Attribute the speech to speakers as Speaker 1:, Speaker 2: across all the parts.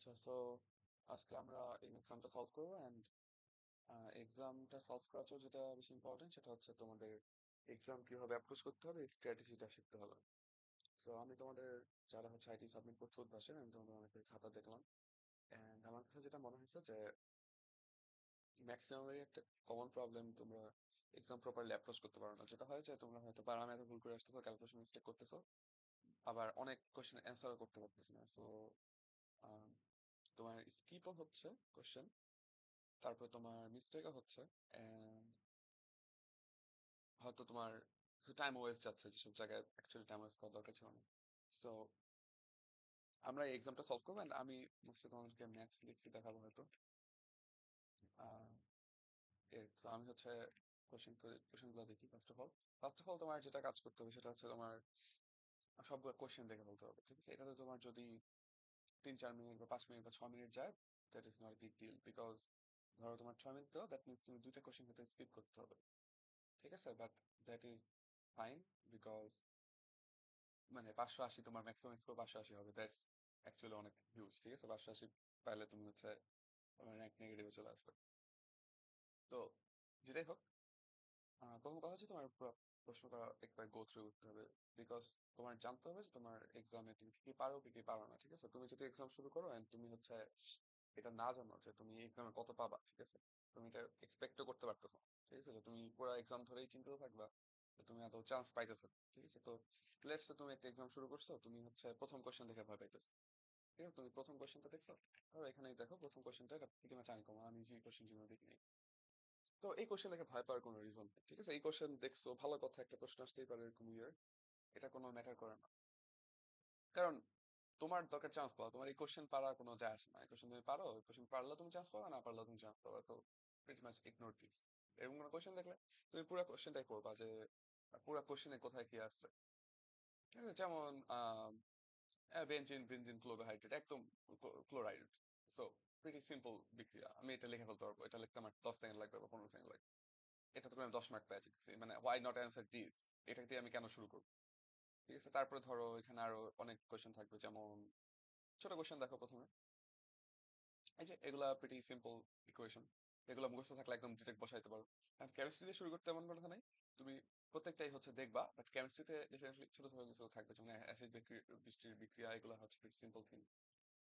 Speaker 1: আচ্ছা, সো আজকে আমরা এই এক্সামটা সলভ করবো অ্যান্ড এক্সামটা সলভ করার জন্য যেটা বেশি ইম্পর্টেন্ট সেটা হচ্ছে তোমাদের এক্সাম কিভাবে অ্যাপ্রোচ করতে হবে এই স্ট্র্যাটেজিটা শিখতে হবে। সো আমি তোমাদের যারা হচ্ছে আইটি সাবমিট করতে উদ্বাসে আমি তোমাদের অনেকের খাতা দেখলাম অ্যান্ড আমার কাছে যেটা মনে হয়েছে যে ম্যাক্সিমামেরই একটা কমন প্রবলেম, তোমরা এক্সাম প্রপারলি অ্যাপ্রোচ করতে পারো না। যেটা হয় যে তোমরা হয়তো প্যারামিটার ভুল করে আসতেছো, ক্যালকুলেশন মিস্টেক করতেছো, আবার অনেক কোশ্চেন অ্যান্সারও করতে পারতেছো না। সো তোমার স্কিপও হচ্ছে কোশ্চেন, তারপরে তোমার মিস্টেকও হচ্ছে and হয়তো তোমার কিছু টাইম ওয়েস্ট যাচ্ছে যেসব জায়গায় অ্যাকচুয়ালি টাইম ওয়েস্ট করার দরকার ছিল না। সো আমরা এই এক্সামটা সলভ করবো and আমি মোস্টলি তোমাদেরকে ম্যাথ ফিজিক্স দেখাবো হয়তো। আহ, so আমি হচ্ছে কোশ্চেনগুলো দেখি। ফার্স্ট অফ অল তোমার যেটা কাজ করতে হবে সেটা হচ্ছে তোমার সবগুলো কোশ্চেন দেখে বলতে হবে, ঠিক আছে? এটাতে তোমার যদি 3-4 মিনিট বা 5 মিনিট বা 6 মিনিট যায়, that is not big deal, because ধরো তোমার 6 মিনিট দাও, দ্যাট মিনস তুমি দুইটা কোশ্চেন হয়তো স্কিপ করতে হবে, ঠিক আছে? But that is fine, because মানে 580, তোমার ম্যাক্সিমাম স্কোর 580 হবে, দ্যাটস অ্যাকচুয়ালি অনেক হিউজ, ঠিক আছে? 580 পাইলে তুমি হচ্ছে তোমার র্যাঙ্ক নেগেটিভে চলে আসবে। তো যেটাই হোক, প্রথম কথা হচ্ছে তোমার পুরো প্রশ্নটা একবার গো থ্রু করতে হবে, বিকজ তোমার জানতে হবে যে তোমার এক্সামে তুমি কি কি পারো কি কি পারো না, ঠিক আছে? তুমি যদি এক্সাম শুরু করো and তুমি হচ্ছে এটা না জানো যে তুমি এক্সামে কত পাবা, ঠিক আছে? তুমি এটা এক্সপেক্টও করতে পারতেছো না, ঠিক আছে? যে তুমি পুরো এক্সাম ধরেই চিন্তিত থাকবা যে তুমি এত চান্স পাইতেছো, ঠিক আছে? তো লেটস তুমি একটা এক্সাম শুরু করছো, তুমি হচ্ছে প্রথম কোশ্চেন দেখে ভয় পাইতেছো, ঠিক আছে? তুমি প্রথম কোশ্চেনটা দেখছো, ধরো এখানেই দেখো প্রথম কোশ্চেনটা, এটা pretty much uncommon, আমি যে কোশ্চেন জীবনে দেখিনি। তো এই কোশ্চেন দেখে ভয় পাওয়ার কোনো রিজন নেই, ঠিক আছে? এই কোশ্চেন দেখছো, ভালো কথা, একটা প্রশ্ন আসতেই পারে এরকম ইয়ার, এটা কোনো ম্যাটার করে না, কারণ তোমার দরকার চান্স পাওয়া, তোমার এই কোশ্চেন পারা কোনো যায় আসে না। এই কোশ্চেন তুমি পারো, এই কোশ্চেন পারলে তুমি চান্স পাবা, না পারলে তুমি চান্স পাবা। তো প্রিটি মাচ ইগনোর দিস। এরকম কোনো কোশ্চেন দেখলে তুমি পুরো কোশ্চেনটাই করবা যে পুরো কোশ্চেনে কোথায় কি আসছে, ঠিক আছে? যেমন বেনজিন, বেনজিন ক্লোরোহাইড্রেট, একদম ক্লোরাইড। সো প্রিটি সিম্পল বিক্রিয়া, আমি এটা লিখে ফেলতে পারবো। এটা লিখতে আমার 10 সেকেন্ড লাগবে বা 15 সেকেন্ড লাগবে। এটা তো আমি 10 মার্ক পেয়েছি, মানে হোয়াই নট অ্যান্সার দিস, এটা দিয়ে আমি কেন শুরু করবো, ঠিক আছে? তারপরে ধরো এখানে আরো অনেক কোশ্চেন থাকবে, যেমন ছোট কোশ্চেন দেখো প্রথমে, এই যে এগুলা প্রিটি সিম্পল ইকুয়েশন, এগুলো মুখস্থ থাকলে একদম ডিরেক্ট বসাইতে পারো। আর কেমিস্ট্রি দিয়ে শুরু করতে এমন কথা নাই, তুমি প্রত্যেকটাই হচ্ছে দেখবা, বাট কেমিস্ট্রিতে ডেফিনেটলি ছোট ছোট কিছু থাকবে, যেমন অ্যাসিড বৃষ্টির বিক্রিয়া, এগুলো হচ্ছে প্রিটি সিম্পল থিং।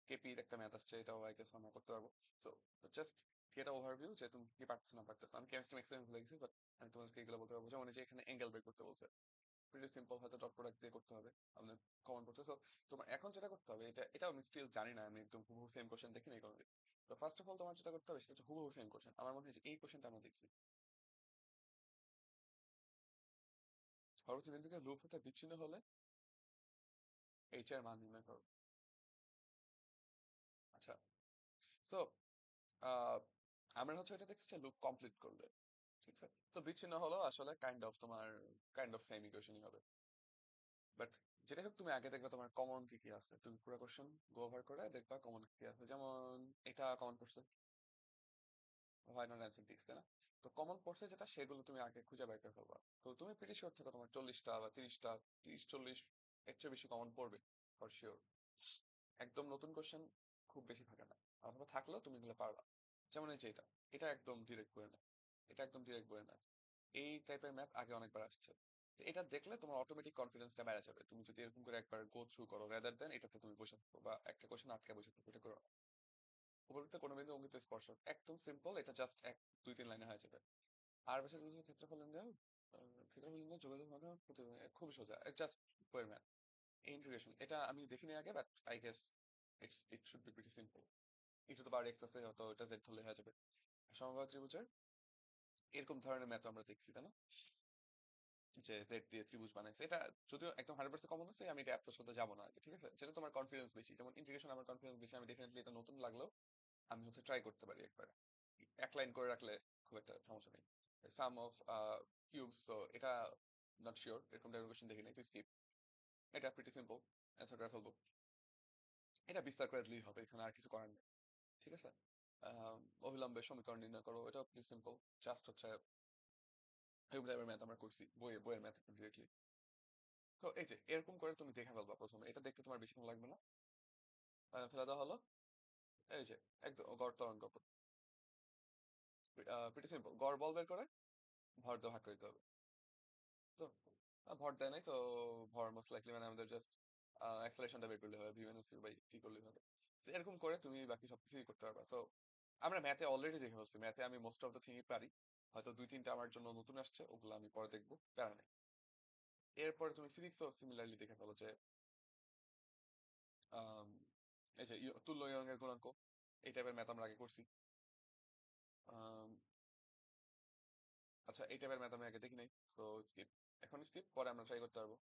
Speaker 1: কেপির একটা ম্যাথ আসছে, এটাও আই গেস আমরা করতে পারবো। So just get a overview যে তুমি কি পারতেছো না পারতেছো। আমি কেমিস্ট্রি ম্যাক্সিমাম ভুলে গেছি, বাট আমি তোমাদেরকে এগুলো বলতে পারবো। যেমন এই যে এখানে অ্যাঙ্গেল বের করতে বলছে, প্রিটি সিম্পল, হয়তো ডট প্রোডাক্ট দিয়ে করতে হবে, আমাদের কমন পড়ছে। সো তোমার এখন যেটা করতে হবে, এটাও আমি স্টিল জানি না, আমি একদম হুবহু সেম কোশ্চেন দেখিনি কোনো। তো ফার্স্ট অফ অল তোমার যেটা করতে হবে সেটা হচ্ছে হুবহু সেম কোশ্চেন। আমার মনে হয় যে এই কোশ্চেনটা আমরা দেখছি, পরবর্তী বিন্দুকে লুপ হতে বিচ্ছিন্ন হলে এইচ এর মান নির্ণয় করো। আচ্ছা, সো আমরা হচ্ছে এটা দেখছি যে লুপ কমপ্লিট করলে, ঠিক আছে? তো বিচ্ছিন্ন হলো আসলে কাইন্ড অফ সেম ইকুয়েশনই হবে। বাট যেটা হোক, তুমি আগে দেখবে তোমার কমন কি কি আছে, তুমি পুরো কোশ্চেন গো ওভার করে দেখবা কমন কি আছে। যেমন এটা কমন পড়ছে, হয় নট অ্যান্সার দিস, তাই না? তো কমন পড়ছে যেটা, সেগুলো তুমি আগে খুঁজে বের করে ফেলবা। তো তুমি প্রিটি শিওর থাকো তোমার 40টা বা 30টা, 30-40 এর চেয়ে বেশি কমন পড়বে ফর শিওর। একদম নতুন কোশ্চেন খুব বেশি থাকে না, অথবা থাকলেও তুমি এগুলো পারবা। যেমন এই যে এটা, এটা একদম ডিরেক্ট করে না, এটা একদম ডিরেক্ট করে না। এই টাইপের ম্যাথ আগে অনেকবার আসছে। তো এটা দেখলে তোমার অটোমেটিক কনফিডেন্সটা বেড়ে যাবে, তুমি যদি এরকম করে একবার গো থ্রু করো, রেদার দেন এটাতে তুমি বসে থাকো বা একটা কোশ্চেন আটকে বসে থাকো, এটা করো না। উপযুক্ত কোনো বিন্দু অঙ্কিত স্পর্শ, একদম সিম্পল, এটা জাস্ট 1-2-3 লাইনে হয়ে যাবে। আর বছর যদি ক্ষেত্রফল নির্ণয়, ক্ষেত্রফল নির্ণয়, যোগাযোগ মাধ্যম, খুবই সোজা, জাস্ট বইয়ের ম্যাথ। ইন্টিগ্রেশন, এটা আমি দেখিনি আগে, but I guess it should be pretty simple. E to তো পাওয়ার এক্স আছে, হয়তো এটা জেড ধরলে হয়ে যাবে। সমবাহু ত্রিভুজের এরকম ধরনের ম্যাথ আমরা দেখছি, তাই না? যে জেড দিয়ে ত্রিভুজ বানাইছে, এটা যদিও একদম 100% কমন আছে, আমি এটা অ্যাপ্রোচ করতে যাবো না আগে, ঠিক আছে? যেটা তোমার কনফিডেন্স বেশি, যেমন ইন্টিগ্রেশন আমার কনফিডেন্স বেশি, আমি ডেফিনেটলি এটা নতুন লাগলেও আমি হচ্ছে ট্রাই করতে পারি একবার। এক লাইন করে রাখলে খুব একটা সমস্যা নেই। সাম অফ কিউবস, তো এটা নট শিওর, এরকম টাইপের কোশ্চেন দেখি নাই, তুই স্কিপ। এটা প্রিটি সিম্পল, অ্যান্সার করে ফেলবো। এটা বিস্তার করে দিলেই হবে, এখানে আর কিছু করার নেই, ঠিক আছে? আহ, অবিলম্বে সমীকরণ নির্ণয় করো, এটা প্রিটি সিম্পল, জাস্ট হচ্ছে এরকম টাইপের ম্যাথ আমরা করছি বইয়ের ম্যাথ ডিরেক্টলি। তো এই যে এরকম করে তুমি দেখে ফেলবা প্রথমে, এটা দেখতে তোমার বেশিক্ষণ লাগবে না। ফেলে দেওয়া হলো। এই যে একদম গড় তরঙ্গ প্রিটি সিম্পল, গড় বল বের করে ভর দিয়ে ভাগ করে দিতে হবে। তো ভর দেয় নাই তো, ভর মোস্ট লাইকলি মানে আমাদের জাস্ট অ্যাক্সেলারেশনটা বের করলে হবে, v1/c/t করলেই হবে। So, এরকম করে তুমি বাকি সবকিছুই করতে পারবা। সো আমরা ম্যাথে অলরেডি দেখে ফেলছি, ম্যাথে আমি মোস্ট অফ দ্য থিংই পারি। হয়তো দুই তিনটা আমার জন্য নতুন আসছে, ওগুলো আমি পরে দেখবো, প্যারা নেই। এরপরে তুমি ফিজিক্সও সিমিলারলি দেখে ফেলো যে আম, এই যে তুল্য ইয়ং এর গুণাঙ্ক, এই টাইপের ম্যাথ আমরা আগে করছি। আম, আচ্ছা, এই টাইপের ম্যাথ আমি আগে দেখি নাই, সো স্কিপ। এখন স্কিপ, পরে আমরা ট্রাই করতে পারবো।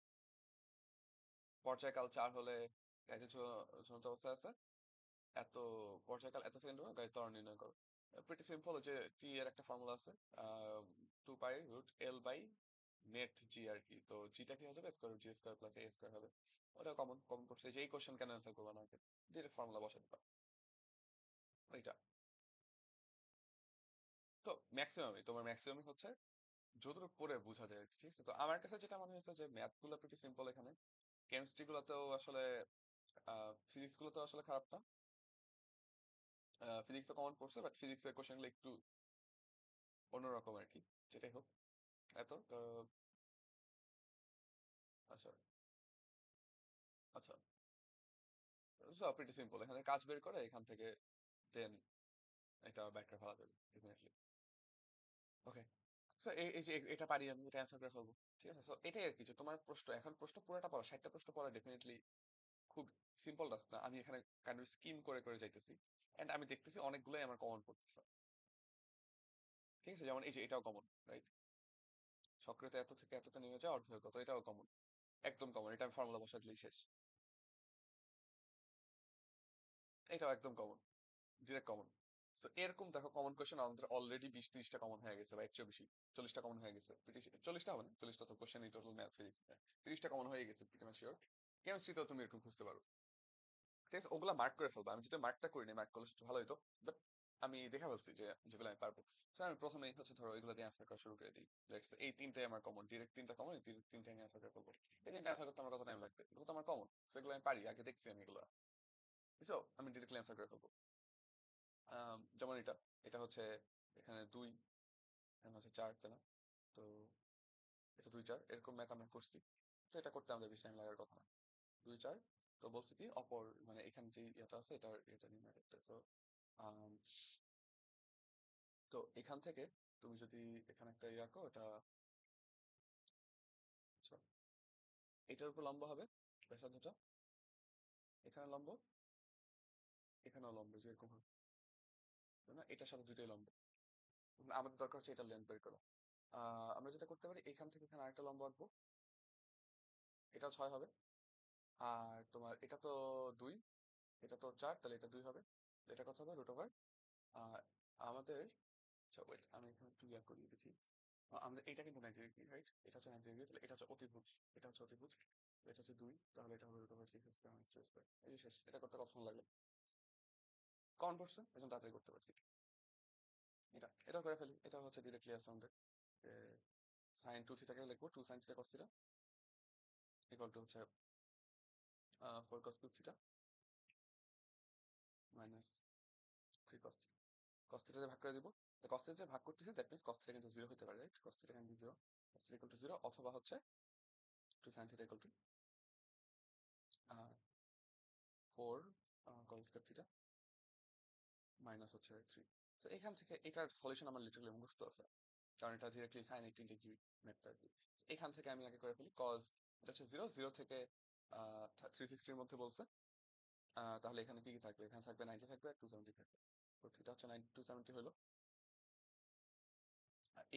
Speaker 1: পর্যায়কাল 4 হলে গাড়িতে ঝুলন্ত অবস্থায় আছে, এত পর্যায়কাল এত সেকেন্ড হবে, গাড়ির ত্বরণ নির্ণয় করো। প্রিটি সিম্পল, যে টি এর একটা ফর্মুলা আছে, 2π√L/ নেট জি আর কি। তো জিটা কি হয়ে যাবে, square root G square plus এ স্কোয়ার হবে। ওটা কমন কমন করছে, যে এই কোশ্চেন কেন অ্যান্সার করবো না, ডিরেক্ট ফর্মুলা বসে দিবা ওইটা। তো ম্যাক্সিমামই তোমার ম্যাক্সিমামই হচ্ছে যতটুকু পড়ে বোঝা যায় আর কি, ঠিক আছে। তো আমার কাছে যেটা মনে হয়েছে যে ম্যাথ গুলো প্রিটি সিম্পল এখানে, কেমিস্ট্রি গুলোতেও আসলে, ফিজিক্স গুলোতেও আসলে খারাপ না। ফিজিক্সে কমন পড়ছে, বাট ফিজিক্সের কোশ্চেন গুলো একটু অন্যরকম আর কি, যেটাই হোক। এত তো, আচ্ছা আচ্ছা, সব প্রিটি সিম্পল, এখানে কাজ বের করে এখান থেকে দেন এটা ব্যাক করে ফেলা যাবে ডেফিনেটলি। ওকে, সো এই যে এটা পারি আমি, এটা অ্যান্সার করে ফেলবো, ঠিক আছে। সো এটাই আর কি, যে তোমার প্রশ্ন এখন, প্রশ্ন পুরোটা পড়া, 60টা প্রশ্ন পড়া ডেফিনেটলি খুব সিম্পল টাস্ক না। আমি এখানে কাইন্ড অফ স্কিম করে করে যাইতেছি, এন্ড আমি দেখতেছি অনেকগুলোই আমার কমন পড়তেছে, ঠিক আছে। যেমন এই যে এটাও কমন, রাইট? সক্রিয়তা এত থেকে এতটা নেমে যায় অর্ধেক কত, এটাও কমন, একদম কমন, এটা আমি ফর্মুলা বসা দিলেই শেষ। এটাও একদম কমন, ডিরেক্ট কমন। সো এরকম দেখো কমন কোশ্চেন আমাদের অলরেডি 20-30টা কমন হয়ে গেছে, বা এর চেয়ে বেশি, 40টা কমন হয়ে গেছে। 40টা হবে না, 40টা তো কোশ্চেন এই টোটাল ম্যাথ ফিজিক্স, 30টা কমন হয়ে গেছে প্রিটি মাচ শিওর। কেমিস্ট্রিতেও তুমি এরকম খুঁজতে পারো, ঠিক আছে। ওগুলা মার্ক করে ফেলবো, আমি যদি মার্কটা করি না, মার্ক করলে ভালো হতো, বাট আমি দেখা ফেলছি যে যেগুলো আমি পারবো। So, আমি প্রথমেই হচ্ছে ধরো এগুলো দিয়ে অ্যান্সার করা শুরু করে দিই। Let's say এই তিনটাই আমার কমন, ডিরেক্ট তিনটা কমন, এই তিনটাই আমি অ্যান্সার করে ফেলবো। এই তিনটা অ্যান্সার করতে আমার কত টাইম লাগবে, এগুলো তো আমার কমন, সেগুলো আমি পারি, আগে দেখছি আমি এগুলো, বুঝছো। আমি ডিরেক্টলি অ্যান্সার করে ফেলবো। যেমন এটা, এটা হচ্ছে এখানে 2, এখানে হচ্ছে 4, তাই না? তো এটা 2-4, এরকম ম্যাথ আমরা করছি। তো এটা করতে আমাদের বেশি টাইম লাগার কথা না, 2-4। তো বলছি কি অপর মানে এখানে যে ইয়েটা আছে, এটা নির্ণয় করতে। তো আম, তো এখান থেকে তুমি যদি এখানে একটা ইয়ে আঁকো, এটা আচ্ছা, এটার উপর লম্ব হবে ব্যাসার্ধটা, এখানে লম্ব, এখানেও লম্ব, যে এরকম হবে, তাই না? এটার সাথে দুইটাই লম্ব। আমাদের দরকার হচ্ছে এটা লেন্থ বের করা। আমরা যেটা করতে পারি, এখান থেকে এখানে আরেকটা লম্ব আঁকবো, এটা 6 হবে। আর তোমার এটা তো 2, এটা তো 4, তাহলে এটা 2 হবে। এটা কত হবে, √ওভার আমাদের, আচ্ছা ওয়েট, আমি এখানে একটু ইয়া করি দেখি। আমাদের এটা কিন্তু 90 ডিগ্রি, রাইট? এটা হচ্ছে 90 ডিগ্রি, তাহলে এটা হচ্ছে অতিভুজ, এটা হচ্ছে অতিভুজ, এটা হচ্ছে 2, তাহলে এটা হবে √6 এই যে শেষ। এটা করতে কতক্ষণ লাগলো, কমন পড়ছে এখন তাড়াতাড়ি করতে পারছি। এটাও করে ফেলি, এটা হচ্ছে ডিরেক্টলি আছে আমাদের, সাইন 2θ কে লিখবো 2 sin θ cos θ ইকুয়াল টু হচ্ছে 4 cos cube theta minus 3 cos θ। cos θ দিয়ে ভাগ করে দিব, cos θ দিয়ে ভাগ করতেছি, দ্যাট মিন্স cos θ কিন্তু 0 হতে পারে, right? cos θ can be 0, cos θ equal to 0, অথবা হচ্ছে 2 sin θ equal to 4 cos square theta minus হচ্ছে 3। তো এখান থেকে এটার সলিউশন আমার লিটারালি মুখস্থ আছে, কারণ এটা ডিরেক্টলি সাইন 18 ডিগ্রি ম্যাথটা আর কি। এখান থেকে আমি আগে করে ফেলি cos, এটা হচ্ছে 0, 0 থেকে 360 এর মধ্যে বলছে। তাহলে এখানে কি কি থাকবে, এখানে থাকবে 90 থাকবে আর 270 থাকবে। তো থিটা হচ্ছে 270 হলো।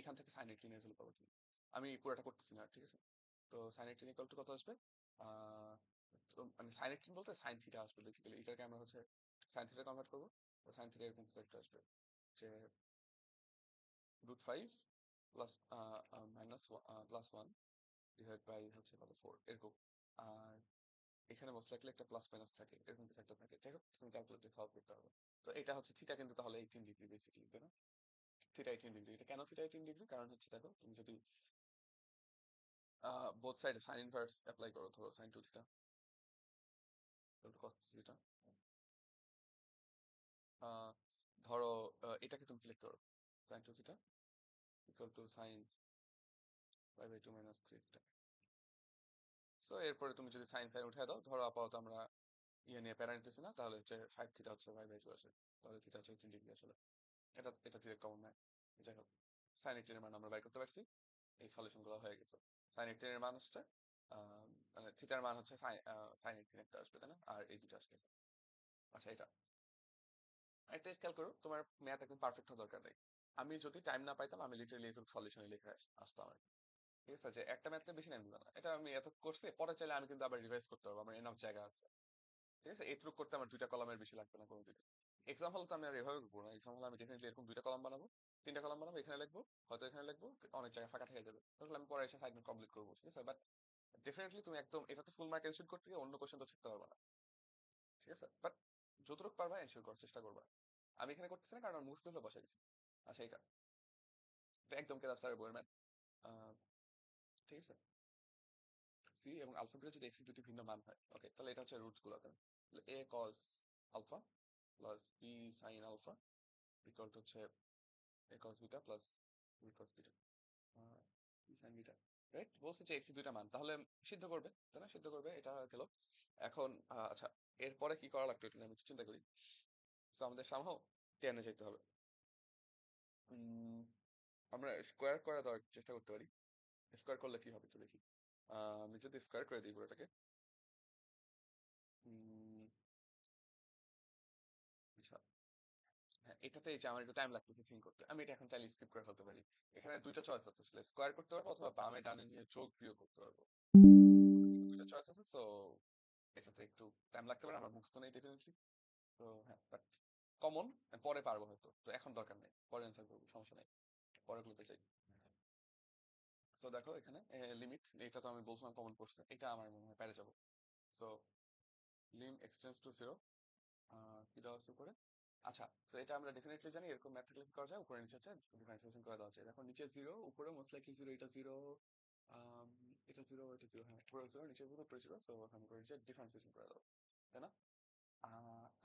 Speaker 1: এখান থেকে সাইন 18 এর ভ্যালু পাবো তুমি। আমি পুরোটা করতেছি না, ঠিক আছে। তো সাইন 18 ইকুয়াল টু কত আসবে, আহ, তো মানে সাইন 18 বলতে সাইন থিটা আসবে বেসিক্যালি, এটাকে আমরা হচ্ছে সাইন থিটা কনভার্ট করবো। তো সাইন থিটা এরকম কিছু একটা আসবে, যে √5 plus minus plus 1 divide by হচ্ছে কত 4 এরকম। আর এখানে মোস্ট লাইকলি একটা প্লাস মাইনাস থাকে, এরকম কিছু একটা থাকে, যাই হোক তুমি ক্যালকুলেটর সলভ করতে হবে। তো এটা হচ্ছে থিটা কিন্তু তাহলে 18 ডিগ্রি বেসিক্যালি, তাই না? থিটা 18 ডিগ্রি, এটা কেন থিটা 18 ডিগ্রি, কারণ হচ্ছে দেখো তুমি যদি বোথ সাইডে সাইন ইনভার্স অ্যাপ্লাই করো, ধরো সাইন 2θ cos θ, এটাকে তুমি লিখতে পারো sin 2 theta equal to sin pi by 2 minus 3 theta. So এরপরে তুমি যদি সাইন সাইন উঠে দাও, ধরো আপাতত আমরা ইয়ে নিয়ে প্যারা নিতেছি না, তাহলে হচ্ছে 5 থিটা হচ্ছে পাই বাই 2 আসে, তাহলে থিটা হচ্ছে 3 ডিগ্রি আসলে। এটা থেকে কমন নাই। যাই হোক, সাইন 18 এর মান আমরা বের করতে পারছি, এই সলিউশন গুলো হয়ে গেছে। সাইন 18 এর মান হচ্ছে মানে থিটার মান হচ্ছে সাইন 18 একটা আসবে, তাই না? আর এই দুটো আসতেছে। আচ্ছা, এটা একটা খেয়াল করো, তোমার ম্যাথ একদম পারফেক্ট হওয়ার দরকার নেই। আমি যদি টাইম না পাইতাম, আমি লিটারালি এই সলিউশনে লিখে আসতাম আর কি। ঠিক আছে, যে একটা ম্যাথে বেশি টাইম দিবে না, এটা আমি এত করছি, পরে চাইলে আমি কিন্তু আবার রিভাইজ করতে পারবো, আমার এনাফ জায়গা আছে। ঠিক আছে, এইটুকু করতে আমার 2টা কলামের বেশি লাগবে না কোনো দিকে। এক্সাম হলে তো আমি আর এভাবে করবো না, এক্সাম হলে আমি ডেফিনেটলি এরকম 2টা কলাম বানাবো, 3টা কলাম বানাবো, এখানে লিখবো, হয়তো এখানে লিখবো, অনেক জায়গায় ফাঁকা থেকে যাবে, তাহলে আমি পরে এসে সাইডমেন্ট কমপ্লিট করবো। ঠিক আছে, বাট ডেফিনেটলি তুমি একদম এটাতে ফুল মার্ক এনশিওর করতে গিয়ে অন্য কোশ্চেন তো শিখতে পারবে না। ঠিক আছে, বাট যতটুকু পারবা এনশিওর করার চেষ্টা করবা। আমি এখানে করতেছি না কারণ আমি মুখস্থ হলে বসে গেছি। আচ্ছা, এটা একদম কেদার স্যারের বইয়ের ম্যাথ। ঠিক আছে, সি এবং আলফা বিটা যদি এক্স দুটি ভিন্ন মান হয়, ওকে, তাহলে এটা হচ্ছে রুটস গুলো। তাহলে A cos alpha plus B sine alpha equal to হচ্ছে A cos beta plus B cos beta, B sine beta. Right, বলছে যে এক্স দুইটা মান, তাহলে সিদ্ধ করবে, তাই না? সিদ্ধ করবে, এটা গেল। এখন আচ্ছা, এরপরে কি করা লাগতো এটা নিয়ে আমি একটু চিন্তা করি। সো আমাদের সামহাও টেনে যেতে হবে। উম, আমরা স্কোয়ার করে দেওয়ার চেষ্টা করতে পারি। স্কোয়ার করলে কি হবে একটু দেখি। আমি যদি স্কোয়ার করে দিই পুরোটাকে, উম, আচ্ছা, হ্যাঁ, এটাতে এই যে আমার একটু টাইম লাগতেছে থিঙ্ক করতে, আমি এটা এখন চাইলে স্কিপ করে ফেলতে পারি। এখানে দুইটা চয়েস আছে, আসলে স্কোয়ার করতে পারবো অথবা বামে ডানে নিয়ে যোগ বিয়োগ করতে পারবো। দুইটা চয়েস আছে, সো এটাতে একটু টাইম লাগতে পারে, আমার মুখস্থ নেই ডেফিনেটলি। তো হ্যাঁ, বাট কমন, পরে পারবো হয়তো, তো এখন দরকার নেই, পরে অ্যান্সার করবো, সমস্যা নেই, পরে গুলোতে চাই। সো দেখো এখানে লিমিট, এটা তো আমি বলছিলাম কমন পড়ছে, এটা আমার মনে হয় পেরে যাবো। সো লিম এক্সটেন্স টু জিরো, কি দেওয়া আছে উপরে? আচ্ছা, তো এটা আমরা ডেফিনেটলি জানি, এরকম ম্যাথ থাকলে কি করা যায়, উপরে নিচে হচ্ছে ডিফারেন্সিয়েশন করে দেওয়া যায়। এখন নিচে জিরো, উপরে মোস্ট লাইকলি জিরো, এটা জিরো, এটা জিরো, এটা জিরো, হ্যাঁ, উপরে জিরো, নিচে জিরো, উপরে জিরো, তো আমি করে নিচে ডিফারেন্সিয়েশন করে দাও, তাই না?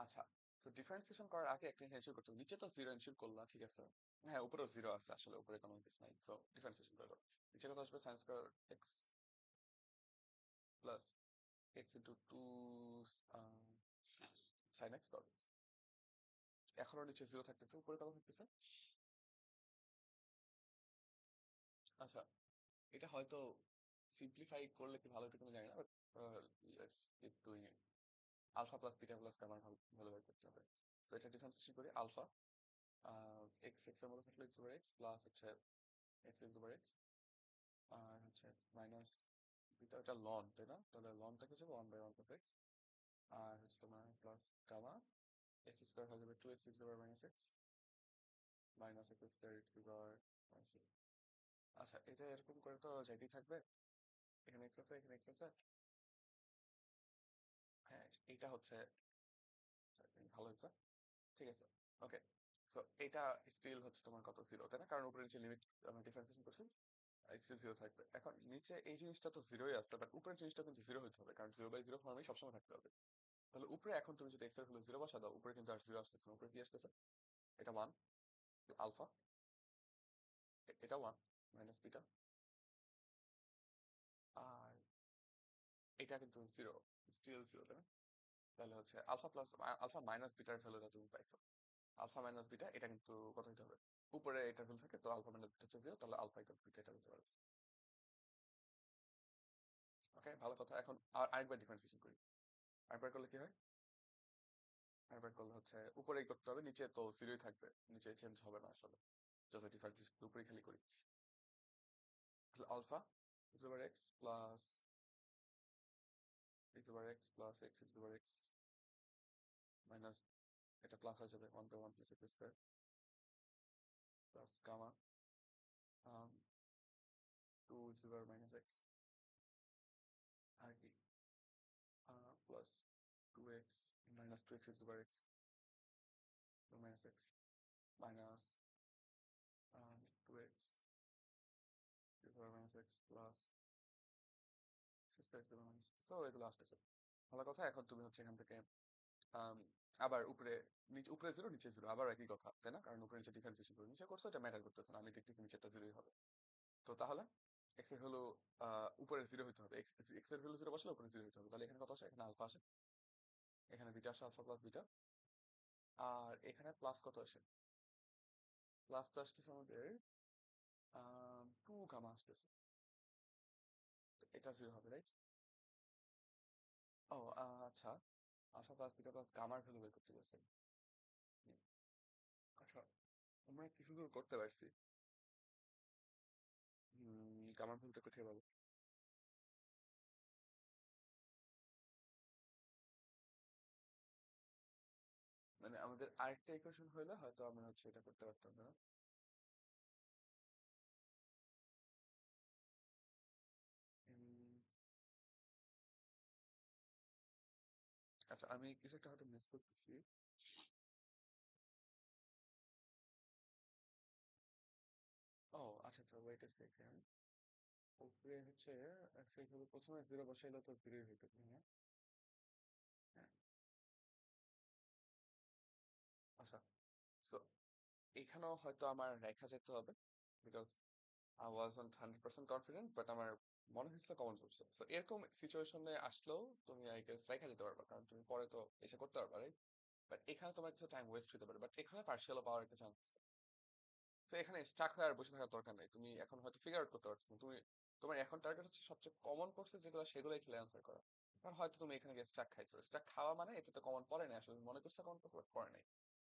Speaker 1: আচ্ছা, তো ডিফারেন্সিয়েশন করার আগে একটা এনশিওর করতে হবে, নিচে তো জিরো এনশিওর করলাম, ঠিক আছে, হ্যাঁ, উপরেও জিরো আছে, আসলে উপরে কোনো কিছু নাই, সো ডিফারেন্সিয়েশন করে দাও। নিচে কত আসবে? Sine square X plus X into two sine X cos X. এখনো নিচে জিরো থাকতেছে, উপরে কত থাকতেছে? আচ্ছা, এটা হয়তো সিম্পলিফাই করলে কি ভালো হতো কিনা জানি না, but let's keep doing it. Alpha plus beta plus গামার ভালো বের করতে হবে। সো এটা ডিফারেন্সিয়েশন করি, আলফা এক্স এক্স এর মধ্যে থাকলে এক্স ওভার এক্স প্লাস হচ্ছে এক্স এক্স ওভার এক্স, আর হচ্ছে মাইনাস বিটা, এটা লন, তাই না? তাহলে লন থেকে যাবে 1/1 প্লাস এক্স, আর হচ্ছে তোমার প্লাস গামা এক্স স্কোয়ার হয়ে যাবে 2x x over minus X minus x square x over minus x. আচ্ছা, এটা এরকম করে তো যাইতেই থাকবে, এখানে এক্স আছে, এখানে এক্স আছে, হ্যাঁ, এটা হচ্ছে ভালো হয়েছে, ঠিক আছে, ওকে। সো এটা স্টিল হচ্ছে তোমার কত? জিরো, তাই না? কারণ উপরে নিচে লিমিট আমি ডিফারেন্সিয়েশন করছি, স্টিল জিরো থাকবে। এখন নিচে এই জিনিসটা তো জিরোই আছে, বাট উপরের জিনিসটা কিন্তু জিরো হতে হবে, কারণ 0/0 ফর্মেই সবসময় থাকতে হবে। তাহলে উপরে এখন তুমি যদি এক্স এর ভ্যালু জিরো বসা দাও, উপরে কিন্তু আর জিরো আসতেছে না, উপরে কি আসতেছে? এটা ওয়ান আলফা, এটা ওয়ান মাইনাস বিটা, আর এটা কিন্তু জিরো, স্টিল জিরো, তাই না? তাহলে হচ্ছে আলফা প্লাস আলফা মাইনাস বিটার ভ্যালুটা তুমি পাইছো। আলফা মাইনাস বিটা, এটা কিন্তু কত হতে হবে? উপরে এটা ভ্যালু থাকে, তো আলফা মাইনাস বিটা হচ্ছে জিরো, তাহলে আলফা ইকুয়াল বিটা, এটা হতে পারে। ওকে, ভালো কথা। এখন আরেকবার ডিফারেন্সিয়েশন করি, আরেকবার করলে কি হয়? আরেকবার করলে হচ্ছে উপরেই করতে হবে, নিচে তো জিরোই থাকবে, নিচে চেঞ্জ হবে না আসলে, যত ডিফারেন্সিয়েশন উপরে খালি করি। তাহলে alpha is over X plus is over X plus X is over X minus, এটা প্লাস হয়ে যাবে 1/1 plus X square plus gamma 2 is over minus X, আর কি plus 2x minus 2x is over X minus X minus 2x is over minus X plus X square is over minus X. তো এগুলো আসতেছে, ভালো কথা। এখন তুমি হচ্ছে এখান থেকে আবার উপরে 0 নিচে 0 আবার একই কথা, তাই না? কারণ উপরে নিচে ডিফারেন্সিয়েশন করে নিচে করছো, এটা ম্যাটার করতেছে না, আমি দেখতেছি নিচেরটা 0ই হবে। তো তাহলে x এর হলো উপরে 0 হইতে হবে, x এর হলো 0 বসলে উপরে 0 হইতে হবে। তাহলে এখানে কত আসে? এখানে আলফা আসে, এখানে বিটা আসে, আলফা প্লাস বিটা। আর এখানে প্লাস কত আসে? প্লাস তো আসতেছে আমাদের 2 গামা আসতেছে। তো এটা 0 হবে, রাইট? ও আচ্ছা, আলফা প্লাস বিটা প্লাস গামার ভ্যালু বের করতে বলছে। হুম, আচ্ছা, আমরা কিছু দূর করতে পারছি। গামার ভ্যালুটা কোথায় পাবো? মানে আমাদের আরেকটা ইকুয়েশন হইলে হয়তো আমরা হচ্ছে এটা করতে পারতাম না। উম, আচ্ছা, আমি কিছু একটা হয়তো মিস করতেছি। ও আচ্ছা আচ্ছা, ওয়েট আ সেকেন্ড। উপরে হচ্ছে actually প্রথমে 0 বসাইলে তো 0 হইতো, তাই না? হ্যাঁ। আচ্ছা, সো এখানেও হয়তো আমার রেখা যেতে হবে, because I wasn't 100% confident, but আমার মনে হয়েছিল কমন পড়ছে। সো এরকম সিচুয়েশনে আসলেও তুমি আই গেস রেখা যেতে পারবা, কারণ তুমি পরে তো এসে করতে পারবা, রাইট? বাট এখানে তোমার কিছু টাইম ওয়েস্ট হতে পারে, বাট এখানে পার্সিয়ালও পাওয়ার একটা চান্স আছে। তো এখানে স্টাক হয়ে আর বসে থাকার দরকার নেই, তুমি এখন হয়তো ফিগার আউট করতে পারছো। তুমি তোমার এখন টার্গেট হচ্ছে সবচেয়ে কমন কোর্সে যেগুলো, সেগুলোই খেলে অ্যান্সার করা। কারণ হয়তো তুমি এখানে গিয়ে স্টাক খাইছো, স্টাক খাওয়া মানে এটা তো কমন পড়ে না, আসলে মনে করছো কমন পড়ে নাই।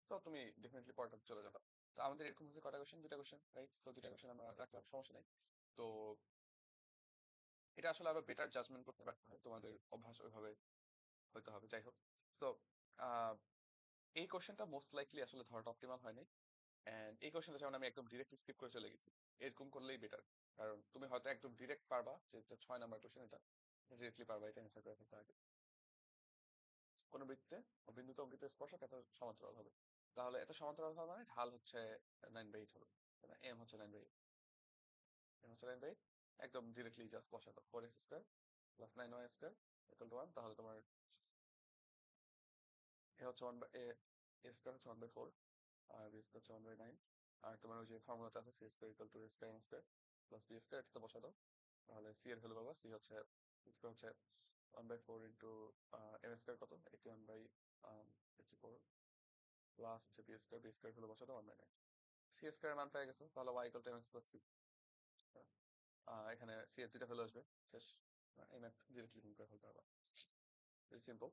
Speaker 1: সো তুমি ডেফিনেটলি পড়াটা চলে যাবে। তো আমাদের এরকম হচ্ছে কয়টা কোশ্চেন? দুটা কোশ্চেন, রাইট? সো দুটা কোশ্চেন আমরা রাখলাম, সমস্যা নাই। তো এটা আসলে আরো বেটার জাজমেন্ট করতে পারতে হয়, তোমাদের অভ্যাস ওইভাবে হইতে হবে। যাই হোক, সো এই কোশ্চেনটা মোস্ট লাইকলি আসলে ধরাটা অপটিমাল হয়নি। এন্ড এই কোশ্চেনটা যেমন আমি একদম ডিরেক্ট স্কিপ করে চলে গেছি, এরকম করলেই বেটার। কারণ তুমি হয়তো একদম ডিরেক্ট পারবা, যে এটা 6 নাম্বার কোশ্চেন, এটা ডিরেক্টলি পারবা, এটা অ্যান্সার করে ফেলতে হবে। কোন বৃত্তে বিন্দুতে অঙ্কিত স্পর্শক এত সমান্তরাল হবে। তাহলে এত সমান্তরাল হবে মানে ঢাল হচ্ছে 9/8 হবে, এম হচ্ছে 9/8, এম হচ্ছে 9/8। একদম ডিরেক্টলি জাস্ট বসা দাও, 4x² plus 9y² equal to 1। তাহলে তোমার এ হচ্ছে 1 বাই এ স্কয়ার হচ্ছে 1/4, আর বি স্কয়ার হচ্ছে 1/9। আর তোমার ওই যে ফর্মুলাটা আছে, C square equal to A square M square plus B square, এটা তো বসা দাও। তাহলে সি এর ভ্যালু পাবা, সি হচ্ছে স্কয়ার হচ্ছে 1/4 ইন্টু এম স্কয়ার কত 81/54 প্লাস হচ্ছে B square, B square value বসা দাও 1/9। সি স্কয়ার মান পেয়ে গেছো, তাহলে Y equal to M X plus C. এখানে সি এর দুইটা ভ্যালু আসবে, শেষ। এই ম্যাথ ডিরেক্টলি গুণ করে ফেলতে হবে, ভেরি সিম্পল।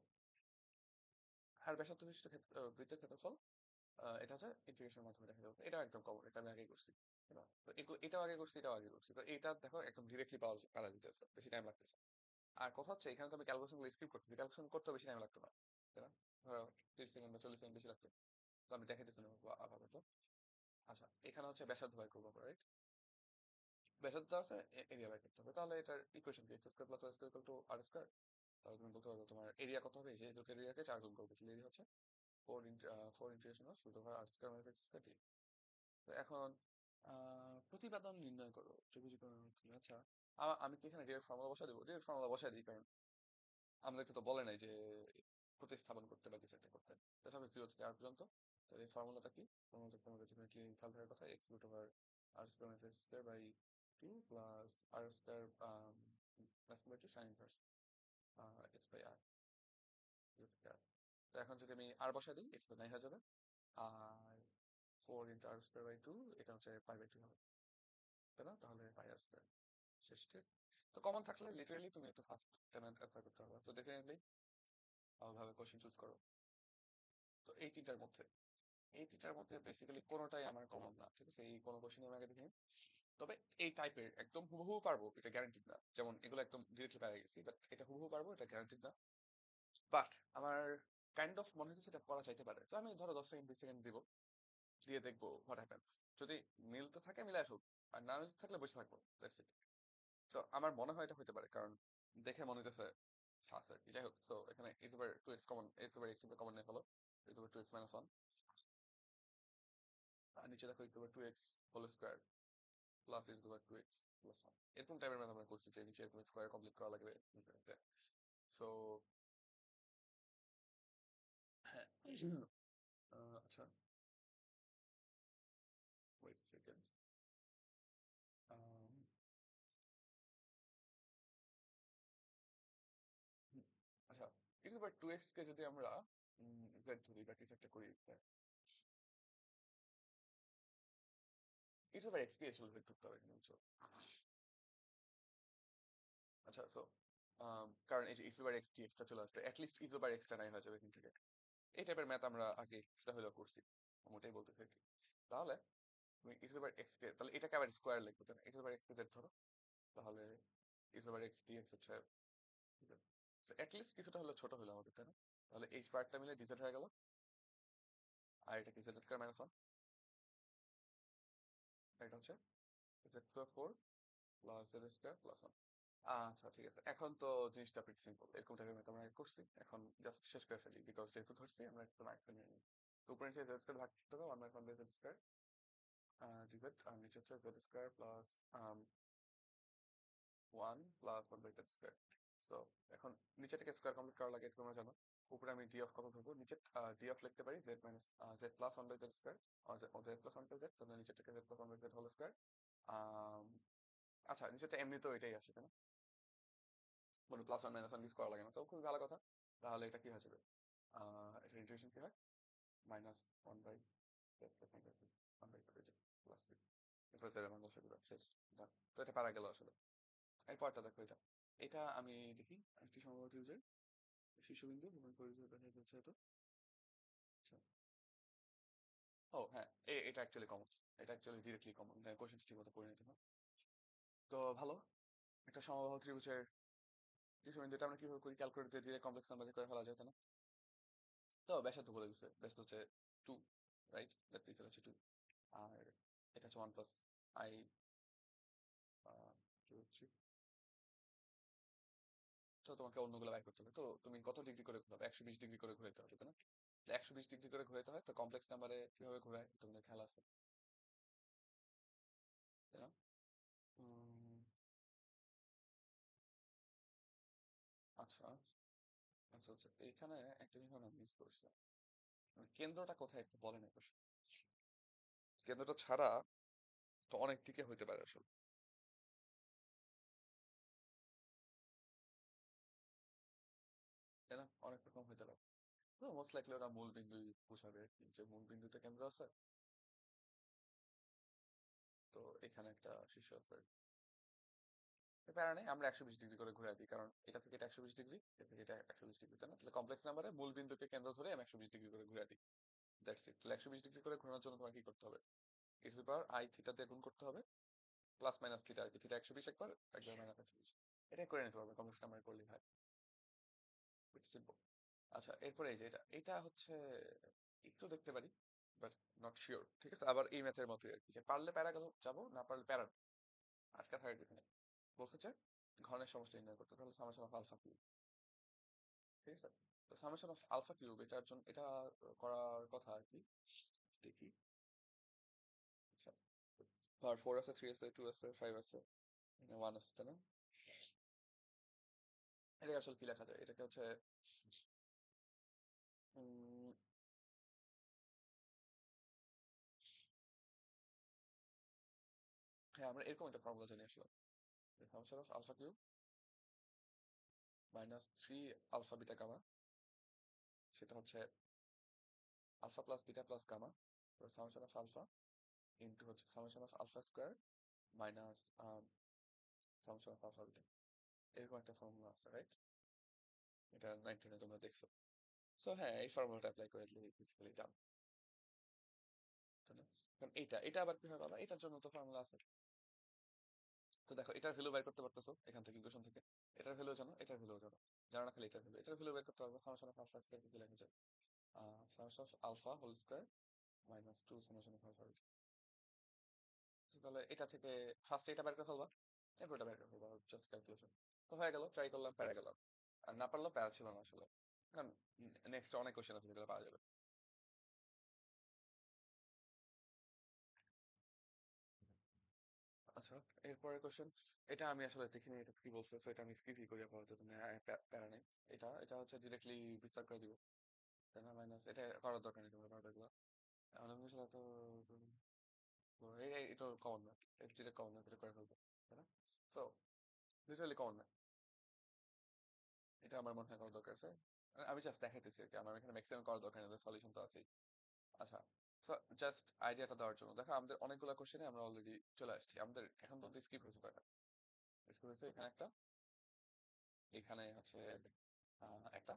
Speaker 1: আর ব্যাসার্ধ বিশিষ্ট বৃত্তের ক্ষেত্রফল, এটা হচ্ছে ইন্টিগ্রেশনের মাধ্যমে দেখা যাবে। এটা একদম কমন, এটা আমি আগে করছি, তাই না? তো এটাও আগে করছি, এটাও আগে করছি। তো এটা দেখো একদম ডিরেক্টলি পাওয়া যেতেছে, বেশি টাইম লাগতেছে। আর কথা হচ্ছে এখানে তো আমি ক্যালকুলেশন গুলো স্কিপ করতেছি, ক্যালকুলেশন করতে বেশি টাইম লাগতো না, তাই না? ধরো 30 সেকেন্ড বা 40 সেকেন্ড বেশি লাগতো। তো আমি দেখাইতেছি না আপাতত। আচ্ছা, এখানে হচ্ছে ব্যাসার্ধ বাই করবো, রাইট? ব্যাসার্ধ আছে, এরিয়া বাই করতে হবে। তাহলে এটার ইকুয়েশন কি? X square plus Y square equal to R square. তাহলে তুমি বলতে পারবে তোমার এরিয়া কত হবে, এই যে দুটো এরিয়াকে 4 গুণ করবে, তাহলে এরিয়া হচ্ছে 4 integration of root over R square minus X square D. তো এখন প্রতিপাদন নির্ণয় করো ত্রিভুজীকরণের মাধ্যমে। আচ্ছা, আমি কি এখানে ডিরেক্ট ফর্মুলা বসা দেবো? ডিরেক্ট ফর্মুলা বসাই দিই, কারণ আমাদেরকে তো বলে নাই যে প্রতিস্থাপন করতে বা কিছু একটা করতে। তো এটা হবে 0 থেকে r পর্যন্ত। তো এই ফর্মুলাটা কি? ফর্মুলাটা তোমাদের ডেফিনেটলি খেয়াল থাকার কথা, X root over R square minus X square by 2 plus R square plus by 2 sine inverse X by R, 0 থেকে r। তো এখন যদি আমি আর বসাই দিই, এটা তো নাই হয়ে যাবে। আর 4 ইন্টু আর স্কয়ার বাই 2, এটা হচ্ছে পাই বাই 2 হবে, তাই না? তাহলে পাই আর স্কয়ার, শেষ, ঠিক আছে? তো কমন থাকলে লিটারালি তুমি একটু ফাস্ট অ্যান্সার করতে হবে। তো ডেফিনেটলি ভাবে কোশ্চেন চুজ করো। তো এই তিনটার মধ্যে বেসিক্যালি কোনোটাই আমার কমন না, ঠিক আছে? এই কোনো কোশ্চেন আমি আগে দেখি। তবে এই টাইপের একদম হুবহু পারবো এটা গ্যারান্টিড না, যেমন এগুলো একদম ডিরেক্টলি পেয়ে গেছি, বাট এটা হুবহু পারবো এটা গ্যারান্টিড না। বাট আমার কাইন্ড অফ মনে হচ্ছে সেটা করা চাইতে পারে। তো আমি ধরো 10 সেকেন্ড 20 সেকেন্ড দিব, দিয়ে দেখবো হোয়াট হ্যাপেন্স। যদি মিলতে থাকে মিলে আসুক, আর না মিলতে থাকলে বসে থাকবো, দ্যাটস ইট। তো আমার মনে হয় এটা হতে পারে, কারণ দেখে মনে হইতেছে সাস আর কি। যাই হোক, তো এখানে e to X common, e to X common নিয়ে ফেলো, e to X minus one. আর নিচে দেখো e to X whole square plus e to X plus one. এরকম টাইপের ম্যাথ আমরা করছি যে নিচে এরকম স্কোয়ার কমপ্লিট করা লাগবে। সো হ্যাঁ, আচ্ছা, ওয়েট সেকেন্ড। আচ্ছা, e2x কে যদি আমরা z ধরি বা কিছু একটা করি, e2x কে আসলে z ধরতে হবে এখানে, বুঝছো? আচ্ছা, সো কারণ এই যে e2x dx টা চলে আসবে, অ্যাটলিস্ট e2x টা নাই হয়ে যাবে এখান থেকে। এই টাইপের ম্যাথ আমরা আগে সেটা হলেও করছি, আমি ওটাই বলতেছি আর কি। তাহলে তুমি e2x কে, তাহলে এটাকে আবার স্কোয়ার লিখবো, তাই না? e2x কে z ধরো, তাহলে e2x dx হচ্ছে অ্যাটলিস্ট কিছুটা হলে ছোট হলো আমাদের, তাই না? তাহলে এই পার্টটা মিলে dz হয়ে গেল, আর এটা কি z স্কোয়ার মাইনাস ওয়ান, এটা হচ্ছে z square four plus z square plus one. আচ্ছা, ঠিক আছে, এখন তো জিনিসটা প্রিটি সিম্পল। এরকম টাইপের ম্যাথ আমরা আগে করছি, এখন জাস্ট শেষ করে ফেলি, বিকজ যেহেতু ধরছি আমরা একটু মাইক নিয়ে নিই। তো উপরে নিচে জেড স্কোয়ার ভাগ করতে হবে, one by one by Z square DZ, আর নিচে হচ্ছে Z square plus one plus one by Z square. So এখন নিচে থেকে স্কোয়ার কমপ্লিট করা লাগে, এটা তোমরা জানো। উপরে আমি ডি অফ কত ধরবো, নিচে ডি অফ লিখতে পারি Z minus Z plus one by Z square, Z plus one by Z, তাহলে নিচে থেকে Z plus one by Z whole square. আচ্ছা, নিচেটা এমনিতেও এটাই আসে, তাই না? মানে plus one minus one use করা লাগে না, তো খুবই ভালো কথা। তাহলে এটা কি হয়ে যাবে, এটা ইন্টিগ্রেশন কি হয়, minus one by one by plus six, এরপর সেভেন মান বসে দিলাম, শেষ, done। তো এটা পারা গেল আসলে। এরপরটা দেখো, এটা এটা আমি দেখি একটি সম্ভবত ইউজের শীর্ষবিন্দু ভূমি পরিচয় দেখা যাচ্ছে তো। আচ্ছা, ও হ্যাঁ, এটা অ্যাকচুয়ালি কমন, এটা অ্যাকচুয়ালি ডিরেক্টলি কমন, কোশ্চেন ঠিক মতো করে নিতে হয়। তো ভালো, একটা সমবাহু ত্রিভুজের শীর্ষবিন্দু, এটা আমরা কিভাবে করি, ক্যালকুলেটর দিয়ে দিয়ে কমপ্লেক্স নাম্বার করে ফেলা যায়, তাই না? তো ব্যাসার্ধ বলে দিচ্ছে, ব্যাসার্ধ হচ্ছে টু, রাইট? দ্যাট মিন্স হচ্ছে টু, আর এটা হচ্ছে ওয়ান প্লাস আই, কি হচ্ছে, তো তোমাকে অন্যগুলো বাইর করতে হবে। তো তুমি কত ডিগ্রি করে ঘুরাবে, 120 ডিগ্রি করে ঘুরাইতে হবে, তাই না? 120 ডিগ্রি করে ঘুরাইতে হয়, তো কমপ্লেক্স নাম্বারে কিভাবে ঘুরায় তোমাদের খেয়াল আছে, তাই না? উম, আচ্ছা, আচ্ছা, আচ্ছা, এখানে একটা জিনিস আমরা মিস করছি, মানে কেন্দ্রটা কোথায় একটু বলেন একটু। কেন্দ্রটা ছাড়া তো অনেক দিকে হইতে পারে আসলে, তাই না? অনেক রকম হইতে পারে। তো মোস্ট লাইকলি ওরা মূল বিন্দু বুঝাবে আর কি, যে মূল বিন্দুতে কেন্দ্র আছে, তো এখানে একটা শীর্ষ আছে। প্যারা নেই, আমরা 120 ডিগ্রি করে ঘুরে দিই, কারণ এটা থেকে এটা 120 ডিগ্রি, এটা থেকে এটা 120 ডিগ্রি, তাই না? তাহলে কমপ্লেক্স নাম্বারে মূল বিন্দুকে কেন্দ্র ধরে আমি 120 ডিগ্রি করে ঘুরে দিই, দ্যাটস ইট। তাহলে 120 ডিগ্রি করে ঘোরানোর জন্য তোমাকে কি করতে হবে, E to the power I theta দিয়ে গুণ করতে হবে, প্লাস মাইনাস থিটা আর কি, থিটা 120 একবার, একবার মাইনাস 120, এটাই করে নিতে পারবে কমপ্লেক্স নাম্বার করলেই হয়, সিম্পল। আচ্ছা, এরপরে এই যে এটা এটা হচ্ছে একটু দেখতে পারি, বাট নট শিওর, ঠিক আছে? আবার এই ম্যাথের মতোই আর কি, যে পারলে প্যারা গেল যাবো, না পারলে প্যারা না। আটকা থাকার কিছু নেই। বলছে যে ঘনের সমষ্টি নির্ণয় করতে, তাহলে সামেশন অফ আলফা কিউব, ঠিক আছে? তো সামেশন অফ আলফা কিউব, এটার জন্য এটা করার কথা আর কি, দেখি। আচ্ছা, আর ফোর আছে, থ্রি আছে, টু আছে, ফাইভ আছে, ওয়ান আছে, তাই না? এটাকে আসলে কি লেখা যায়, এটাকে হচ্ছে উম, হ্যাঁ, আমরা এরকম একটা ফর্মুলা জানি আসলে, summation of alpha cube minus three alpha beta gamma, সেটা হচ্ছে alpha plus beta plus gamma, summation of alpha into হচ্ছে summation of alpha square minus summation of alpha beta, এরকম একটা ফর্মুলা আছে, রাইট? এটা 19 তোমরা দেখছো। সো হ্যাঁ, এই ফর্মুলাটা অ্যাপ্লাই করে দিলে বেসিক্যালি ডান, তাই না? কারণ এটা এটা আবার কিভাবে পাবা, এটার জন্য তো ফর্মুলা আছে। তো দেখো, এটার ভ্যালু বের করতে পারতেছো এখান থেকে, ইকুয়েশন থেকে। এটার ভ্যালু জানো, এটার ভ্যালু জানো, জানো না খালি এটার ভ্যালু বের করতে পারবো, সামেশন অফ আলফা স্কয়ার কি লেখা যায়, summation of alpha whole square minus two summation of alpha. তাহলে এটা থেকে ফার্স্ট এটা বের করে ফেলবা, এরপর এটা বের করে ফেলবা, জাস্ট ক্যালকুলেশন। তো হয়ে গেল, ট্রাই করলাম, পেরে গেলাম। আর না পারলেও প্যারা ছিল না আসলে, কারণ নেক্সট অনেক কোশ্চেন আছে যেগুলো পাওয়া যাবে। আচ্ছা, এরপরের কোশ্চেন, এটা আমি আসলে দেখিনি এটা কি বলছে, তো এটা আমি স্কিপই করি আপাতত, তুমি প্যারা নেই। এটা এটা হচ্ছে ডিরেক্টলি বিস্তার করে দিব। তাই না? মাইনাস এটা করার দরকার নেই তোমার পাউডারগুলো। অনেক কিছু তো এটা কমন না, এটা কমন না, এটা করে ফেলবো, তাই না? সো লিটারালি কমন না, এটা আমার মনে হয় করার দরকার আছে। আমি জাস্ট দেখাইতেছি আর কি, আমার এখানে ম্যাক্সিমাম করার দরকার নেই, সলিউশন তো আছেই। আচ্ছা, সো জাস্ট আইডিয়াটা দেওয়ার জন্য দেখো, আমাদের অনেকগুলো কোশ্চেনে আমরা অলরেডি চলে আসছি, আমাদের এখন তো স্কিপ হয়েছে কয়টা, স্কিপ হয়েছে এখানে একটা, এখানে হচ্ছে একটা,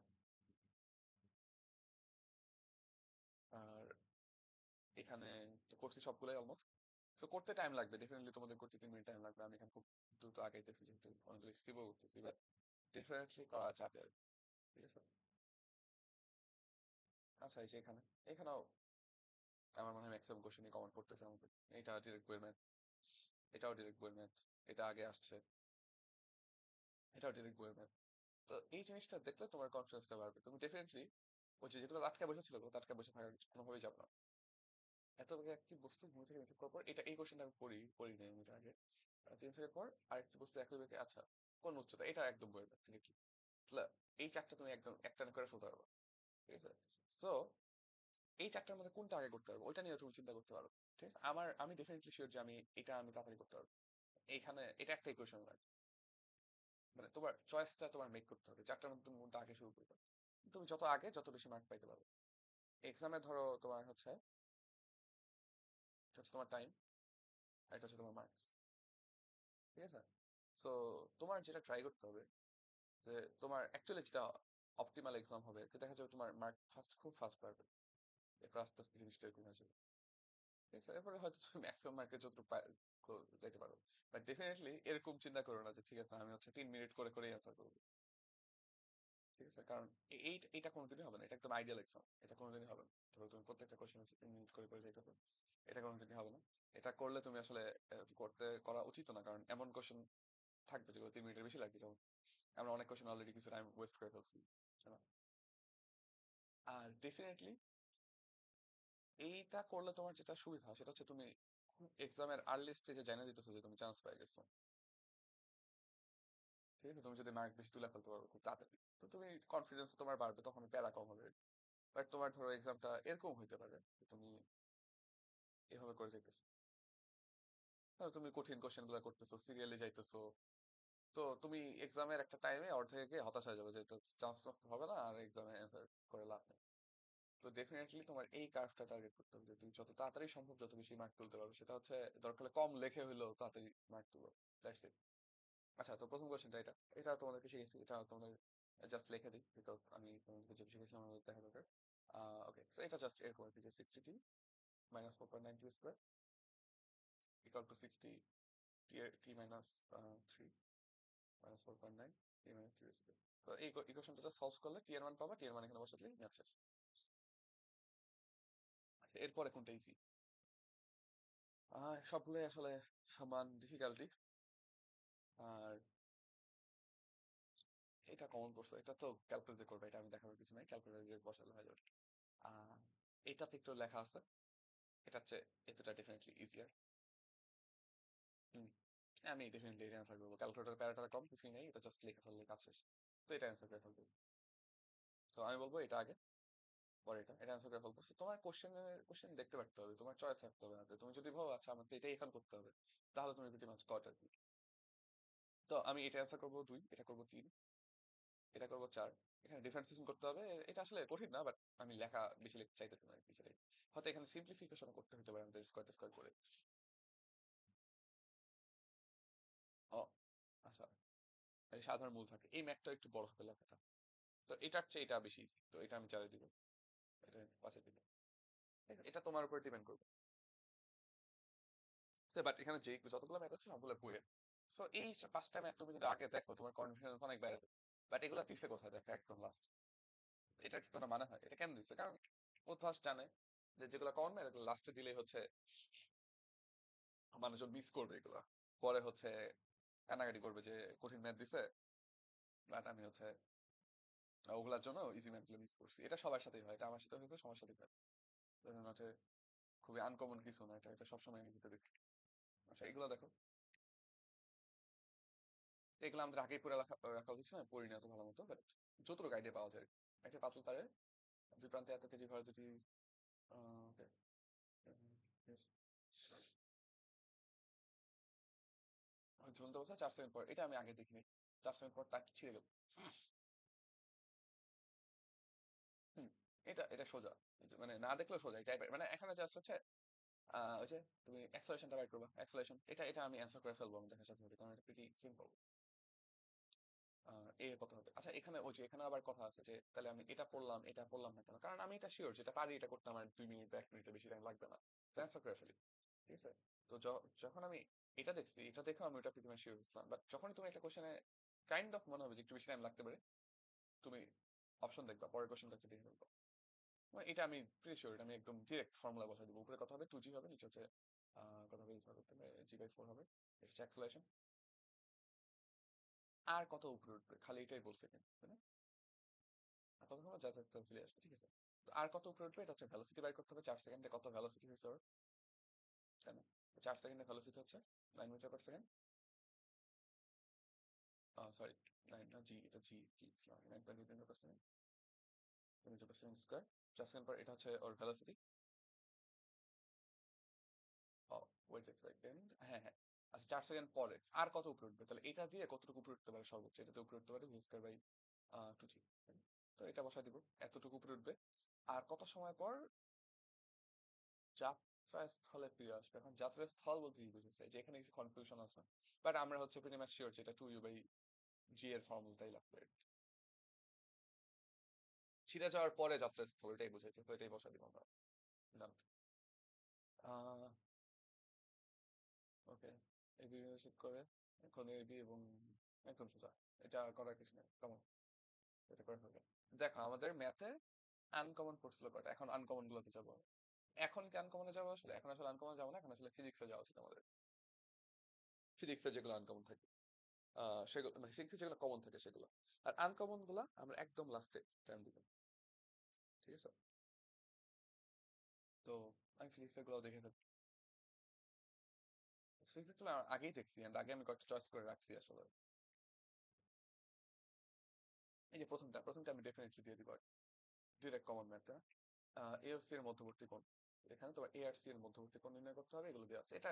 Speaker 1: আর এখানে তো করছি সবগুলোই অলমোস্ট। সো করতে টাইম লাগবে ডেফিনেটলি, তোমাদের করতে 3 মিনিট টাইম লাগবে, আমি এখানে খুব দ্রুত আগাইতেছি যেহেতু অনেকগুলো স্কিপও করতেছি, বাট ডেফিনেটলি করা যাবে, ঠিক আছে? আচ্ছা, এই যে এখানে, এখানেও আমার মনে হয় ম্যাক্সিমাম কোশ্চেনই কমন পড়তেছে আমাদের। এটা ডিরেক্ট বইয়ের ম্যাথ, এটাও ডিরেক্ট বইয়ের ম্যাথ, এটা আগে আসছে, এটাও ডিরেক্ট বইয়ের ম্যাথ। তো এই জিনিসটা দেখলে তোমার কনফিডেন্সটা বাড়বে, তুমি ডেফিনেটলি ওই যে যেগুলো আটকে বসেছিল ওগুলো আটকে বসে থাকার কোনোভাবেই যাবে না। এত বড় একটি বস্তু ভূমি থেকে মিটার করার পর, এটা এই কোশ্চেনটা আমি পড়ি নাই আমি এটা আগে। 3 সেকেন্ড পর আরেকটি বস্তু একই বেগে, আচ্ছা কোন উচ্চতা, এটা একদম বইয়ের ম্যাথ ডিরেক্টলি। তাহলে এই চারটা তুমি একদম একটানে করে ফেলতে পারবে, ঠিক আছে? সো এই চারটার মধ্যে কোনটা আগে করতে পারবো ওইটা নিয়ে তুমি চিন্তা করতে পারো, ঠিক আছে? আমি ডেফিনেটলি শিওর যে আমি তাড়াতাড়ি করতে পারবো। এইখানে এটা একটা ইকুয়েশন, মানে তোমার চয়েসটা তোমার মেক করতে হবে, চারটার মধ্যে তুমি কোনটা আগে শুরু করবে। তুমি যত আগে যত বেশি মার্ক পাইতে পারবে। এক্সামে ধরো তোমার হচ্ছে, এটা হচ্ছে তোমার টাইম, আর এটা হচ্ছে তোমার মার্কস, ঠিক আছে? সো তোমার যেটা ট্রাই করতে হবে, যে তোমার অ্যাকচুয়ালি যেটা অপটিমাল এক্সাম হবে, তো দেখা যাবে তোমার মার্ক খুব ফাস্ট পারবে, এরপর আস্তে আস্তে জিনিসটা কমে যাবে, ঠিক আছে? এরপরে হয়তো তুমি ম্যাক্সিমাম মার্কে যত যেতে পারো, বাট ডেফিনেটলি এরকম চিন্তা করো না যে ঠিক আছে আমি হচ্ছে 3 মিনিট করে করেই অ্যান্সার করবো, ঠিক আছে? কারণ এইটা কোনোদিনই হবে না, এটা একদম আইডিয়াল এক্সাম, এটা কোনোদিনই হবে না। ধরো তুমি প্রত্যেকটা কোশ্চেন হচ্ছে 3 মিনিট করে করে যাইতেছো, এটা কোনোদিনই হবে না। এটা করলে তুমি আসলে করা উচিত না, কারণ এমন কোশ্চেন থাকবে যেগুলো 3 মিনিটের বেশি লাগবে, যেমন আমরা অনেক কোশ্চেন অলরেডি কিছু টাইম ওয়েস্ট করে ফেলছি, তাই না? আর ডেফিনেটলি এইটা করলে তোমার যেটা সুবিধা সেটা হচ্ছে তুমি এক্সামের আর্লি স্টেজে জানিয়ে দিতেছো যে তুমি চান্স পেয়ে গেছো, ঠিক আছে? তুমি যদি মার্ক বেশি তুলে ফেলতে পারো খুব তাড়াতাড়ি, তো তুমি কনফিডেন্স তোমার বাড়বে, তখন প্যারা কম হবে। বাট তোমার ধরো এক্সামটা এরকম হইতে পারে যে তুমি এভাবে করে যাইতেছো, তুমি কঠিন কোশ্চেন গুলা করতেছো, সিরিয়ালি যাইতেছো, তো তুমি এক্সামের একটা টাইমে অর্ধেকে গিয়ে হতাশ হয়ে যাবে যে চান্স টান্স হবে না, আর এক্সামে অ্যান্সার করে লাভ নেই। তো ডেফিনেটলি তোমার এই কার্ভটা টার্গেট করতে হবে যে তুমি যত তাড়াতাড়ি সম্ভব যত বেশি মার্ক তুলতে পারবে, সেটা হচ্ছে দরকার হলে কম লেখে হইলেও তাড়াতাড়ি মার্ক তুলো, দ্যাটস ইট। আচ্ছা, তো প্রথম কোশ্চেনটা এটা, এটা তোমাদেরকে শিখেছি, এটা তোমাদের জাস্ট লিখে দিই বিকজ আমি তোমাদেরকে যেটা শিখেছিলাম আমাদের দেখা দরকার। ওকে, সো এটা জাস্ট এরকম আর কি, যে 60t minus 4.9 t square equal to 60 t minus 3 minus 4.9 t minus 3 square। তো এই ইকুয়েশনটা জাস্ট সলভ করলে টি এর মান পাবা, টি এর মান এখানে বসালেই ম্যাথ শেষ। আচ্ছা, এরপরে কোনটা ইজি? সবগুলোই আসলে সমান ডিফিকাল্টি। আর এটা কমন পড়ছে, এটা তো ক্যালকুলেট করবে, এটা আমি দেখানোর কিছু নাই, ক্যালকুলেটর বসালে হয়ে যাবে। আহ এটাতে একটু লেখা আছে, এটা হচ্ছে এতটা ডেফিনেটলি ইজিয়ার। হুম, আমি ডেফিনেটলি এটা অ্যান্সার করবো, ক্যালকুলেটর প্যারাটা কম কিছুই নেই, এটা জাস্ট লিখে ফেললে কাজ শেষ। তো এটা অ্যান্সার করে ফেলবো, তো আমি বলবো এটা আগে, পরে এটা অ্যান্সার করে ফেলবো। So, তোমার কোশ্চেন দেখতে পারতে হবে, তোমার চয়েস থাকতে হবে হাতে। তুমি যদি ভাবো আচ্ছা আমাকে এটাই এখন করতে হবে, তাহলে তুমি প্রিটি মাচ কট আর কি। তো আমি এটা অ্যান্সার করবো 2, এটা করবো 3, এটা করবো 4। এখানে ডিফারেন্সিয়েশন করতে হবে, এটা আসলে কঠিন না, বাট আমি লেখা বেশি লিখতে চাইতেছি না আর কি, সেটাই। হয়তো এখানে সিম্পলিফিকেশন করতে হতে পারে আমাদের স্কোয়ার স্কোয়ার করে। ও আচ্ছা, এই সাধারণ মূল থাকে, এই ম্যাথটা একটু বড় হবে লেখাটা, তো এটার চেয়ে এটা বেশি ইজি, তো এটা আমি চালিয়ে দিব, এটা 5-এ দিব। এটা তোমার উপর ডিপেন্ড করবে, বাট এখানে যে যতগুলো ম্যাথ আছে সবগুলো বইয়ের। সো এই 5টা ম্যাথ তুমি যদি আগে দেখো তোমার কনফিডেন্স অনেক বেড়ে যাবে। বাট এগুলো দিছে কোথায় দেখো একদম লাস্ট, এটা কি কোনো মানে হয়? এটা কেন দিচ্ছে? কারণ অভ্যাস জানে যে যেগুলো কমন ম্যাথ এগুলো লাস্টে দিলেই হচ্ছে মানুষজন মিস করবে এগুলা, পরে হচ্ছে কানাকাটি করবে যে কঠিন ম্যাথ দিছে, বাট আমি হচ্ছে ওগুলার জন্য ইজি ম্যাথ গুলো মিস করছি। এটা সবার সাথেই হয়, এটা আমার সাথে হয়েছে, সবার সাথেই হয়। এটা হচ্ছে খুবই আনকমন কিছু না, এটা এটা সবসময় আমি দিতে দেখছি। আচ্ছা, এগুলো দেখো, এগুলো আমাদের আগেই পড়ে রাখা রাখা উচিত ছিল, আমি পড়ি না তো ভালো মতো, বাট যতটুকু আইডিয়া পাওয়া যায় একটা পাতলা তারে দুই প্রান্তে এত কেজি ভর যদি okay, yes, ঝুলন্ত অবস্থা 4 সেকেন্ড পর, এটা আমি আগে দেখিনি। 4 সেকেন্ড পর তার ছিঁড়ে গেল। হুম, এটা এটা সোজা, মানে না দেখলেও সোজা এই টাইপের, মানে এখানে জাস্ট হচ্ছে ওই যে তুমি অ্যাক্সেলারেশনটা বাইর করবা, অ্যাক্সেলারেশন, এটা এটা আমি অ্যান্সার করে ফেলবো আমি দেখার সাথে সাথে, কারণ এটা প্রিটি সিম্পল। এ কত হবে? আচ্ছা এখানে ওই যে এখানে আবার কথা আছে যে তাহলে আমি এটা পড়লাম এটা পড়লাম না কেন, কারণ আমি এটা শিওর যেটা পারি এটা করতে আমার 2 মিনিট বা 1 মিনিটের বেশি টাইম লাগবে না, অ্যান্সার করে ফেলি। ঠিক আছে? তো যখন আমি এটা দেখছি, এটা দেখে আমি ওটা প্রীতি শিওর ছিলাম, বাট যখন তুমি একটা কোশ্চেনে কাইন্ড অফ মনে হবে যে একটু বেশি টাইম লাগতে পারে, তুমি অপশন দেখবা, পরের কোশ্চেনটা একটু দেখে ফেলবো। মানে এটা আমি প্রিটি শিওর, এটা আমি একদম ডিরেক্ট ফর্মুলা বসাই দেবো, উপরে কত হবে 2g হবে, নিচে হচ্ছে কত হবে g/4 হবে, এটা হচ্ছে অ্যাক্সেলারেশন। আর কত উপরে উঠবে খালি এটাই বলছে কিন্তু, তাই না? আর কত সময় যথাস্থ ফিরে আসবে, ঠিক আছে। তো আর কত উপরে উঠবে এটা হচ্ছে ভেলোসিটি বাইর করতে হবে, 4 সেকেন্ডে কত ভেলোসিটি হয়েছে ওর, তাই না? 4 সেকেন্ডে ভেলোসিটি হচ্ছে 9 মিটার পার সেকেন্ড, সরি 9 না, জি এটা জি, কি 9.8 meter per second, meter per second square. 4 second পর এটা হচ্ছে ওর ভেলোসিটি। ওয়েট এ সেকেন্ড, হ্যাঁ হ্যাঁ। আচ্ছা 4 সেকেন্ড পরে আর কত উপরে উঠবে, তাহলে এটা দিয়ে কতটুকু উপরে উঠতে পারে সর্বোচ্চ, এটাতে উপরে উঠতে পারে v² বাই 2g। তো এটা বসাই দিব, এতটুকু উপরে উঠবে। আর কত সময় পর যাত্রাস্থলে ফিরে আসবে, এখন যাত্রাস্থল বলতে কি বুঝেছে, যে এখানে কিছু কনফিউশন আছে, বাট আমরা হচ্ছে প্রিটি মাচ শিওর যেটা 2u/g এর ফর্মুলাটাই লাগবে। ছিঁড়ে যাওয়ার পরে যাত্রাস্থল, এটাই বুঝাইছে, তো এটাই বসা দিব আমরা। Done. ওকে, এবি শিফট করে এখন এবি এবং একদম সোজা, এটা করার কিছু নেই, কমন, এটা করে ফেলবে। দেখো আমাদের ম্যাথে আনকমন পড়ছিল কয়টা, এখন আনকমন গুলোতে যাবো। এখন কি আনকমনে যাবো আসলে? এখন আসলে আনকমন যাবো না, এখন আসলে ফিজিক্সে যাওয়া উচিত আমাদের। ফিজিক্সে যেগুলো আনকমন থাকে সেগুলো, মানে ফিজিক্সে যেগুলো কমন থাকে সেগুলো, আর আনকমন গুলা আমরা একদম লাস্টে টাইম দিব। ঠিক আছে? তো আমি ফিজিক্সের গুলো দেখে থাকি, ফিজিক্স গুলো আগেই দেখছি, and আগে আমি কয়েকটা চয়েস করে রাখছি আসলে। এই যে প্রথমটা প্রথমটা আমি ডেফিনেটলি দিয়ে দিব, ডিরেক্ট কমন ম্যাথটা। এ ও সি এর মধ্যবর্তী কোণ, এখানে তোমার এ আর সি এর মধ্যবর্তী কোণ নির্ণয় করতে হবে, এগুলো দেওয়া আছে, এটা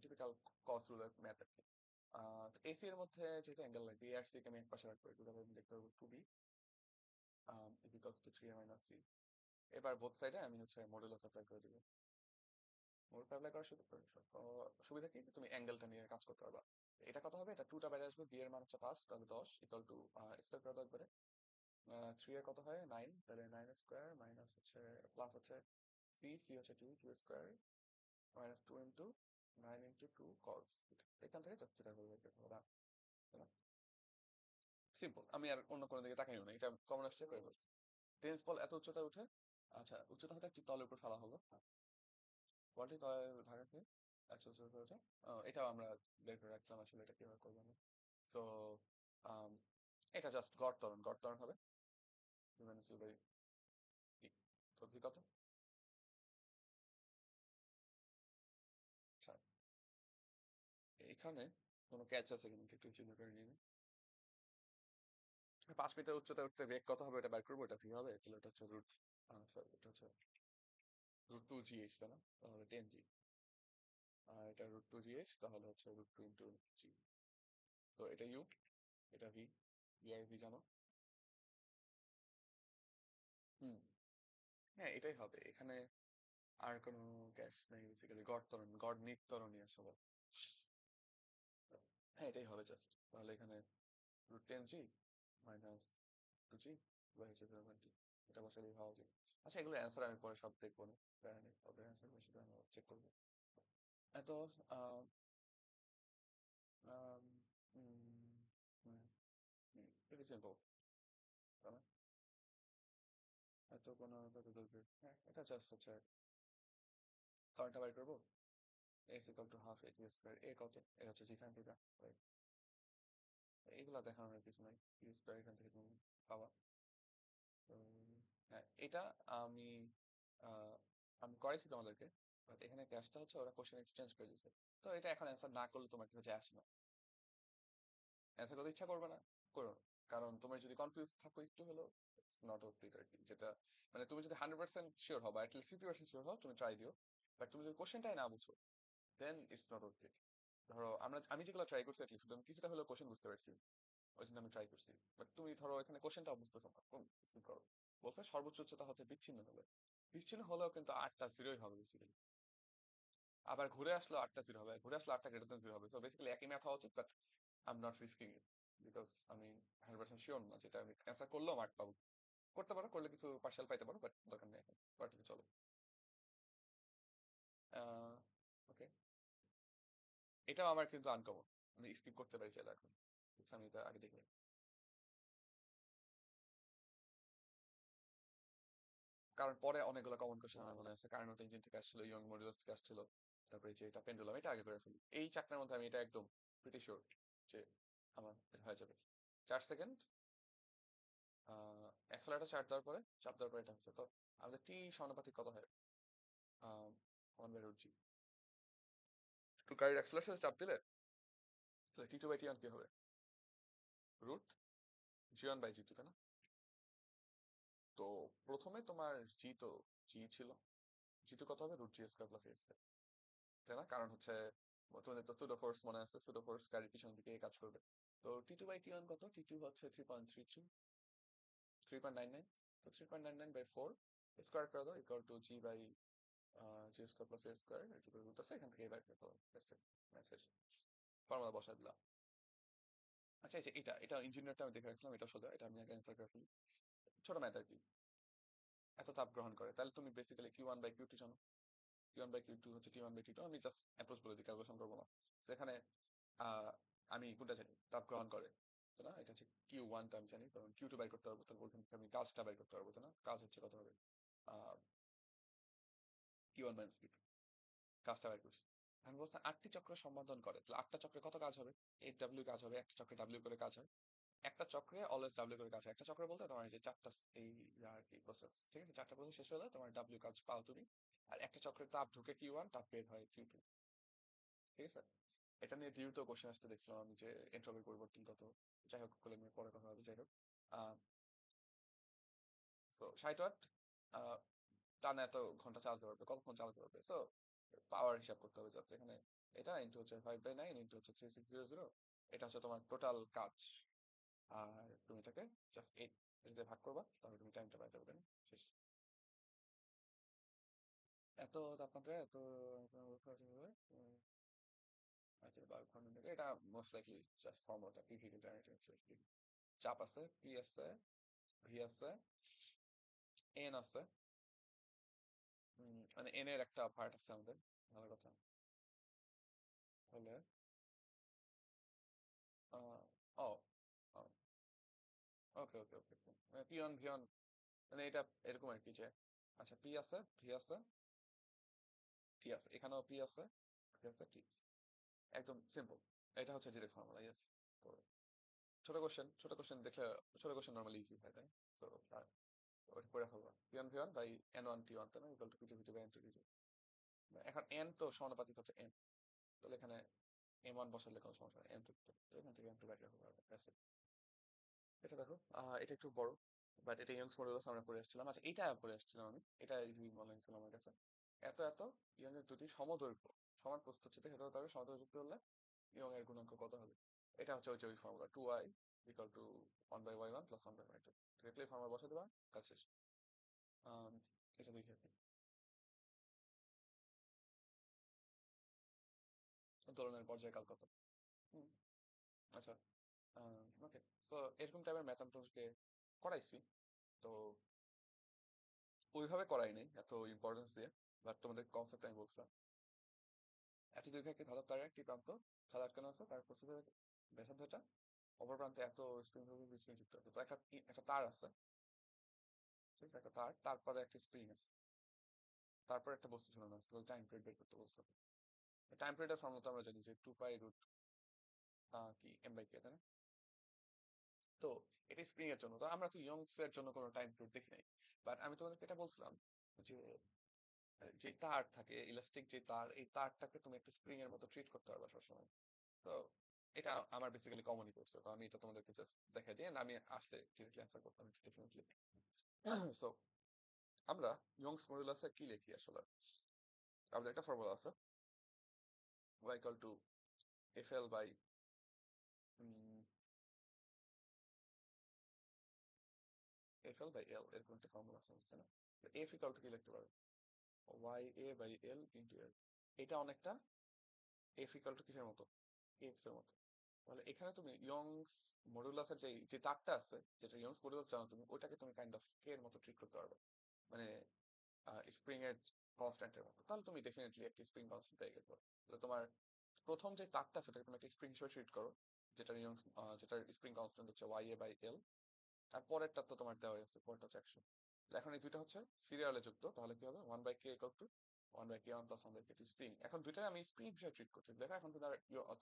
Speaker 1: টিপিক্যাল কস রুলার ম্যাথ আর কি। এসি এর মধ্যে যেহেতু অ্যাঙ্গেল লাগবে, এ আর সি কে আমি এক পাশে রাখবো, এগুলো আমি দেখতে পারবো 2b equals to 3a minus c। এবার বোথ সাইডে আমি হচ্ছে মডুলাস অ্যাপ্লাই করে দিব। মডুলাস অ্যাপ্লাই করার সুবিধা কি, তুমি অ্যাঙ্গেলটা নিয়ে কাজ করতে পারবা। এটা কত হবে, এটা 2টা বাইরে আসবে, বি এর মান হচ্ছে 5, তাহলে 10 ইকুয়াল টু স্কয়ার করা একবারে 3 এর কত হয় 9, তাহলে 9 স্কয়ার মাইনাস হচ্ছে প্লাস হচ্ছে সি, সি হচ্ছে 2, 2 স্কয়ার মাইনাস 2 ইন্টু 9 ইন্টু 2 কস, এখান থেকে জাস্ট এটা করে বের করতে হবে, তাই না? সিম্পল, আমি আর অন্য কোনো দিকে তাকাইও না, এটা কমন আসছে করে ফেলছি। টেনিস বল এত উচ্চতায় উঠে, আচ্ছা উচ্চতা হতে একটি তলের উপর ফেলা হলো, বলটি তলে ঢাকাকে একশো উচ্চতা করে ওঠে। এটাও আমরা বের করে রাখলাম, আসলে এটা কিভাবে করবো না। সো এটা জাস্ট গড় ত্বরণ, গড় ত্বরণ হবে কি, তো কি কত? আচ্ছা এখানে কোনো ক্যাচ আছে কিনা একটু চিন্তা করে নিয়ে নিই। 5 মিটার উচ্চতায় উঠতে বেগ কত হবে এটা বের করবো, এটা কি হবে, তাহলে এটা হচ্ছে রুট, সরি এটা হচ্ছে √2gh, তাই না? তাহলে 10g, আর এটা √2gh, তাহলে হচ্ছে √2 ইন্টু জি। তো এটা ইউ, এটা ভি, ভি আর ভি জানো। হুম, হ্যাঁ এটাই হবে এখানে, আর কোনো গ্যাস নেই বেসিক্যালি, গড় ত্বরণ, গড় নিত্যরণই আসলে। হ্যাঁ এটাই হবে জাস্ট, তাহলে এখানে √10g মাইনাস 2g বাই হচ্ছে 0.2, এটা বসালেই হওয়া যায়। আচ্ছা এগুলো অ্যান্সার আমি পরে সব দেখবো না, প্যারা নেই, ওদের অ্যান্সার সেটা আমি চেক করবো। এত আহ, আম, উম, pretty simple, তাই না? এত কোনো কত দরকার, হ্যাঁ এটা জাস্ট হচ্ছে কারণটা বাই করবো, a is equal to half a t square, a কত, এ হচ্ছে g sin theta, right? এইগুলা দেখানোর কিছু নাই, t square এখান থেকে তুমি পাবা। তো হ্যাঁ এটা আমি আহ, আমি করাইছি তোমাদেরকে, বাট এখানে ক্যাশটা হচ্ছে ওরা কোশ্চেন একটু চেঞ্জ করে দিয়েছে। তো এটা এখন অ্যান্সার না করলে তোমার কিছু যায় আসে না, অ্যান্সার করতে ইচ্ছা করবে না, করো না। কারণ তোমার যদি কনফিউজ থাকো একটু হলো, নট ওয়ার্থ ইট আর কি, যেটা মানে তুমি যদি 100% শিওর হও বা অ্যাটলিস্ট 50% শিওর হও তুমি ট্রাই দিও, বাট তুমি যদি কোশ্চেনটাই না বুঝো দেন ইটস নট ওয়ার্থ ইট। ধরো আমি যেগুলো ট্রাই করছি অ্যাটলিস্ট আমি কিছুটা হলেও কোশ্চেন বুঝতে পারছি, ওই জন্য আমি ট্রাই করছি। বাট তুমি ধরো এখানে কোশ্চেনটা বুঝতেছো না, কোন স্কিপ করো। বলছে সর্বোচ্চ উচ্চতা হচ্ছে বিচ্ছিন্ন হবে, বিচ্ছিন্ন হলেও কিন্তু 8টা জিরোই হবে বেসিক্যালি। আবার ঘুরে আসলো 8টা জিরো হবে, ঘুরে আসলো 8টা গ্রেটার দেন জিরো হবে। সো বেসিক্যালি একই ম্যাথ হওয়া উচিত, but I am not risking it because আমি 100% শিওর না যেটা আমি অ্যান্সার করলেও মার্ক পাবো। করতে পারো, করলে কিছু পার্সিয়াল পাইতে পারো, বাট দরকার নেই এখন, পার্টিতে চলো। ওকে, এটাও আমার কিন্তু আনকমন, আমি স্কিপ করতে পারি চাইলে এখন, আমি এটা আগে দেখি। কারণ পরে অনেকগুলো কমন কোশ্চেন আমার মনে আছে, কার্নোট ইঞ্জিন থেকে আসছিল, ইয়ং মডুলাস থেকে আসছিল, তারপরে এই যে এটা পেন্ডুলাম, এটা আগে করে ফেলি। এই চারটার মধ্যে আমি এটা একদম প্রিটি শিওর যে আমার এটা হয়ে যাবে। 4 সেকেন্ড অ্যাক্সেলারেটর চাপ দেওয়ার পরে এটা হচ্ছে, তো আমাদের টি সমানুপাতিক কত হয়? 1/√g। তো গাড়ির অ্যাক্সেলারেশনে চাপ দিলে তাহলে T2/T1 কি হবে? রুট G1/G2, তাই না? তো প্রথমে তোমার জি, তো জি ছিল, জি2 কত হবে? √g² + a², তাই না? কারণ হচ্ছে তোমাদের তো সুডো ফোর্স মনে আছে, সুডো ফোর্স গাড়ির পিছন দিকে কাজ করবে। তো T2/T1 কত? T2 হচ্ছে 3.33, 3.99। তো 3.99/4 স্কোয়ার করে দাও, ইকুয়াল টু G/G² + a², এটা করে রুট আছে, এখান থেকে বের করতে হবে। মেসেজ ফর্মুলা বসাই দিলাম। আচ্ছা, এই যে এটা ইঞ্জিনিয়ারটা আমি দেখে রাখলাম, এটা সোজা, এটা আমি আগে অ্যান্সার করে ফেলি। ছোট ম্যাথ আর কি, এত তাপ গ্রহণ করে, তাহলে তুমি বেসিক্যালি Q1/Q2 জানো, Q1/Q2 হচ্ছে T1/T2। আমি জাস্ট অ্যাপ্রোচ বলে দিই, ক্যালকুলেশন করবো না। সেখানে আমি কোনটা জানি, তাপ গ্রহণ করে, তো না, এটা হচ্ছে Q1টা আমি জানি, কারণ Q2 বাই করতে পারবো, তাহলে ওইখান থেকে আমি কাজটা বাই করতে পারবো, তো না, কাজ হচ্ছে কত হবে? Q1 - Q2, কাজটা বাই করছি। আমি বলছি 8টি চক্র সম্পাদন করে, তাহলে 8টা চক্রে কত কাজ হবে? 8W কাজ হবে, একটা চক্রে W করে কাজ হয়। একটা চক্রে অলওয়েজ ডাব্লিউ করে কাজ হয়। একটা চক্র বলতে তোমার এই যে চারটা এই আর কি প্রসেস, ঠিক আছে, চারটা প্রসেস শেষ হলে তোমার ডাব্লিউ কাজ পাও তুমি। আর একটা চক্রে তাপ ঢুকে Q1, তাপ বের হয় Q2, ঠিক আছে। এটা নিয়ে ডিউ তো কোশ্চেন আসতে দেখছিলাম আমি, যে এন্ট্রপির পরিবর্তন কত। যাই হোক, বলে নিয়ে পরে কথা হবে, যাই হোক। সো 60 ওয়াট টানা এত ঘন্টা চালাতে পারবে, কতক্ষণ চালাতে পারবে। সো পাওয়ার হিসাব করতে হবে, যাতে এখানে এটা ইন্টু হচ্ছে 5/9 ইন্টু হচ্ছে 3600, এটা হচ্ছে তোমার টোটাল কাজ। আর তুমি এটাকে জাস্ট 8 দিয়ে ভাগ করবা, তাহলে তুমি টাইমটা পাইতে পারবে না? শেষ। এত তাপমাত্রায় এত আচ্ছা, 12 ঘন্টা থেকে এটা মোস্ট লাইকলি জাস্ট ফর্মুলাটা পিভি জেনারেটর। চাপ আছে, পি আছে, ভি আছে, এন আছে, মানে এন এর একটা পার্ট আছে আমাদের, ভালো কথা। তাহলে ও ওকে ওকে ওকে, পিওন ভিওন, মানে এটা এরকম আর কি, যে আচ্ছা পি আছে, ভি আছে, টি আছে, এখানেও পি আছে, ভি আছে, টি আছে, একদম সিম্পল। এটা হচ্ছে ডিরেক্ট ফর্মুলা, ইয়েস। তো ছোট কোশ্চেন দেখলে, ছোট কোশ্চেন নর্মালি ইজি হয়, তাই। তো ওটা করে ফেলবো, P1 V1/N1 T1, তাই না, equal to P2 V2/N2 T2। এখন এন তো সমানুপাতিক হচ্ছে এন, তাহলে এখানে M1 বসালে কোনো সমস্যা নেই, M2, এখান থেকে M2 বাইরে হবে। That's it। এটা দেখো, এটা একটু বড়, বাট এটা ইয়ংস মডুলাস আমরা করে আসছিলাম। আচ্ছা, এটা করে আসছিলাম আমি, এটা ইজি মনে হয়েছিল আমার কাছে। এত এত ইয়ং এর দুটি সমদৈর্ঘ্য সমান প্রস্থচ্ছেদে হতে হতে হবে, সমদৈর্ঘ্য হলে ইয়ং এর গুণাঙ্ক কত হবে? এটা হচ্ছে ওই formula 2i equal to 1/y1 plus 1/y2। Directly formula বসে দেবা, কাজ শেষ। এটা দেখি আপনি, দোলনের পর্যায়কাল কত? হুম, আচ্ছা, ওকে। সো এরকম টাইপের ম্যাথ আমি তোমাকে করাইছি, তো ওইভাবে করাই নাই এত ইম্পর্টেন্স দিয়ে, বাট তোমাদের কনসেপ্ট আমি বলছিলাম। এত দীর্ঘ একটি ধাতব তারের একটি প্রান্ত ছাদে আটকানো আছে, তার প্রস্তুত ব্যাসার্ধটা অপর প্রান্তে এত স্প্রিং যুক্ত আছে। তো একটা তার আছে, ঠিক আছে, একটা তার, তারপরে একটা স্প্রিং আছে, তারপর একটা বস্তু ঝুলানো আছে, টাইম পিরিয়ড বের করতে বলছো। টাইম পিরিয়ডের ফর্মুলা তো আমরা জানি যে 2π√, কি m/k, তাই না? তো এটা স্প্রিং এর জন্য, তো আমরা তো ইয়ংস এর জন্য কোনো টাইম পিরিয়ড দেখি নাই। বাট আমি তোমাদেরকে এটা বলছিলাম যে যে তার থাকে, ইলাস্টিক যে তার, এই তারটাকে তুমি একটা স্প্রিং এর মতো ট্রিট করতে পারবে সবসময়। তো এটা আমার বেসিক্যালি কমনই করছে, তো আমি এটা তোমাদেরকে জাস্ট দেখাই দিই, and আমি আসলে ডিরেক্টলি অ্যান্সার করতাম ডেফিনেটলি। সো আমরা ইয়ংস মডুলাসে কি লিখি আসলে? আমাদের একটা ফর্মুলা আছে, y equal to fl by fl by l, এরকম একটা ফর্মুলা আছে, তাই না? f equal to কি লিখতে পারো? ya by l into l। এটা অনেকটা f equal to কিসের মতো? x এর মতো। তাহলে এখানে তুমি ইয়ংস মডুলাসের যে যে তারটা আছে, যেটা ইয়ংস মডুলাস জানো তুমি, ওইটাকে তুমি কাইন্ড অফ কে এর মতো ট্রিট করতে পারবে, মানে স্প্রিং এর কনস্ট্যান্টের মতো। তাহলে তুমি ডেফিনেটলি একটা স্প্রিং কনস্ট্যান্ট পেয়ে গেছো। তাহলে তোমার প্রথম যে তারটা আছে ওটাকে তুমি একটা স্প্রিং হিসেবে ট্রিট করো, যেটার স্প্রিং কনস্ট্যান্ট হচ্ছে ya বাই l। আর পরেরটা তো তোমার দেওয়া হয়েছে, পরেরটা হচ্ছে 100। এখন এই দুইটা হচ্ছে সিরিয়ালে যুক্ত, তাহলে কি হবে? 1/k equal to 1/k1 plus 1/k2 spring. এখন দুইটাই আমি স্প্রিং হিসেবে ট্রিট করছি, দেখো এখন তো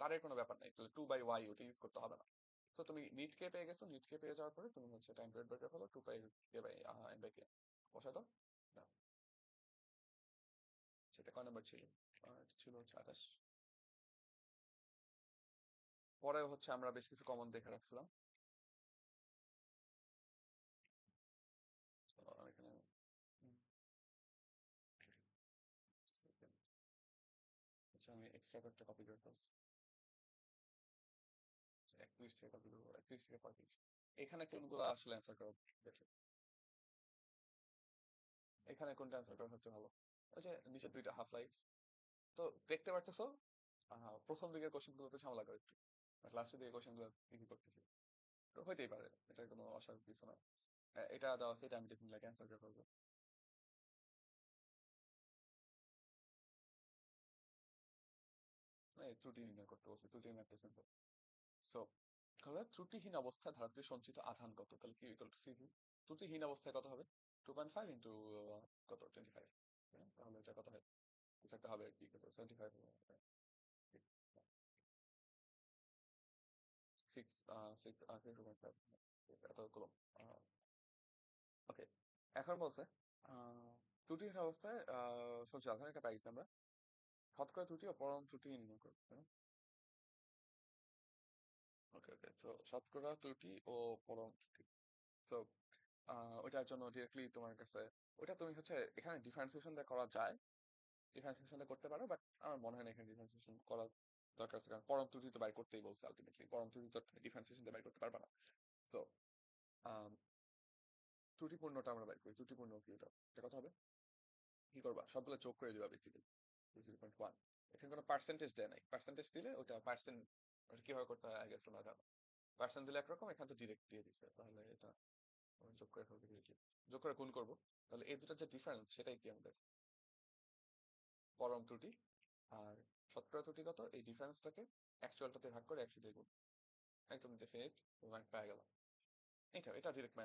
Speaker 1: তারের কোনো ব্যাপার নাই, তাহলে 2/y ওটা ইউজ করতে হবে না। তো তুমি নিট কে পেয়ে গেছো, নিট কে পেয়ে যাওয়ার পরে তুমি হচ্ছে টাইম পিরিয়ড বের করে ফেলো, 2/k/n/k বসাই দাও। নাও, সেটা কয় নাম্বার ছিল? এটা ছিল হচ্ছে 28। পরে হচ্ছে আমরা বেশ কিছু কমন দেখে রাখছিলাম। এখানে আচ্ছা, আমি এক্সট্রা একটা কপি করে ফেলছি। 31 থেকে কপি করবো, 31 থেকে 35। এখানে কোনগুলো আসলে অ্যান্সার করা better? এখানে কোনটা অ্যান্সার করা সবচেয়ে ভালো? ওই যে নিচের দুইটা হাফ লাইফ। তো দেখতে পারতেছো, প্রথম দিকের কোশ্চেন গুলোতে ঝামেলা করে একটু, লাস্টের দিকের কোশ্চেন গুলো ইজি করতেছি। তো হইতেই পারে, এটা কোনো অস্বাভাবিক কিছু না। এটা দেওয়া আছে, এটা আমি ডেফিনেটলি অ্যান্সার করে ফেলবো। ত্রুটি নির্ণয় করতে বলছি, ত্রুটি ম্যাথটা সিম্পল। সো তাহলে ত্রুটিহীন অবস্থায় ধারাটির সঞ্চিত আধান কত? তাহলে কি ইকুয়াল টু সিভি। ত্রুটিহীন অবস্থায় কত হবে? 2.5 ইন্টু কত, 25। তাহলে এটা কত হয়? কিছু একটা হবে আর কি, কত 75, 6 6 2.5, এত কলম। ওকে, এখন বলছে ত্রুটিহীন অবস্থায় সঞ্চিত আধান, এটা পাইছি আমরা। শতকরা ত্রুটি ও পরম ত্রুটি নির্ণয় করবো, তাই না? ওকে ওকে, তো শতকরা ত্রুটি ও পরম ত্রুটি। তো ওইটার জন্য ডিরেক্টলি তোমার কাছে, ওইটা তুমি হচ্ছে এখানে ডিফারেন্সিয়েশন দিয়ে করা যায়, ডিফারেন্সিয়েশন দিয়ে করতে পারো, বাট আমার মনে হয় না এখানে ডিফারেন্সিয়েশন করার দরকার আছে, কারণ পরম ত্রুটি তো বাইর করতেই বলছে আলটিমেটলি, পরম ত্রুটি তো ডিফারেন্সিয়েশন দিয়ে বাইর করতে পারবা না। সো ত্রুটিপূর্ণটা আমরা বাইর করি, ত্রুটিপূর্ণ কি ওটা, এটা কথা হবে কি করবা, সবগুলো যোগ করে দিবা বেসিক্যালি। 0.1, এখানে কোনো পার্সেন্টেজ দেয় নাই, পার্সেন্টেজ দিলে ওটা পার্সেন্ট, ওটা কিভাবে করতে হয় আগে তোমরা জানো। পার্সেন্ট দিলে একরকম, এখানে তো ডিরেক্ট দিয়ে দিছে, তাহলে এটা আমরা যোগ করে ফেলবো directly। যোগ করে গুণ করবো। তাহলে এই দুটার যে ডিফারেন্স সেটাই কি আমাদের পরম ত্রুটি। আর শতকরা ত্রুটি কত, এই ডিফারেন্সটাকে অ্যাকচুয়ালটাতে ভাগ করে 100 দিয়ে গুণ, একদম ডেফিনিট মার্ক পাওয়া গেল। এটা ডিরেক্ট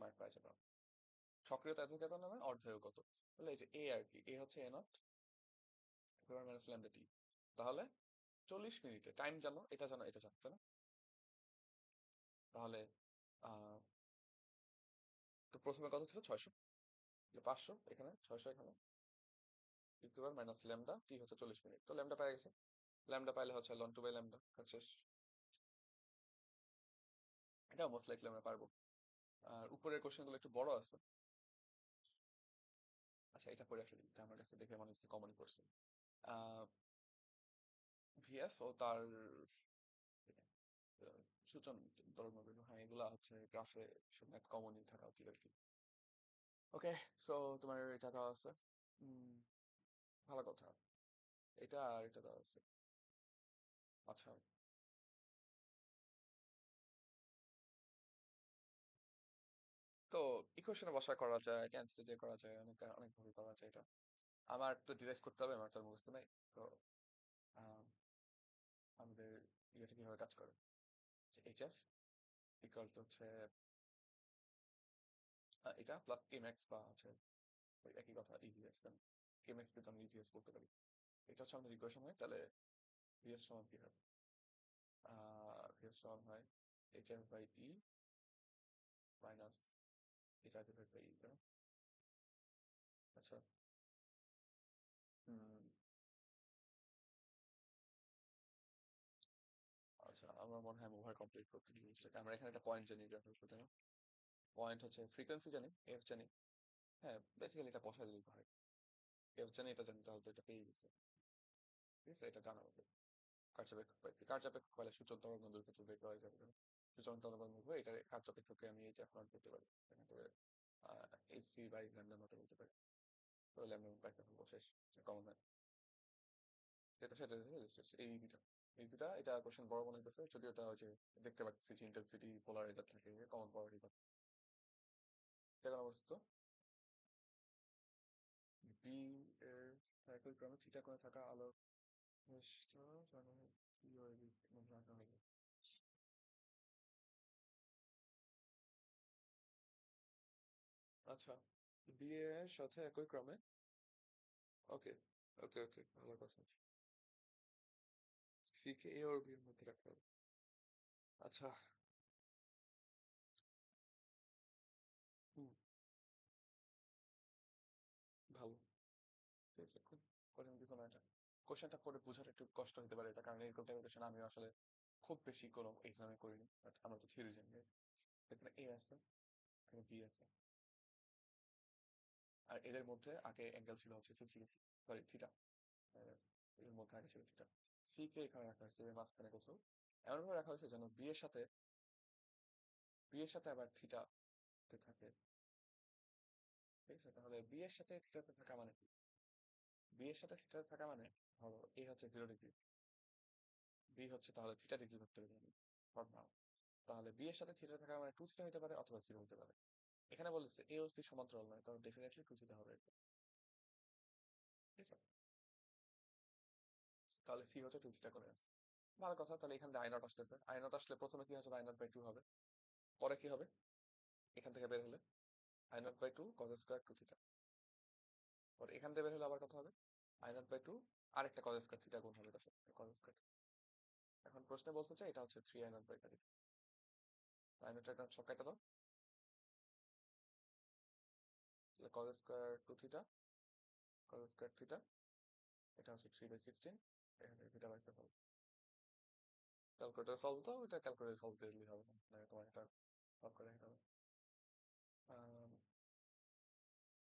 Speaker 1: মার্ক পাওয়া যাবে। সক্রিয়তা এত কত নামে অর্ধেয় কত, তাহলে এই যে এ আর কি, এ হচ্ছে এ নট মাইনাস ল্যামডা টি। তাহলে 40 মিনিটে টাইম জানো, এটা জানো, এটা জানো, তাই না? তাহলে আহ তো প্রথমে কত ছিল? 600, 500 এখানে, 600 এখানে, মাইনাস ল্যামডা টি হচ্ছে 40 মিনিট, তো ল্যামডা পাই গেছে। ল্যামডা পাইলে হচ্ছে লন 2/λ, কাজ শেষ। এটা মোস্ট লাইকলি আমরা পারবো। আর উপরের কোশ্চেন গুলো একটু বড় আছে। আচ্ছা, এটা পড়ে আসলে এটা আমার কাছে দেখে মনে হচ্ছে কমনই পড়ছে। আহ ভিএস ও তার সূচন তরঙ্গ, হ্যাঁ এগুলা হচ্ছে গ্রাফে সব ম্যাথ কমনই থাকা উচিত আর কি। ওকে, সো তোমার এটা দেওয়া আছে। উম, ভালো কথা, এটা আর এটা দেওয়া আছে। আচ্ছা, তো ইকুয়েশনে বসা করা যায়, ক্যান্সেল দিয়ে করা যায়, অনেক অনেক ভাবে করা যায় এটা। আমার তো ডিরাইভ করতে হবে, আমার তো আর মুখস্থ নাই। তো আহ, আমাদের ইয়েটা কিভাবে কাজ করে, এইচএফ ইকুয়াল টু হচ্ছে এটা প্লাস কেম্যাক্স, বা হচ্ছে ওই একই কথা ইভিএস, দেন কেম্যাক্স দিয়ে তো আমি ইভিএস বলতে পারি। এটা হচ্ছে আমাদের ইকুয়েশন হয়, তাহলে ভিএস সমান কি হয়? ভিএস সমান হয় এইচএফ বাই ই মাইনাস এটা ডিভাইড বাই ই। আচ্ছা, হুম, আচ্ছা, আমার মনে হয় ওভার কমপ্লিট করতে দিই জিনিসটাকে। আমরা এখানে একটা পয়েন্ট জানি রেফারেন্স করতে না। পয়েন্ট হচ্ছে ফ্রিকোয়েন্সি জানি, এফ জানি। হ্যাঁ, বেসিক্যালি এটা বসাই দিলেই হয়। এফ জানি, এটা জানি, তাহলে তো এটা পেয়ে গেছে। ঠিক আছে, এটা জানা হবে। কার্যপেক্ষ কয়লা সূচক তরঙ্গ দৈর্ঘ্য বের করা যাবে। সূচক তরঙ্গ দৈর্ঘ্য, এটার কার্যপেক্ষকে আমি এই যে এখন করতে পারি। এখান থেকে এসি বাই ল্যামডা নট বলতে পারি। তো ল্যামডা নট বাই শেষ, কমন হয়। এটা সেটা শেষ। এই দুটা এটা কোশ্চেন বড় মনে হইতেছে, যদিও এটা হচ্ছে দেখতে পাচ্ছি যে ইন্টেন্সিটি পোলারাইজার থাকে, কমন পাওয়ার এটা কোন অবস্থা। বি এর একই ক্রমে থিটা কোণে থাকা আলোক আচ্ছা, বি এর সাথে একই ক্রমে। ওকে, ওকে, ওকে, ভালো কথা। সি কে এ আর বি এর মধ্যে রাখতে হবে। আচ্ছা। হুম, ভালো। ঠিক আছে, খুব কঠিন কিছু না এটা। কোশ্চেনটা পড়ে বোঝার একটু কষ্ট হতে পারে এটা, কারণ এরকম টাইপের কোশ্চেন আমি আসলে খুব বেশি কোনো এক্সামে করিনি, বাট আমরা তো থিওরি জানি। এখানে এ আছে, এখানে বি আছে, আর এদের মধ্যে আগে অ্যাঙ্গেল ছিল হচ্ছে সরি থিটা। এর মধ্যে আগে ছিল থিটা। সি কে এখানে রাখা হয়েছে এর মাঝখানে কোথাও, এমন ভাবে রাখা হয়েছে যেন বি এর সাথে আবার থিটা থাকে। ঠিক আছে, তাহলে বি এর সাথে থিটাতে থাকা মানে কি? বি এর সাথে থিটাতে থাকা মানে ধরো এ হচ্ছে 0 ডিগ্রি, বি হচ্ছে তাহলে থিটা ডিগ্রি ধরতে হবে ফর নাও। তাহলে বি এর সাথে থিটা থাকা মানে 2 থিটা হতে পারে অথবা 0 হতে পারে। এখানে বলেছে এ ও সি সমান্তরাল নয়, তাহলে ডেফিনেটলি 2 থিটা হবে। ঠিক আছে, তাহলে সি হচ্ছে 2 থিটা করে আছে। ভালো কথা, তাহলে এখান থেকে আই নট আসতেছে, আই নট আসলে প্রথমে কি হবে, আই নট বাই 2 হবে। পরে কি হবে, এখান থেকে বের হলে I nought by 2 cos square 2 theta. পরে এখান থেকে বের হলে আবার কত হবে, আই নট বাই 2 আরেকটা কজ স্কয়ার থিটা গুণ হবে তার সাথে কজ স্কয়ার। এখন প্রশ্নে বলতে চাই এটা হচ্ছে 3 I nought by 2। I nought একটা সব কাটা দাও, তাহলে cos square 2 theta, cos square theta, এটা হচ্ছে 3/16। এখান থেকে থিটা বাই করতে হবে। ক্যালকুলেটর সলভ দাও, এটা ক্যালকুলেটর সলভ দিলেই হবে, মানে তোমার এটা সলভ করে নিতে হবে।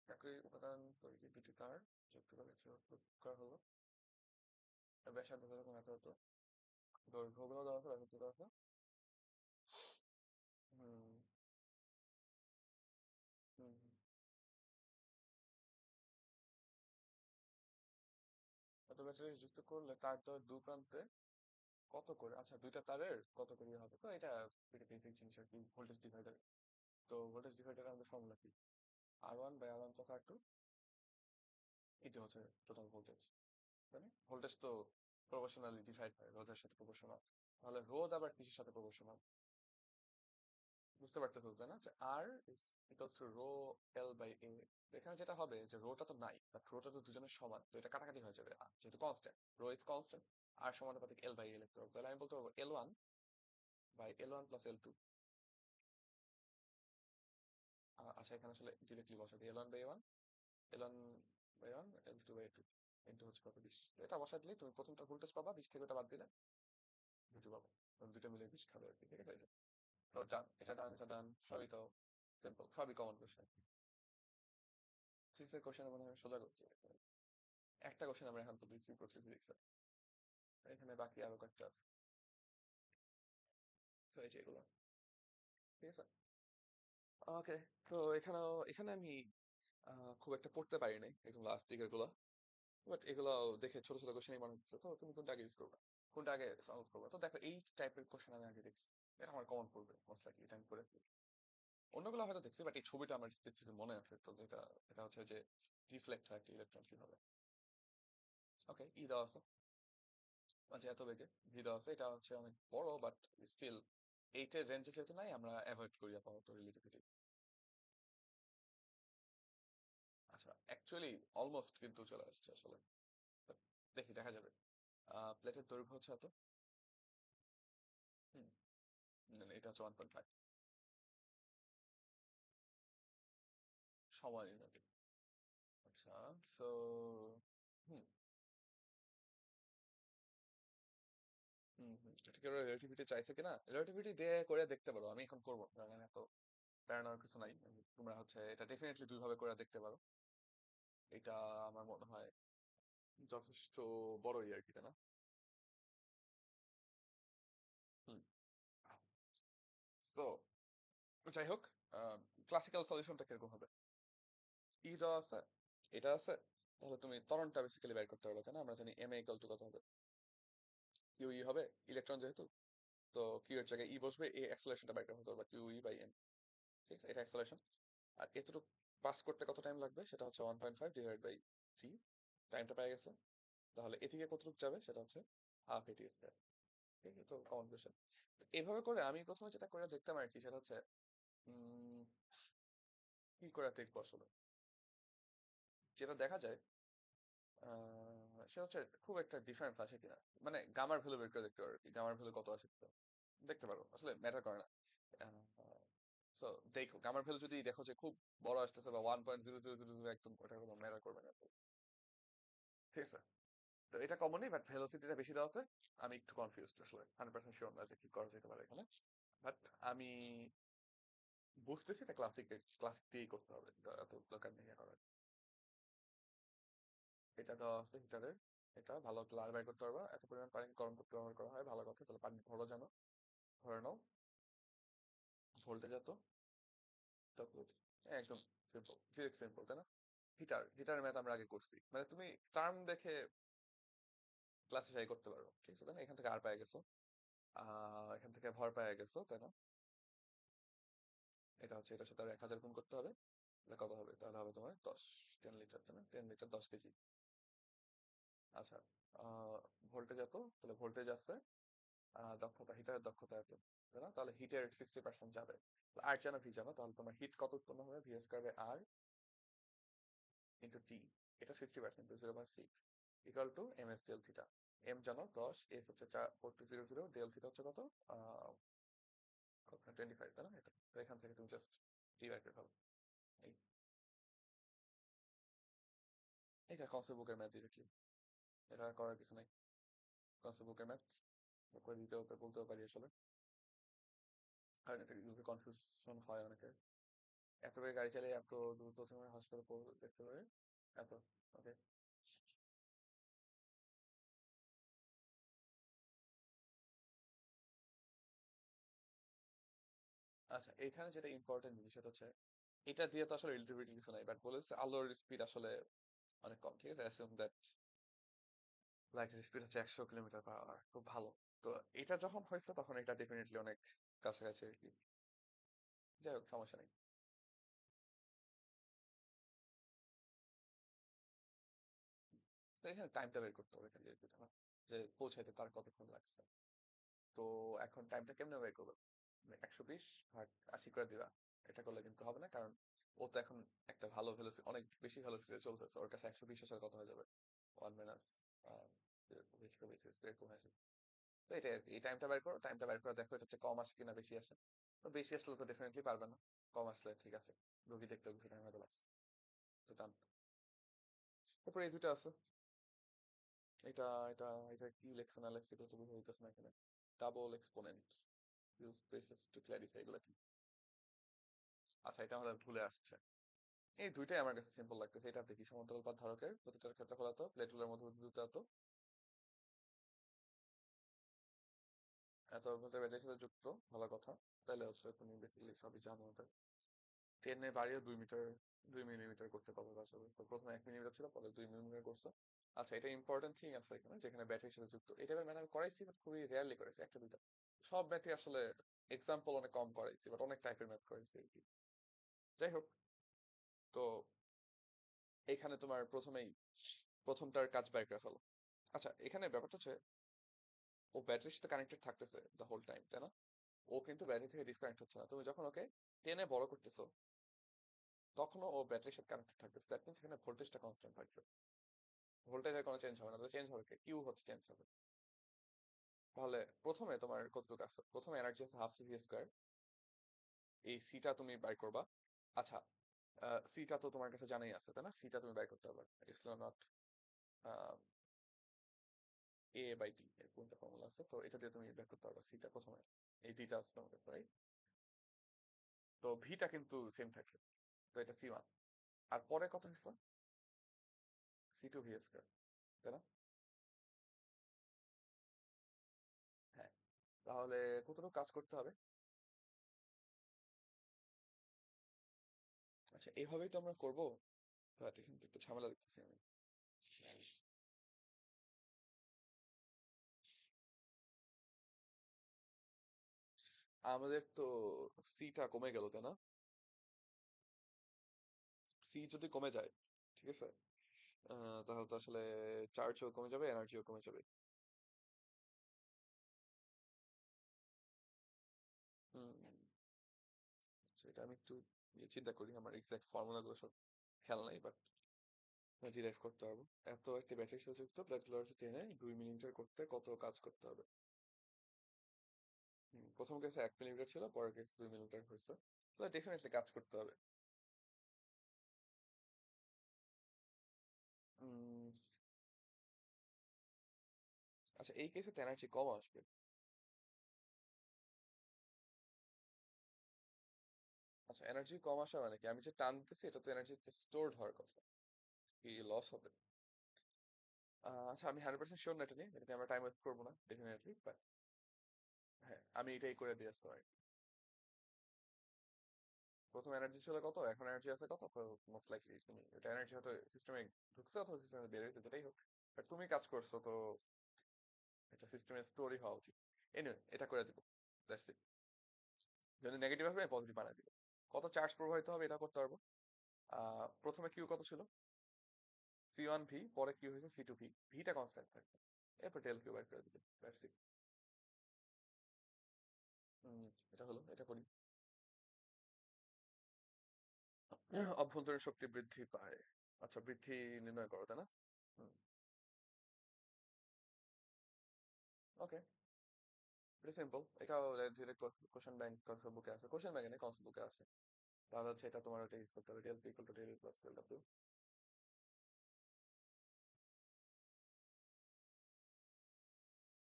Speaker 1: একই উপাদান তৈরি দুটি তার যুক্ত করে করা হলো। ব্যাসার্ধ যখন এত হতো, দৈর্ঘ্যগুলো দেওয়া হতো, ব্যাসার্ধ দেওয়া হতো। হুম, হুম, এত ব্যাটারি যুক্ত করলে তার তো দু প্রান্তে কত করে, আচ্ছা দুইটা তারের কত করে হবে, তো এটা বেসিক জিনিস আর কি, ভোল্টেজ ডিভাইডার। তো ভোল্টেজ ডিভাইডার আমাদের ফর্মুলা কি, R1/R1 + R2, এটা হচ্ছে টোটাল ভোল্টেজ। তাই না, ভোল্টেজ তো প্রপোর্শনালি ডিভাইড হয় রোধের সাথে প্রপোর্শনাল। তাহলে রোধ আবার কিসের সাথে প্রপোর্শনাল, বুঝতে পারতেছো তাই না, যে R equals to rho L by A. এখানে যেটা হবে যে রোটা তো নাই, বাট রোটা তো দুজনের সমান, তো এটা কাটাকাটি হয়ে যাবে, যেহেতু কনস্ট্যান্ট রো ইজ কনস্ট্যান্ট, আর সমানুপাতিক এল বাই এ লিখতে পারবো। তাহলে আমি বলতে পারবো L1/L1 + L2। আচ্ছা, এখানে আসলে ডিরেক্টলি বসাই দিই, L1/A1, L1/A1, L2/A2 ইন্টু হচ্ছে কত 20। এটা বসাই দিলে তুমি প্রথমটা ভোল্টেজ পাবা, 20 থেকে ওটা বাদ দিলে 2 পাবো। দুটো মিলে 20 খাবে আর কি, ঠিক আছে। তো ডান, এটা ডান, এটা ডান, সবই তো সিম্পল, সবই কমন কোশ্চেন। সিক্সের কোশ্চেন মনে হয় সোজা করছি। একটা কোশ্চেন আমরা এখন তো দিচ্ছি ফিজিক্স, এখানে বাকি আরো কয়েকটা আছে। তো এই যে এগুলো, ঠিক আছে। ওকে, তো এখানে আমি খুব একটা পড়তে পারি নাই একদম লাস্ট দিকের গুলো, বাট এগুলো দেখে ছোট ছোট কোশ্চেনই মনে হচ্ছে। তো তুমি কোনটা আগে ইউজ করবে, কোনটা আগে সলভ করবে? তো দেখো এই টাইপের কোশ্চেন আমি আগে দেখছি, এটা আমার কমন পড়বে মোস্ট লাইকলি, এটা আমি করে ফেলি। অন্যগুলো হয়তো দেখছি, বাট এই ছবিটা আমার স্পেসিফিক মনে আছে। তো এটা এটা হচ্ছে যে রিফ্লেক্ট হয় একটা ইলেকট্রন কিভাবে। ওকে, ই দেওয়া আছে, মানে এত বেগে। ভি দেওয়া আছে, এটা হচ্ছে অনেক বড়, বাট স্টিল এইটের রেঞ্জে যেহেতু নাই, আমরা অ্যাভয়েড করি আপাতত রিলেটিভিটি। আচ্ছা, অ্যাকচুয়ালি অলমোস্ট কিন্তু চলে আসছে আসলে, But দেখি, দেখা যাবে। প্লেটের দৈর্ঘ্য হচ্ছে এত। হুম, এটা হচ্ছে 1.5। সময় নির্ণয়। আচ্ছা, সো হুম, হুম, হুম, এটা কি রিলেটিভিটি চাইছে কিনা, রিলেটিভিটি দিয়ে করে দেখতে পারো, আমি এখন করবো না, কারণ এত প্যারা নেওয়ার কিছু নাই। তোমরা হচ্ছে এটা ডেফিনেটলি দুইভাবে করে দেখতে পারো। এটা আমার মনে হয় যথেষ্ট বড়ই আর কি, তাই না? হুম। সো যাই হোক, ক্লাসিক্যাল সলিউশনটা কিরকম হবে? ই দেওয়া আছে, এটা আছে, তাহলে তুমি ত্বরণটা বেসিক্যালি বের করতে পারবে, তাই না? আমরা জানি এম এ ইকুয়াল টু কত হবে, কিউ ই হবে, ইলেকট্রন যেহেতু। তো কিউ এর জায়গায় ই বসবে, এ অ্যাক্সেলারেশনটা বের করতে পারবে, কিউ ই বাই এম। ঠিক আছে, এটা অ্যাক্সেলারেশন। আর এতটুকু পাস করতে কত টাইম লাগবে সেটা হচ্ছে 1.5 ডিভাইড বাই 3। টাইমটা পেয়ে গেছে। তাহলে এ থেকে কতটুকু যাবে সেটা হচ্ছে হাফ এটি স্কয়ার। ঠিক আছে, তো কমন কোয়েশ্চেন। তো এভাবে করে আমি প্রথমে যেটা করে দেখতাম আর কি, সেটা হচ্ছে উম, কি করে দেখবো আসলে, যেটা দেখা যায় সেটা হচ্ছে খুব একটা ডিফারেন্স আসে কিনা, মানে গামার ভ্যালু বের করে দেখতে পারো আর কি, গামার ভ্যালু কত আসে দেখতে পারো, আসলে ম্যাটার করে না। সো দেখো গামার ভ্যালু যদি দেখো যে খুব বড় আসতেছে বা 1.0000 একদম, ওটা কোনো ম্যাটার করবে না। ঠিক আছে, তো এটা কমনই, বাট ভেলোসিটিটা বেশি দেওয়াতে আমি একটু কনফিউজড, আসলে 100% শিওর না যে কি করা যেতে পারে এখানে। বাট আমি বুঝতেছি এটা ক্লাসিক দিয়েই করতে হবে, এটা এত দরকার নেই করার। এটা দেওয়া আছে হিটারের, এটা ভালো ক্লার বাই করতে পারবা, এত পরিমাণ পানি গরম করতে ব্যবহার করা হয়, ভালো কথা। তাহলে পানি ভরো জানো, ধরে নাও ভোল্টেজ এত, তারপর একদম সিম্পল, ডিরেক্ট সিম্পল, তাই না? হিটারের ম্যাথ আমরা আগে করছি, মানে তুমি টার্ম দেখে ক্লাসিফাই করতে পারো। ঠিক আছে, তাই না? এখান থেকে আর পেয়ে গেছো, এখান থেকে ভর পেয়ে গেছো, তাই না? এটা হচ্ছে এটার সাথে আর 1000 গুণ করতে হবে, তাহলে কত হবে? তাহলে হবে তোমার 10 লিটার, তাই না? 10 লিটার 10 কেজি। আচ্ছা, আহ ভোল্টেজ এত, তাহলে ভোল্টেজ আছে, দক্ষতা, হিটারের দক্ষতা এত, তাই না? তাহলে হিটের 60% যাবে। আর জানো ভি জানো, তাহলে তোমার হিট কত উৎপন্ন হবে? V square by R into T. এটা 60%, 0.6 equal to M S del theta. M জানো 10, এস হচ্ছে 4200, ডেল থিটা হচ্ছে কত? 25, তাই না? এটা তো এখান থেকে তুমি জাস্ট টি বের করে ফেলো। এই এটা কনসেপ্ট বুকের ম্যাথ ডিরেক্টলি, এটা করার কিছু নাই। কনসেপ্ট বুকের ম্যাথ করে দিতেও বলতেও পারি আসলে, কারণ এটা কনফিউশন হয় অনেকে, এত বেগে গাড়ি চালিয়ে এত দ্রুত সময় হাসপাতালে দেখতে পারে এত। ওকে, আচ্ছা এখানে যেটা ইম্পর্টেন্ট জিনিস সেটা হচ্ছে, এটা দিয়ে তো আসলে রিলেটিভিটি কিছু নাই, বাট বলেছে আলোর স্পিড আসলে অনেক কম। ঠিক আছে, অ্যাসিউম দ্যাট লাইটের স্পিড হচ্ছে 100 কিলোমিটার পার আওয়ার, খুব ভালো। তো এটা যখন হয়েছে তখন এটা ডেফিনেটলি অনেক কাছাকাছি আর কি। যাই হোক, সমস্যা নেই। তো এখানে টাইমটা বের করতে হবে খালি আর কি, তাই না? যে পৌঁছাইতে তার কতক্ষণ লাগছে। তো এখন টাইমটা কেমনে বের করবো? 120 ভাগ 80 করে দিবা, এটা করলে কিন্তু হবে না, কারণ ও তো এখন একটা ভালো ভেলোসিটি, অনেক বেশি ভেলোসিটি চলতেছে, ওর কাছে 120 আসলে কত হয়ে যাবে? 1 মাইনাস এরকম হয়ে যাবে। তো এটাই আর কি, এই টাইমটা বের করো, টাইমটা বের করে দেখো এটা হচ্ছে কম আসে কিনা বেশি আসে। তো বেশি আসলে তো ডেফিনেটলি পারবে না, কম আসলে ঠিক আছে, রোগী দেখতে কিছু টাইম হয়তো লাগছে। তো টান, তারপরে এই দুটো আছে, এটা এটা এটা কি লেখছে না লেখছে এগুলো তো বুঝে হইতেছে না এখানে। Double exponent, use braces to clarify, এগুলো কি? আচ্ছা, এটা আমাদের ভুলে আসছে। এই দুইটাই আমার কাছে সিম্পল লাগতেছে। এটা দেখি, সমান্তরাল পাত ধারকের প্রতিটার ক্ষেত্রফল এত, প্লেটগুলোর মধ্যবর্তী দূরত্ব এত, এত বলতে ব্যাটারির সাথে যুক্ত, ভালো কথা। তাহলে হচ্ছে তুমি বেসিক্যালি সবই জানো। ওটা 10 এ বাড়িয়ে 2 মিটার, 2 মিলিমিটার করতে পারবে আসলে। তো প্রথমে 1 মিলিমিটার ছিল, পরে 2 মিলিমিটার করছো। আচ্ছা, এটা ইম্পর্টেন্ট থিং আছে এখানে, যেখানে ব্যাটারির সাথে যুক্ত। এটা ম্যাথ আমি করাইছি, বাট খুবই রেয়ারলি করেছি, একটা দুইটা। সব ম্যাথই আসলে এক্সাম্পল অনেক কম করাইছি, বাট অনেক টাইপের ম্যাথ করাইছি আর কি। যাই হোক, তো এখানে তোমার প্রথমেই প্রথমটার কাজ বের করে ফেলো। আচ্ছা, এখানে ব্যাপারটা হচ্ছে ও ব্যাটারির সাথে কানেক্টেড থাকতেছে দ্য হোল টাইম, তাই না? ও কিন্তু ব্যাটারি থেকে ডিসকানেক্ট হচ্ছে না। তুমি যখন ওকে টেনে বড় করতেছো তখনও ও ব্যাটারির সাথে কানেক্টেড থাকতেছে, দ্যাট মিনস এখানে ভোল্টেজটা কনস্ট্যান্ট থাকবে। ভোল্টেজের কোনো চেঞ্জ হবে না, তো চেঞ্জ হবে কে? কিউ হচ্ছে চেঞ্জ হবে। তাহলে প্রথমে তোমার কতটুকু আছে? প্রথমে এনার্জি আছে হাফ সি ভি স্কোয়ার, এই সিটা তুমি বাই করবা। আচ্ছা, সিটা তো তোমার কাছে জানাই আছে, তাই না? সিটা তুমি বাই করতে পারবে, epsilon not a by T, এরকম একটা ফর্মুলা আছে, তো এটা দিয়ে তুমি বের করতে পারবে সিটা প্রথমে। এই ডিটা আছে তোমার কাছে, রাইট? তো ভিটা কিন্তু সেম থাকবে, তো এটা সি1। আর পরে কত হচ্ছে? সি2 ভি স্কয়ার, তাই না? হ্যাঁ, তাহলে কতটুকু কাজ করতে হবে? আচ্ছা, এইভাবেই তো আমরা করবো, বাট এখানে তো একটু ঝামেলা দেখতেছি আমি। আমাদের তো সিটা কমে গেল, তাই না? সি যদি কমে যায়, ঠিক আছে, তাহলে তো আসলে চার্জও কমে যাবে, এনার্জিও কমে যাবে। হুম, সেটা আমি একটু চিন্তা করি, আমার এক্সাক্ট ফর্মুলা গুলো সব খেয়াল নাই, বাট ডিরাইভ করতে পারবো। এত একটি ব্যাটারি সংযুক্ত ব্লাড ক্লোরাইড টেনে 2 মিলিমিটার করতে কত কাজ করতে হবে? প্রথম কেসে 1 মিলিমিটার ছিল, পরের কেসে 2 মিলিমিটার হয়েছে, তো ডেফিনেটলি কাজ করতে হবে। উম, আচ্ছা, এই কেসে এনার্জি কম আসবে। আচ্ছা, এনার্জি কম আসা মানে কি? আমি যে টান দিতেছি এটা তো এনার্জি স্টোরড হওয়ার কথা, কি লস হবে? আচ্ছা, আমি 100% শিওর না এটা নিয়ে, এটা নিয়ে আমরা টাইম ওয়েস্ট করবো না ডেফিনেটলি, বাট হ্যাঁ, আমি এটাই করে দিয়ে আসতে পারি। প্রথম এনার্জি ছিল কত, এখন এনার্জি আছে কত, তো মোস্ট লাইকলি তুমি এটা এনার্জি হয়তো সিস্টেমে ঢুকছে অথবা সিস্টেমে বের হয়েছে, যেটাই হোক, বাট তুমি কাজ করছো তো এটা সিস্টেমে স্টোরই হওয়া উচিত। এনিওয়ে, এটা করে দিব, দ্যাটস ইট। যদি নেগেটিভ আসবে পজিটিভ বানাই দিব। কত চার্জ প্রবাহিত হবে এটা করতে পারবো। প্রথমে কিউ কত ছিল? সি1 ভি, পরে কিউ হয়েছে সি2 ভি, ভিটা কনস্ট্যান্ট থাকবে, এরপর ডেল কিউ বাই করে দিবে, দ্যাটস ইট। এটা হলো, এটা করি। অভ্যন্তরীণ শক্তি বৃদ্ধি পায়। আচ্ছা, বৃদ্ধি নির্ণয় করো, তাই না? ওকে, ভেরি সিম্পল। এটাও ডিরেক্ট কোশ্চেন ব্যাংক কনসেপ্ট বুকে আছে, কোশ্চেন ব্যাংকে নেই, কনসেপ্ট বুকে আছে। তাহলে হচ্ছে এটা তোমার ওটা ইউজ করতে হবে, del P equal to del plus del W.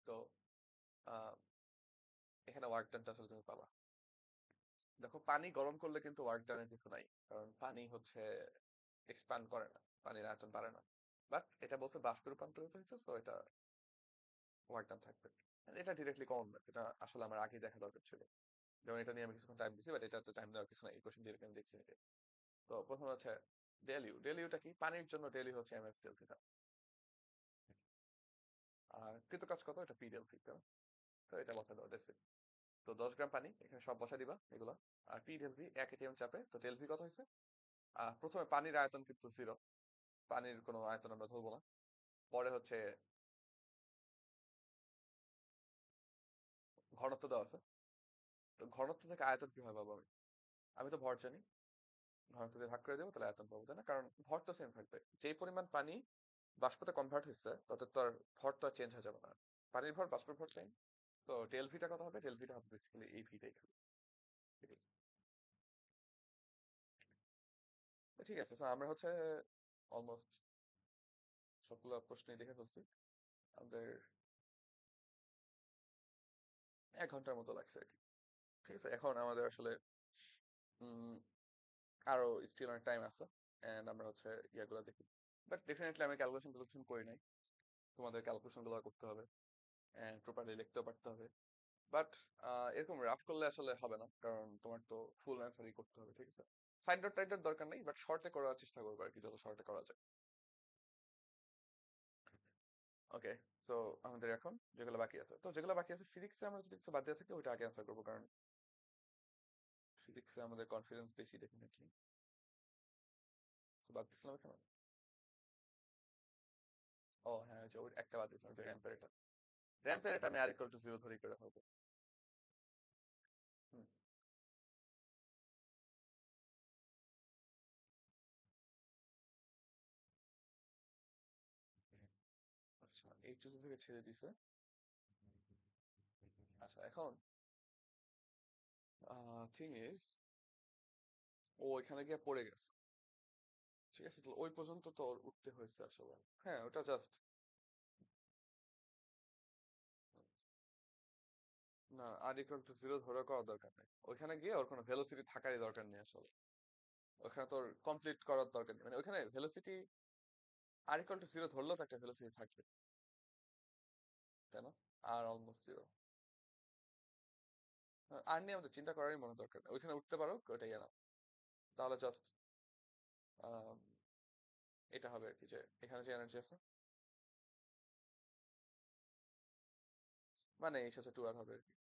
Speaker 1: তো আহ, এখানে ওয়ার্ক ডানটা আসলে তুমি পাবা। দেখো, পানি গরম করলে কিন্তু ওয়ার্ক ডানের কিছু নাই, কারণ পানি হচ্ছে এক্সপ্যান্ড করে না, পানির আয়তন বাড়ে না। বাট এটা বলছে বাষ্পে রূপান্তরিত হয়েছে, সো এটা ওয়ার্ক ডান থাকবে। এটা ডিরেক্টলি কমন, এটা আসলে আমার আগে দেখা দরকার ছিল। যেমন এটা নিয়ে আমি কিছুক্ষণ টাইম দিচ্ছি, বাট এটা তো টাইম দেওয়ার কিছু নাই, এই কোশ্চেন ডিরেক্ট আমি দেখছি এটা। তো প্রথমে হচ্ছে ডেল ইউ, ডেল ইউটা কি? পানির জন্য ডেল ইউ হচ্ছে এমএস ডেল থিটা। আর কৃত কাজ কত? এটা পি ডেল থিটা। তো এটা বসা দাও, দ্যাটস ইট। তো 10 গ্রাম পানি, এখানে সব বসা দিবা এগুলো। আর পি ডেল ভি 1 ATM চাপে, তো ডেল ভি কত হয়েছে? প্রথমে পানির আয়তন কিন্তু জিরো, পানির কোনো আয়তন আমরা ধরবো না। পরে হচ্ছে ঘনত্ব দেওয়া আছে, তো ঘনত্ব থেকে আয়তন কিভাবে পাবো আমি? আমি তো ভর জানি, ঘনত্ব দিয়ে ভাগ করে দেবো, তাহলে আয়তন পাবো, তাই না? কারণ ভর তো সেম থাকবে, যেই পরিমাণ পানি বাষ্পতে কনভার্ট হচ্ছে তাতে তো আর ভর তো আর চেঞ্জ হয়ে যাবে না। পানির ভর বাষ্পের ভর সেম। তো ডেল ভিটা কত হবে? ডেল ভিটা হবে বেসিক্যালি এই ভিটাই খালি। ঠিক আছে, তো ঠিক আছে, so আমরা হচ্ছে অলমোস্ট সবগুলো প্রশ্নই দেখে ফেলছি। আমাদের 1 ঘন্টার মতো লাগছে আর কি। ঠিক আছে, এখন আমাদের আসলে উম, আরো স্টিল অনেক টাইম আছে, এন্ড আমরা হচ্ছে ইয়াগুলো দেখি। বাট ডেফিনেটলি আমি ক্যালকুলেশন ক্যালকুলেশন করি নাই, তোমাদের ক্যালকুলেশন গুলো করতে হবে এন্ড প্রপারলি লিখতেও পারতে হবে। বাট এরকম রাফ করলে আসলে হবে না, কারণ তোমার তো ফুল অ্যান্সারই করতে হবে, ঠিক আছে? সাইড নোট টাইড দরকার নেই, বাট শর্টে করার চেষ্টা করবো আর কি, যত শর্টে করা যায়। ওকে, সো আমাদের এখন যেগুলো বাকি আছে, তো যেগুলো বাকি আছে ফিজিক্সে আমরা যদি কিছু বাদ দিয়ে থাকি ওইটা আগে অ্যান্সার করবো, কারণ ফিজিক্সে আমাদের কনফিডেন্স বেশি ডেফিনেটলি। বাদ দিছিলাম এখানে। ও হ্যাঁ, ওই যে ওই একটা বাদ দিছিলাম, যে র্যাম্পের এটা। র্যাম্পের এটা আমি আর ইকুয়াল টু জিরো ধরে করে ফেলবো। হুম, আচ্ছা, এই চতুর্থ থেকে ছেড়ে দিছে। আচ্ছা, এখন থিং ইজ, ও এখানে গিয়ে পড়ে গেছে। ঠিক আছে, তো ওই পর্যন্ত তো ওর উঠতে হয়েছে আসলে। হ্যাঁ, ওটা জাস্ট না, আর ইকুয়াল টু জিরো ধরে করার দরকার নেই, ওইখানে গিয়ে ওর কোনো ভেলোসিটি থাকারই দরকার নেই আসলে। ওখানে তোর কমপ্লিট করার দরকার নেই, মানে ওইখানে ভেলোসিটি আর ইকুয়াল টু জিরো ধরলেও তো একটা ভেলোসিটি থাকবে, তাই না? আর অলমোস্ট জিরো। আর নিয়ে আমাদের চিন্তা করারই মনে দরকার নেই। ওইখানে উঠতে পারো ওইটাই না, তাহলে জাস্ট এটা হবে আর কি, যে এখানে যে এনার্জি আছে মানে এইচ আছে টু আর হবে আর কি।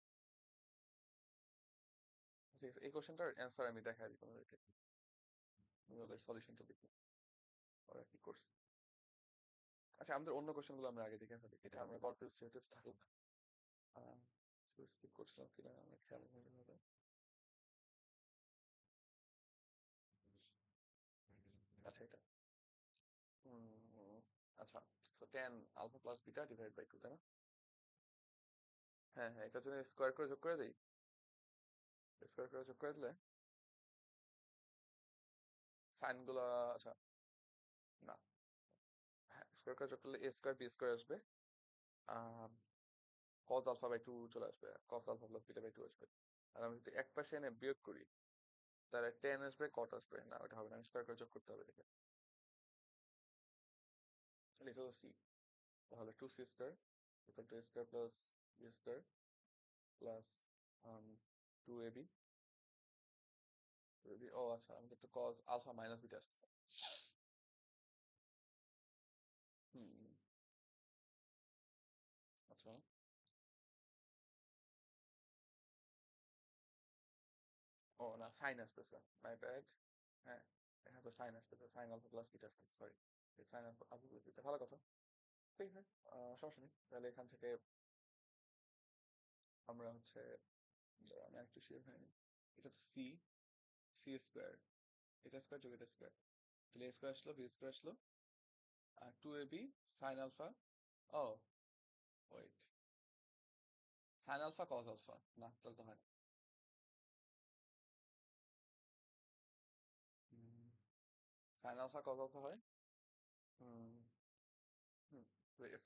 Speaker 1: ঠিক আছে, এই কোশ্চেনটার অ্যান্সার আমি দেখাই দিই তোমাদেরকে, তুমি ওদের সলিউশনটা দেখো ওরা কি করছে। আচ্ছা, আমাদের অন্য কোশ্চেন গুলো আমরা আগে দেখে ফেলি, এটা আমরা কনফিউজ যেহেতু থাকুক। স্কিপ করছিলাম কিনা আমার খেয়াল নেই ভাবে। আচ্ছা এটা উম, আচ্ছা, so tan alpha plus beta divide by two, তাই না? হ্যাঁ হ্যাঁ, এটা যদি স্কোয়ার করে যোগ করে দিই, স্কোয়ার করে যোগ করে দিলে সাইন গুলা, আচ্ছা না, হ্যাঁ স্কোয়ার করে যোগ করলে এ স্কোয়ার বি স্কোয়ার আসবে, কজ আলফা বাই টু চলে আসবে, cos alpha plus beta by two আসবে। আর আমি যদি এক পাশে এনে বিয়োগ করি তাহলে টেন আসবে, কট আসবে না, ওটা হবে না, স্কোয়ার করে যোগ করতে হবে দেখে। তাহলে এটা হলো সি, তাহলে two C square equal to square plus B square plus two A B. ও আচ্ছা, আমাদের তো কজ আলফা মাইনাস বিটা আসছে। হুম, আচ্ছা। ও না, সাইন আসতেছে, মাই ব্যাড। হ্যাঁ, এখানে তো সাইন আসতেছে, সাইন আলফা প্লাস বিটা আসতেছে, sorry. Sine alpha alpha plus beta, ভালো কথা। ঠিক আছে, সমস্যা নেই, তাহলে এখান থেকে আমরা হচ্ছে, দাঁড়াও, আমি একটু শিওর হয়নি, এটা তো সি, সি স্কোয়ার, এটা স্কোয়ার যোগ এটা স্কোয়ার, তাহলে এ স্কোয়ার আসলো, বি স্কোয়ার আসলো, আর two A B sine alpha, ও wait, sine alpha cos alpha, না তাহলে তো হয় না। সাইন আলফা কজ আলফা হয়। হুম,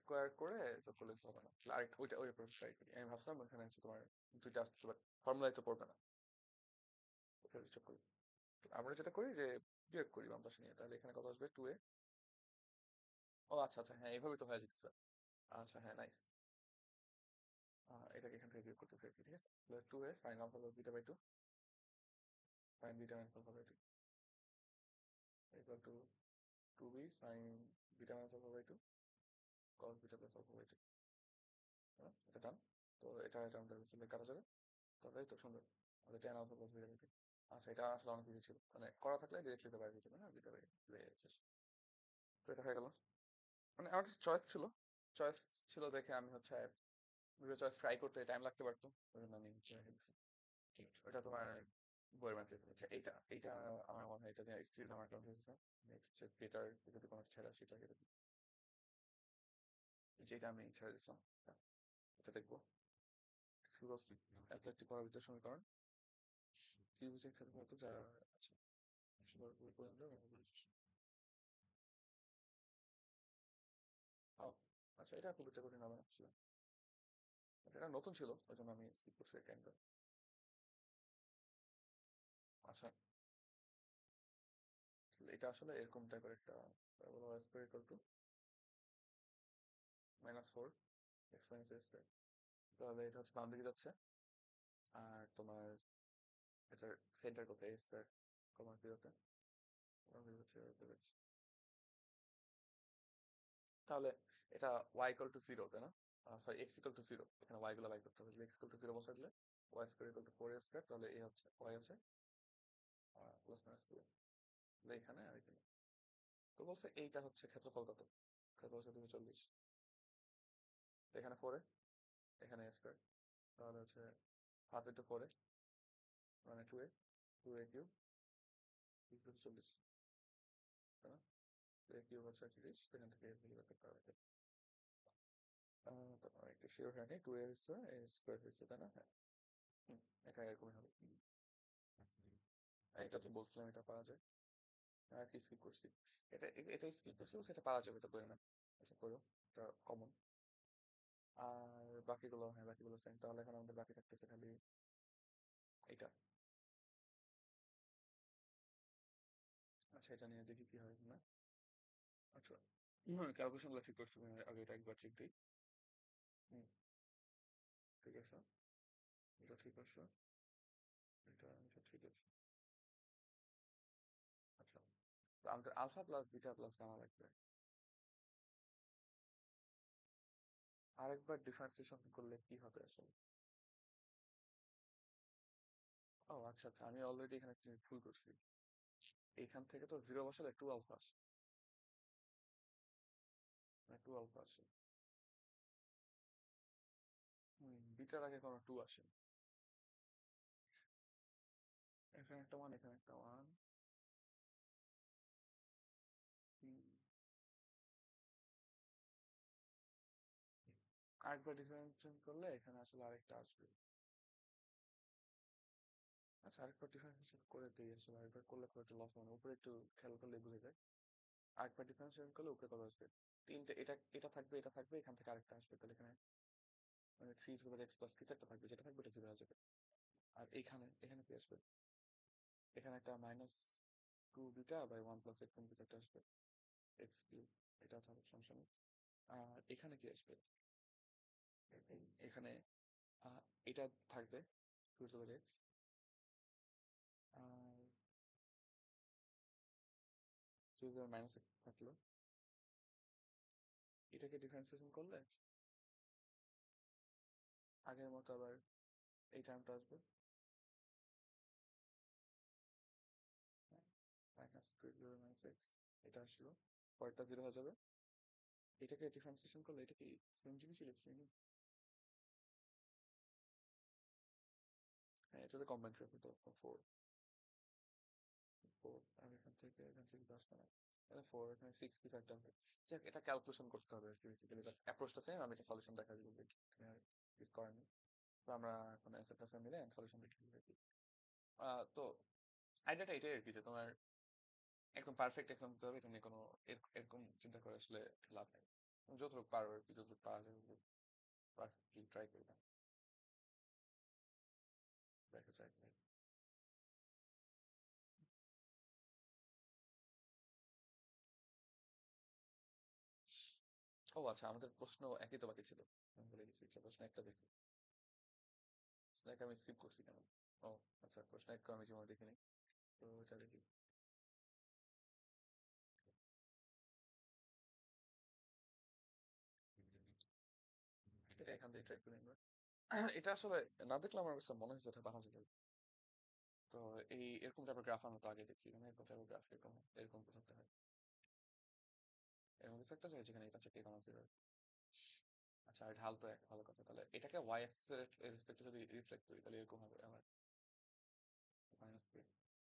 Speaker 1: স্কোয়ার করে যোগ করলে তো হবে না, তাহলে আরেকটা ওইটা ওই ট্রাই করি, আমি ভাবছিলাম ওখানে হচ্ছে তোমার দুইটা আসতে পারে, ফর্মুলা তো পড়বে না, ওটা যোগ করি। তো আমরা যেটা করি যে বিয়োগ করি বাম পাশে নিয়ে, তাহলে এখানে কত আসবে, টু এ। ও আচ্ছা আচ্ছা, হ্যাঁ এইভাবে তো হয়ে যেতেছে। আচ্ছা হ্যাঁ, নাইস। এটাকে এখান থেকে বিয়োগ করতেছি আর কি, ঠিক আছে। Two A sine alpha beta by two, sine beta minus alpha by two equal to two B sine beta minus alpha by two cos beta plus alpha by two. এটা ডান। তো এটা আমাদের আসলে কাটা যাবে, তবেই তো সুন্দর। আমাদের tan alpha plus beta by two. আচ্ছা, এটা আসলে অনেক কিছু ছিল, মানে করা থাকলে ডিরেক্টলি তো বাইরে যেত না, বিটা বাই শেষ। তো এটা হয়ে গেল, মানে আমার কাছে চয়েস ছিল, চয়েস ছিল দেখে আমি হচ্ছে দুটো চয়েস ট্রাই করতে টাইম লাগতে পারতো, ওই জন্য আমি হচ্ছে রেখে দিছি। ওটা তোমার বইয়ের ম্যাচে হচ্ছে এইটা এইটা, আমার মনে হয় এটা নিয়ে স্ত্রী আমার কনফিউজ আছে। হচ্ছে পেটার যদি কোনো ছেড়া সেটা কেটে দিই, যেটা আমি ছেড়ে দিচ্ছিলাম, হ্যাঁ, এটা দেখবো। শুরু এত একটি পরাবিত সমীকরণ ত্রিভুজের ক্ষেত্রফল যা আছে, সবার উপর পর্যন্ত আচ্ছা, এটা খুব একটা কঠিন হবে না ছিল, এটা নতুন ছিল ওই জন্য আমি স্কিপ করছি কাইন্ড। আচ্ছা, এটা আসলে এরকম টাইপের একটা square equal two minus four x minus এ স্কোয়ার, তাহলে এটা হচ্ছে বাম দিকে যাচ্ছে, আর তোমার এটার সেন্টার কোথায়, এ স্কোয়ার কমা জিরোতে, তাহলে এটা y ইকুয়াল টু জিরো, তাই না? Sorry, x equal to zero, এখানে y গুলো বাই করতে হবে, x ইকুয়াল টু জিরো বসে দিলে y square equal two four এ স্কোয়ার, তাহলে এ হচ্ছে y হচ্ছে প্লাস মাইনাস টু, তাহলে এখানে আর এখানে। তো বলছে এইটা হচ্ছে ক্ষেত্রফল কত, ক্ষেত্রফল হচ্ছে 240, এখানে ফোর এ, এখানে এ স্কোয়ার, তাহলে হচ্ছে হাফ ইন্টু ফোর এ মানে two A cube equal to 40, তাই না? এ কিউব হচ্ছে 30, এখান থেকে এর ভ্যালু বের করতে হবে। তারপর একটু শিওর হয়নি, টু এ হচ্ছে এ স্কোয়ার হচ্ছে, তাই না? হ্যাঁ, এটা এরকমই হবে। এটা তো বলছিলাম এটা পাওয়া যায়, আর কি স্কিপ করছি, এটা এটা স্কিপ করছি, সেটা পাওয়া যাবে, এটা করে না, এটা করো, এটা কমন। আর বাকিগুলো, হ্যাঁ বাকিগুলো সেম। তাহলে এখন আমাদের বাকি থাকতেছে খালি এটা। আচ্ছা, এটা নিয়ে দেখি কি হয় না। আচ্ছা, ক্যালকুলেশন গুলো ঠিক করছি, আগে এটা একবার চেক দিই। হুম, ঠিক আছে, এটা ঠিক আছে, এটা ঠিক আছে। আচ্ছা, তো আমাদের alpha plus beta plus gamma লাগবে। আরেকবার ডিফারেন্সিয়েশন করলে কি হবে আসলে? ও আচ্ছা আচ্ছা, আমি অলরেডি এখানে একটা ভুল করছি। এখান থেকে তো জিরো বসালে টু আলফা আসে, মানে টু আলফা আসে। বিটার আগে কোনো টু আসে। এখানে একটা ওয়ান, এখানে একটা ওয়ান। আরেকবার ডিফারেন্সিয়েশন করলে এখানে আসলে আরেকটা আসবে। আচ্ছা, আরেকবার ডিফারেন্সিয়েশন করে দিই আসলে, আরেকবার করলে খুব একটা লস হবে না, উপরে একটু খেয়াল করলে বুঝে যায়। আরেকবার ডিফারেন্সিয়েশন করলে উপরে কত আসবে? তিনটে, এটা এটা থাকবে, এটা থাকবে, এখান থেকে আরেকটা আসবে, তাহলে এখানে মানে থ্রি টু এক্স প্লাস কিছু একটা থাকবে, যেটা থাকবে এটা জিরো হয়ে যাবে। আর এখানে এখানে কি আসবে? এখানে একটা minus two beta by one plus এরকম কিছু একটা আসবে, এক্স কিউব। এটা থাকুক, সমস্যা নেই। আর এখানে কি আসবে? এখানে আহ, এটা থাকবে টু টু এক্স। আর টু মাইনাস থাকলো, এটাকে ডিফারেন্সিয়েশন করলে আগের মতো আবার এই টার্মটা আসবে, মাইনাস টু মাইনাস এক্স। এটা আসলো, পরেরটা জিরো হয়ে যাবে। এটাকে ডিফারেন্সিয়েশন করলে এটা কি সেম জিনিসই লিখছি আমি? হ্যাঁ, এটাতে কম্বাইন করে ফেলতে পারতাম, ফোর ফোর। আর এখান থেকে তো আসবে না, এটা ফোর, এখানে সিক্স কিছু একটা হবে। যাক, এটা ক্যালকুলেশন করতে হবে আর কি, বেসিক্যালি বাট অ্যাপ্রোচটা সেম। আমি এটা সলিউশন দেখা দিব, কিছু করার নেই। তো আমরা এখন অ্যান্সার ট্যান্সার মিলে সলিউশন দেখে দিই আর কি। তো আইডিয়াটা এটাই আর কি, যে তোমার একদম পারফেক্ট এক্সাম দিতে হবে, এটা নিয়ে কোনো এরকম চিন্তা করে আসলে লাভ নেই। তুমি যতটুকু পারো আর কি, যতটুকু পারা যায় পারফেক্টলি ট্রাই করবে, দেখা যায়। ও আচ্ছা, আমাদের প্রশ্ন একই তো বাকি ছিল, আমি বলে গেছি। আচ্ছা, প্রশ্ন একটা দেখি, প্রশ্ন এক আমি স্কিপ করছি কেন? ও আচ্ছা, প্রশ্ন এক আমি জীবনে দেখিনি, তো এটা দেখি। এটা এখান থেকে ট্রাই করি আমরা। এটা আসলে না দেখলে আমার কাছে মনে হচ্ছে এটা বানানো যেত। তো এরকম টাইপের গ্রাফ আমরা তো আগে দেখছি, মানে এরকম টাইপের গ্রাফ এরকম এরকম কিছু একটা হয়, এরকম কিছু একটা হয় যেখানে এটা হচ্ছে কমানো জিরো। আচ্ছা, আর ঢাল তো এক, ভালো কথা। তাহলে এটাকে ওয়াই অ্যাক্সিস এর রেসপেক্টে যদি রিফ্লেক্ট করি তাহলে এরকম হবে আমার, মাইনাস কে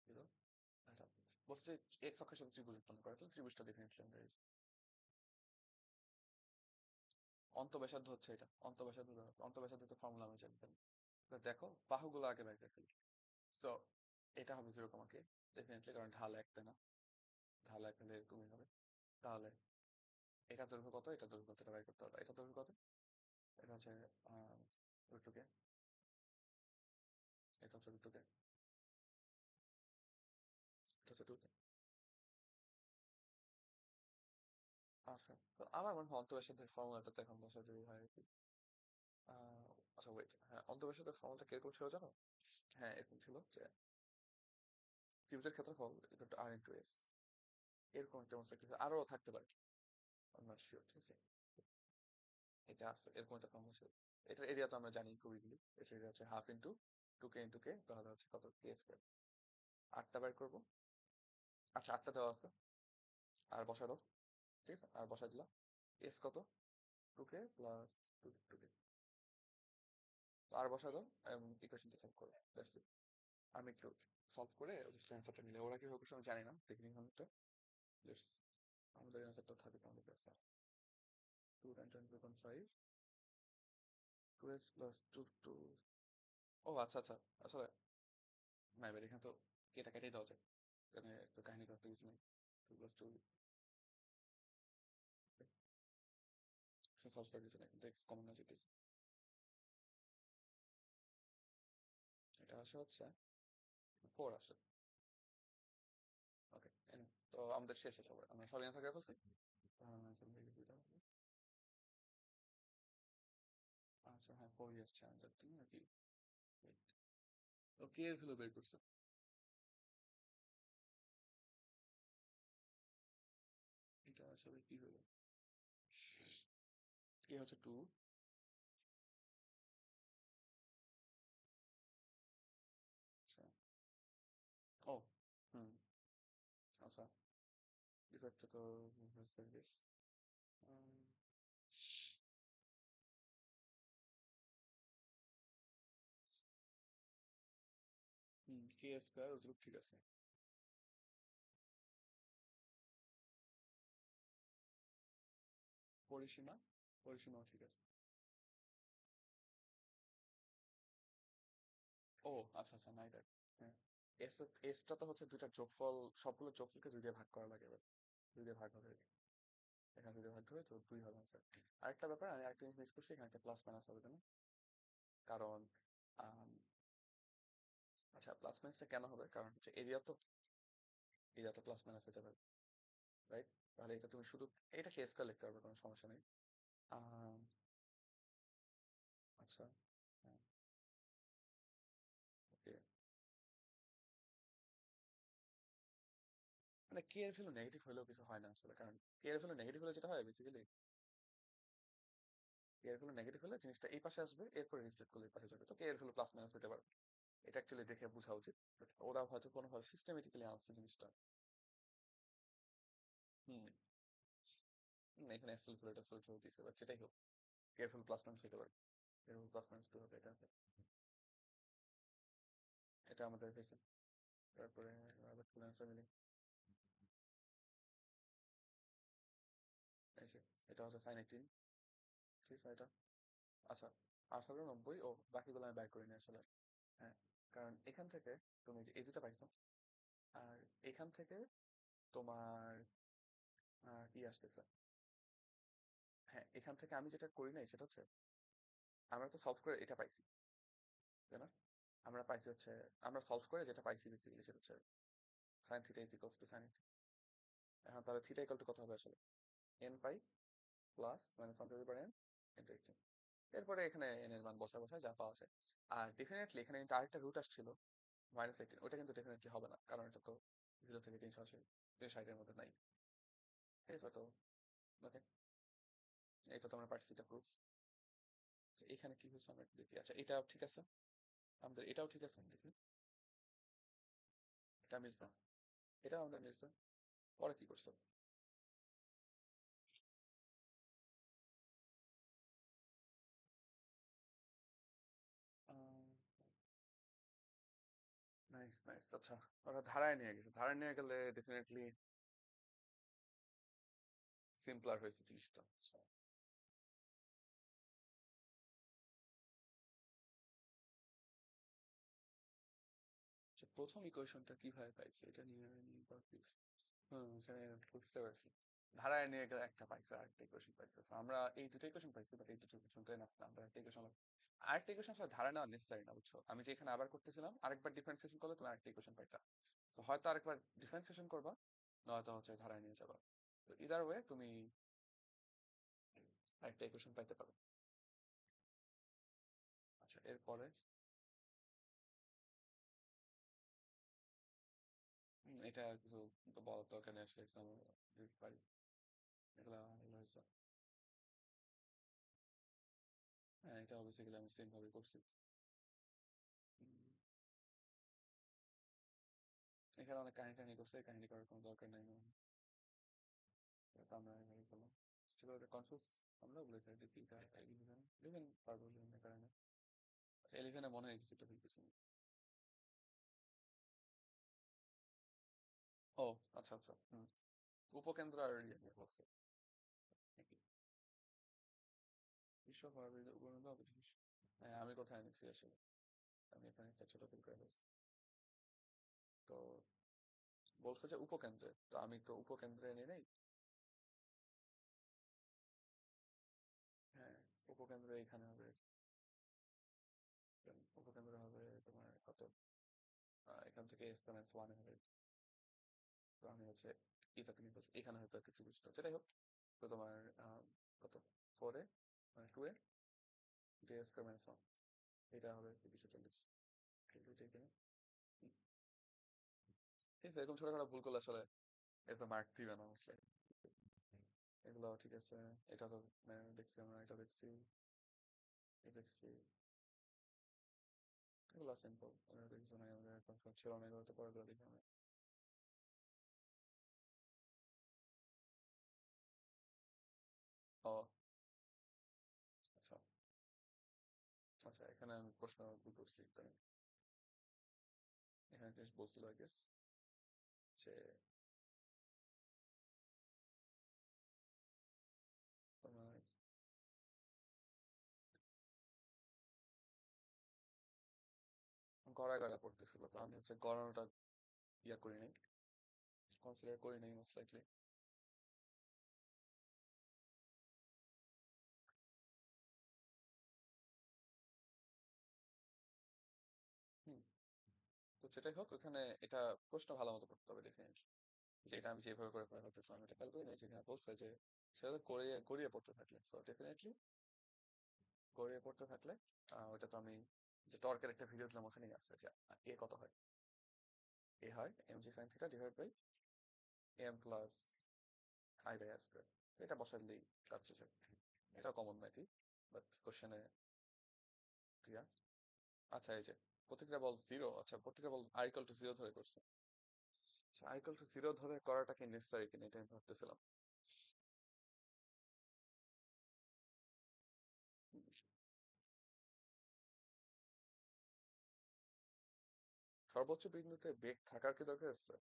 Speaker 1: জিরো। আচ্ছা, বলছে যে এক্স অক্ষের সাথে ত্রিভুজ উৎপন্ন করে, তাহলে ত্রিভুজটা ডেফিনেটলি আমরা অন্তঃব্যাসার্ধ হচ্ছে এটা, অন্তঃব্যাসার্ধ দেওয়া হচ্ছে। অন্তঃব্যাসার্ধ তো ফর্মুলা আমি জানি, তো দেখো বাহুগুলো আগে বের করে ফেলি। সো এটা হবে জিরো কমা কে, ডেফিনেটলি, কারণ ঢাল এক, তাই না? ঢাল এক হলে এরকমই হবে। তাহলে এটা দৈর্ঘ্য কত, এটা দৈর্ঘ্য কত, এটা বের করতে হবে। এটা দৈর্ঘ্য কত? এটা হচ্ছে রুট টু কে, এটা হচ্ছে রুট টু কে, এটা হচ্ছে টু কে। আচ্ছা, তো আমার মনে হয় অন্তঃব্যাসার্ধের ফর্মুলাটাতে এখন বসা যদি হয় আর কি। আচ্ছা ওয়েট, হ্যাঁ, অন্তঃব্যাসার্ধের ফর্মুলাটা কিরকম ছিল জানো? হ্যাঁ, এরকম ছিল যে ত্রিভুজের ক্ষেত্রফল equal to R into S, এরকম একটা মনে হয় আরো থাকতে পারে, আমি নট শিওর, ঠিক আছে? এটা আছে, এরকম একটা ফর্মুলা ছিল। এটার এরিয়া তো আমরা জানি খুব ইজিলি, এটার এরিয়া হচ্ছে হাফ ইন্টু টু কে ইন্টু কে, তাহলে হচ্ছে কত, কে স্কোয়ার। আটটা বের করবো। আচ্ছা, আটটা দেওয়া আছে, আর বসা দাও, ঠিক আছে, আর বসা দিলাম। এস কত? Two k plus two two কে, আর বসা দাও এবং ইকুয়েশনটা সলভ করো, দ্যাটস ইট। আমি একটু সলভ করে অ্যান্সারটা নিলে, ওরা কি হবে আমি জানি না, টেকনিক অনেকটা। লেটস, আমাদের অ্যান্সারটা থাকবে আমাদের কাছে, two nine two point five, two X plus two two. ও আচ্ছা আচ্ছা, আসলে না, এবার এখানে তো কেটে কেটেই দেওয়া যায়, এখানে তো কাহিনী করতে কিছু নেই। টু প্লাস টু, সলভ করার কিছু নেই, কিন্তু এক্স কমন না যেতেছে। এটা আসে হচ্ছে 4 আসে। ওকে, তো আমাদের শেষ হবে, আমরা সব অ্যান্সার করে ফেলছি। আচ্ছা হ্যাঁ, 4 আসছে আনসার তুমি নাকি? ও কে এর ভ্যালু বের করছে? এটা আসলে কি হলো? কে হচ্ছে 2? আচ্ছা। ও হুম, আচ্ছা, ডিফেক্টটা তো হচ্ছে বেশ। হুম, কে স্কয়ার ওগুলো ঠিক আছে। পরিসীমা, পরিসীমাও ঠিক আছে। ও আচ্ছা আচ্ছা, নাই দেখ। হ্যাঁ, এস, এসটা তো হচ্ছে দুইটা যোগফল, সবগুলো যোগফলকে 2 দিয়ে ভাগ করা লাগে এবার। 2 দিয়ে ভাগ হবে, এখানে 2 দিয়ে ভাগ হবে, তো 2 হবে आंसर। আরেকটা ব্যাপার, আমি আরেকটা জিনিস মিস করছি, এখানে একটা প্লাস মাইনাস হবে না? কারণ আম, আচ্ছা, প্লাস মাইনাসটা কেন হবে? কারণ হচ্ছে এরিয়া তো, এরিয়া তো প্লাস মাইনাস হতে পারে, রাইট? তাহলে এটা তুমি শুধু এটাকে স্কয়ার লিখতে পারবে, কোনো সমস্যা নেই। আম, আচ্ছা, হ্যাঁ, ওকে। মানে কে এর ভ্যালু নেগেটিভ হলেও কিছু হয় না আসলে, কারণ কে এর ভ্যালু নেগেটিভ হলে যেটা হয় বেসিক্যালি, কে এর ভ্যালু নেগেটিভ হলে জিনিসটা এই পাশে আসবে, এরপরে রিফ্লেক্ট করলে এই পাশে যাবে, তো কে এর ভ্যালু প্লাস মাইনাস হতে পারে। এটা অ্যাকচুয়ালি দেখে বোঝা উচিত, বাট ওরা হয়তো কোনোভাবে সিস্টেমেটিক্যালি আনছে জিনিসটা। হুম, এখানে অ্যাবসলিউট ভ্যালু এটা অ্যাবসলিউট ভ্যালু দিয়েছে, বাট যেটাই হোক, কে এর ভ্যালু প্লাস মাইনাস হতে পারে। কে এর ভ্যালু প্লাস মাইনাস 2 হবে, এটা আছে। এটা আমাদের হয়েছে। তারপরে আবার ফুল অ্যান্সার মিলে এই যে, এটা হচ্ছে সাইন 18, ঠিক আছে এটা। আচ্ছা, 1890, ও বাকিগুলো আমি বের করিনি আসলে। হ্যাঁ, কারণ এখান থেকে তুমি যে এই দুটা পাইছো, আর এখান থেকে তোমার কি আসতেছে, হ্যাঁ এখান থেকে আমি যেটা করি নাই সেটা হচ্ছে, আমরা তো সলভ করে এটা পাইছি, তাই না? আমরা পাইছি হচ্ছে, আমরা সলভ করে যেটা পাইছি বেসিক্যালি সেটা হচ্ছে sine theta is equals to sine. এখন তাহলে থিটা ইকুয়াল টু কত হবে আসলে? N pi plus minus one to the power N into eighteen. এরপরে এখানে এন এর মান বসা বসায় যা পাওয়া যায়। আর ডেফিনেটলি এখানে কিন্তু আরেকটা রুট আসছিল মাইনাস এইটিন, ওটা কিন্তু ডেফিনেটলি হবে না, কারণ এটা তো 0 থেকে 360, 360 এর মধ্যে নাই, ঠিক আছে? তো ওকে, এটা তো আমরা পারছি, এটা প্রুফ। এখানে কি হয়েছে আমরা একটু দেখি। আচ্ছা, এটাও ঠিক আছে, আমাদের এটাও ঠিক আছে, দেখি এটা মিলছে, এটাও আমাদের মিলছে। পরে কি করছো? নাইস নাইস, আচ্ছা, ওরা ধারায় নিয়ে গেছে, ধারায় নিয়ে গেলে ডেফিনেটলি সিম্পলার হয়েছে জিনিসটা। আচ্ছা, আচ্ছা, প্রথম ইকুয়েশনটা কিভাবে পাইছে এটা নিয়ে আমি confused। সেখানে বুঝতে পারছি, ধারায় নিয়ে গেলে একটা পাইছে, আরেকটা ইকুয়েশন পাইছে। So, আমরা এই দুটো ইকুয়েশন পাইছি, বাট এই দুটো ইকুয়েশনটাই না, আমরা একটা ইকুয়েশন, আরেকটা ইকুয়েশন আসলে ধারা নেওয়া নেসেসারি না, বুঝছো? আমি যে এখানে আবার করতেছিলাম, আরেকবার ডিফারেন্সিয়েশন করলে তুমি আরেকটা ইকুয়েশন পাইতা। তো হয়তো আরেকবার ডিফারেন্সিয়েশন করবা, নয়তো হচ্ছে ধারায় নিয়ে যাবা। তো ইদার ওয়ে তুমি আরেকটা ইকুয়েশন পাইতে পারো। আচ্ছা, এরপরে এটা কিছু তো বলার দরকার নেই আসলে, এগুলো আমরা দিতে পারি, এগুলা এগুলো হয়েছে। হ্যাঁ, এটা বেসিক্যালি আমি সেম ভাবে করছি। উম, এখানে অনেক কাহিনী টাহিনী করছে, এই কাহিনী করার কোনো দরকার নাই মনে হয়। এটা আমরা এভাবে করলাম, ছিল এটা কনফিউজ। আমরা বলে থাকি দেখি এটা 11, 11 পারবো 11 এর কারণে। আচ্ছা, 11 এ মনে হয় কিছু একটা ভুল করছি। ও আচ্ছা আচ্ছা, উপকেন্দ্র আর ইয়ে নিয়ে বলছে নাকি? বিশ্ব ভারতী উপকেন্দ্র হবে জিনিস। হ্যাঁ, আমি কোথায় নিচ্ছি আসলে, আমি এখানে একটা ছোট ভুল করে ফেলছি। তো বলছে যে উপকেন্দ্রে, তো আমি তো উপকেন্দ্রে নিয়ে নেই। উপকেন্দ্র এখানে হবে, উপকেন্দ্র হবে তোমার কত, এখান থেকে এস মাইনাস ওয়ান হবে। তো আমি হচ্ছে ইটাকে নিয়ে বলছি, এখানে হয়তো একটা ত্রিভুজ যেটাই হোক। তো তোমার কত, ফোর এ মানে two A D square minus one, এটা হবে 240। ঠিক আছে, এরকম ছোটখাটো ভুল করলে আসলে এটা মার্ক দিবে না আসলে। এগুলো ঠিক আছে। এটা তো দেখছি আমরা, এটা দেখছি, এটা দেখছি, এগুলো সিম্পল, কিছু নাই আমাদের এখন ছিল না, এগুলো তো পরে দেখি আমরা। ও আচ্ছা, আচ্ছা এখানে আমি প্রশ্ন ভুল করছি, তাই এখানে জিনিস বলছিল আই গেস যে তোমার গড়া গড়া পড়তেছিল, তো আমি হচ্ছে গড়ানোটা ইয়া করি নাই, কনসিডার করি নাই মোস্ট লাইকলি। হুম, তো যেটাই হোক ওখানে এটা প্রশ্ন ভালো মতো করতে হবে ডেফিনেটলি, যে এটা আমি যেভাবে করে করা হতেছিলাম এটা খেয়াল করি নাই, যেখানে বলছে যে সেটা গড়িয়ে গড়িয়ে পড়তে থাকলে, সো ডেফিনেটলি গড়িয়ে পড়তে থাকলে ওটা তো আমি যে টর্কের একটা ভিডিও দিলাম ওখানেই আছে যে এ কত হয়, এ হয় mg sin theta divide by m plus i by r square. এটা বসালেই কাজ শেষ হবে। এটা কমন নাকি, বাট কোশ্চেনে ক্লিয়ার। আচ্ছা এই যে প্রত্যেকটা বল জিরো, আচ্ছা প্রত্যেকটা বল i ইকুয়াল টু জিরো ধরে করছে। আচ্ছা i ইকুয়াল টু জিরো ধরে করাটা কি নেসেসারি কিনা এটা আমি ভাবতেছিলাম। সর্বোচ্চ বিন্দুতে বেগ থাকার কি দরকার আছে?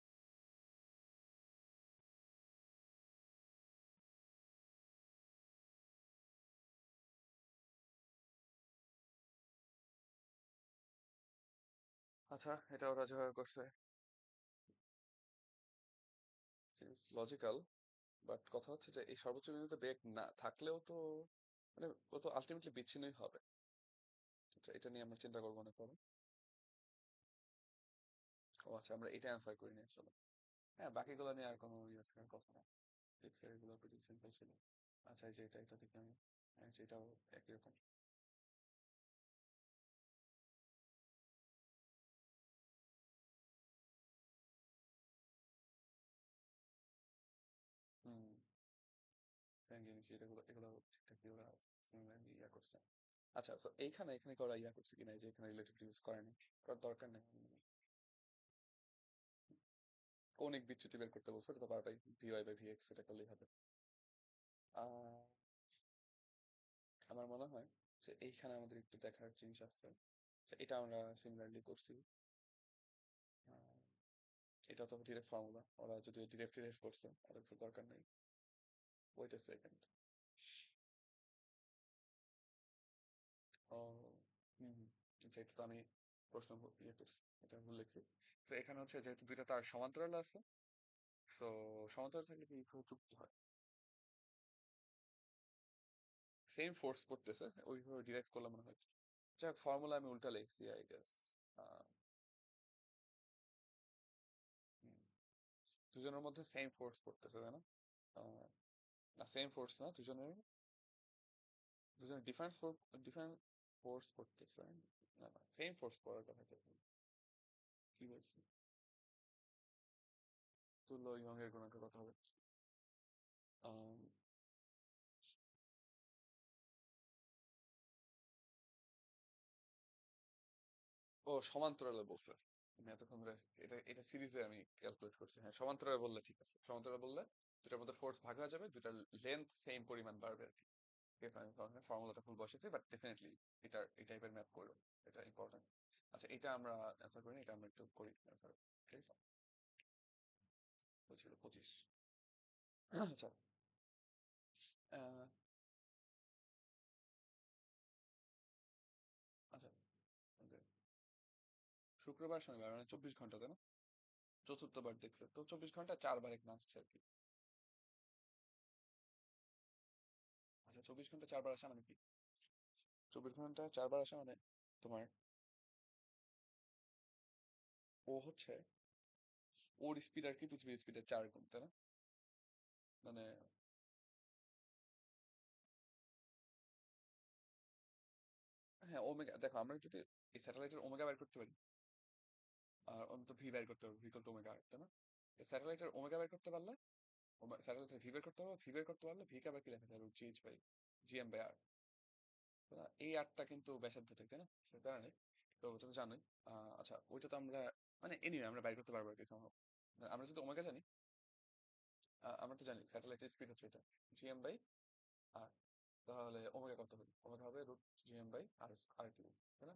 Speaker 1: আচ্ছা এটা ওরা যেভাবে করছে লজিক্যাল, বাট কথা হচ্ছে যে এই সর্বোচ্চ বিন্দুতে বেগ না থাকলেও তো মানে ও তো আলটিমেটলি বিচ্ছিন্নই হবে। আচ্ছা, এটা নিয়ে আমরা চিন্তা করবো না পরে। ও আচ্ছা আমরা এটা অ্যান্সার করিনি আসলে। হ্যাঁ বাকিগুলো নিয়ে আর কোনো ইয়ে থাকার কথা না, এক্সের এগুলো pretty simple ছিল। আচ্ছা এই যে এটা থেকে আমি, হ্যাঁ, এটাও একই রকম। হুম, সেম জিনিস, এগুলো এগুলো ঠিকঠাক ওরা similarly ইয়া করছে। আচ্ছা তো এইখানে এখানে কি ওরা ইয়া করছে কিনা, এই যে এখানে রিলেটিভ ইউজ করেনি, করার দরকার নেই। কৌণিক বিচ্যুতি বের করতে বলছে, এটা তো পারবাই, ভিওয়াই বাই ভিএক্স এটা করলেই হবে। আহ, আমার মনে হয় যে এইখানে আমাদের একটু দেখার জিনিস আছে, যে এটা আমরা সিমিলারলি করছি। আহ, এটা তো ডিরেক্ট ফর্মুলা, ওরা যদি ডিরেক্ট ডিরেক্ট করছে ওদের তো দরকার নেই। Wait a second. ও হুম হুম, আচ্ছা এটা তো আমি প্রশ্ন ইয়ে করছি, এটা ভুল লিখছি। তো এখানে হচ্ছে যেহেতু দুইটা তার সমান্তরাল আছে, তো সমান্তরাল থাকলে কি এইভাবে যুক্ত হয়, সেম ফোর্স করতেছে, ওইভাবে ডিরেক্ট করলে মনে হয়। যাক ফর্মুলা আমি উল্টা লিখছি আই গেস। দুজনের মধ্যে সেম ফোর্স করতেছে তাই না? আহ, না সেম ফোর্স না, দুজনের দুজনের ডিফারেন্স ডিফারেন্ট ফোর্স করতেছে, না না সেম ফোর্স করার কথা কি বলছি, তুল্য ইয়ংয়ের কোনো একটা কথা হবে। আম, ও সমান্তরালে বলছে, আমি এতক্ষণ ধরে এটা এটা সিরিজে আমি ক্যালকুলেট করছি। হ্যাঁ সমান্তরালে বললে ঠিক আছে, সমান্তরালে বললে দুটার মধ্যে ফোর্স ভাগ হয়ে যাবে, দুটার লেন্থ সেম পরিমাণ বাড়বে আর কি। ঠিক আছে আমি ফর্মুলাটা ভুল বসেছি, বাট ডেফিনেটলি এটা এই টাইপের ম্যাপ করো, এটা ইম্পর্টেন্ট। আচ্ছা এটা আমরা অ্যান্সার করি, এটা আমরা একটু করি অ্যান্সার। ঠিক আছে, তো ছিল 25। আচ্ছা আহ, আচ্ছা আমাদের শুক্রবার শনিবার মানে 24 ঘন্টা তাই না? চতুর্থবার দেখছে তো 24 ঘন্টা 4 বার এখানে আসছে আর কি। আচ্ছা 24 ঘন্টা 4 বার আসা মানে কি? 24 ঘন্টা 4 বার আসে মানে তোমার ও হচ্ছে ওর স্পিড আর কি পৃথিবীর স্পিডের 4 গুণ, তাই না? মানে হ্যাঁ, ওমেগা দেখো, আমরা যদি এই স্যাটেলাইটের ওমেগা বের করতে পারি, আর অন্তত ভি বের করতে পারবো, ভি ইকুয়াল টু ওমেগা আর, তাই না? এই স্যাটেলাইটের ওমেগা বের করতে পারলে, স্যাটেলাইটের ভি বের করতে পারবো, ভি বের করতে পারলে ভি কে আবার কি লেখা যায়, root GH by GM by R, তাই না? এই আরটা কিন্তু ব্যাসার্ধ থেকে, তাই না? সে কারণে তো ওটা তো জানোই। আচ্ছা, ওইটা তো আমরা মানে এনিওয়ে আমরা বের করতে পারবো আর কি somehow। আমরা যদি ওমেগা জানি, আমরা তো জানি স্যাটেলাইটের স্পিড হচ্ছে এটা জিএম বাই আর, তাহলে ওমেগা কত হবে? ওমেগা হবে root GM by R, R cube, তাই না?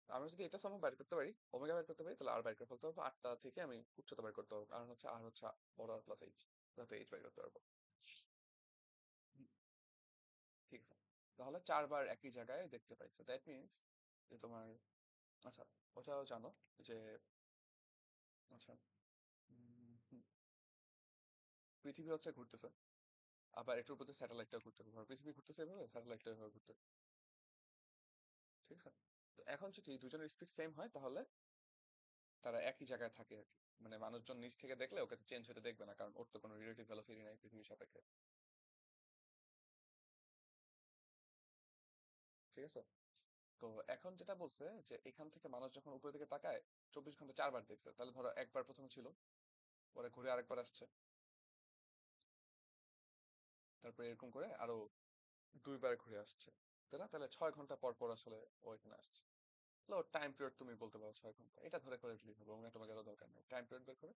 Speaker 1: তো আমরা যদি এটা সম্ভব বের করতে পারি, ওমেগা বের করতে পারি, তাহলে আর বের করে ফেলতে পারবো। আটটা থেকে আমি উচ্চতা বের করতে পারবো, কারণ হচ্ছে আর হচ্ছে বড় আর প্লাস এইচ, যাতে এইচ বের করতে পারবো। হুম, ঠিক আছে। তাহলে 4 বার একই জায়গায় দেখতে পাইছে, দ্যাট মিনস যে তোমার, আচ্ছা, ওটাও জানো যে, আচ্ছা, হুম, পৃথিবী হচ্ছে ঘুরতেছে, আবার এটার উপর স্যাটেলাইটটাও ঘুরতেছে, ধরো পৃথিবী ঘুরতেছে এভাবে, স্যাটেলাইটটা এভাবে ঘুরতেছে, ঠিক আছে? তো এখন যদি দুজনের স্পিড সেম হয়, তাহলে তারা একই জায়গায় থাকে আর কি। মানে মানুষজন নিচ থেকে দেখলে ওকে চেঞ্জ হতে দেখবে না, কারণ ওর তো কোনো রিলেটিভ ভেলোসিটি নাই পৃথিবীর সাপেক্ষে, ঠিক আছে? তো এখন যেটা বলছে যে এখান থেকে মানুষ যখন উপরের দিকে তাকায়, 24 ঘন্টা 4 বার দেখছে, তাহলে ধরো একবার প্রথমে ছিল, পরে ঘুরে আরেকবার আসছে, তারপরে এরকম করে আরো 2 বার ঘুরে আসছে, তাই না? তাহলে 6 ঘন্টা পর পর আসলে ও এখানে আসছে। তাহলে টাইম পিরিয়ড তুমি বলতে পারো 6 ঘন্টা, এটা ধরে করে দিলেই হবে, ওটা তোমাকে আরো দরকার নেই, টাইম পিরিয়ড বের করে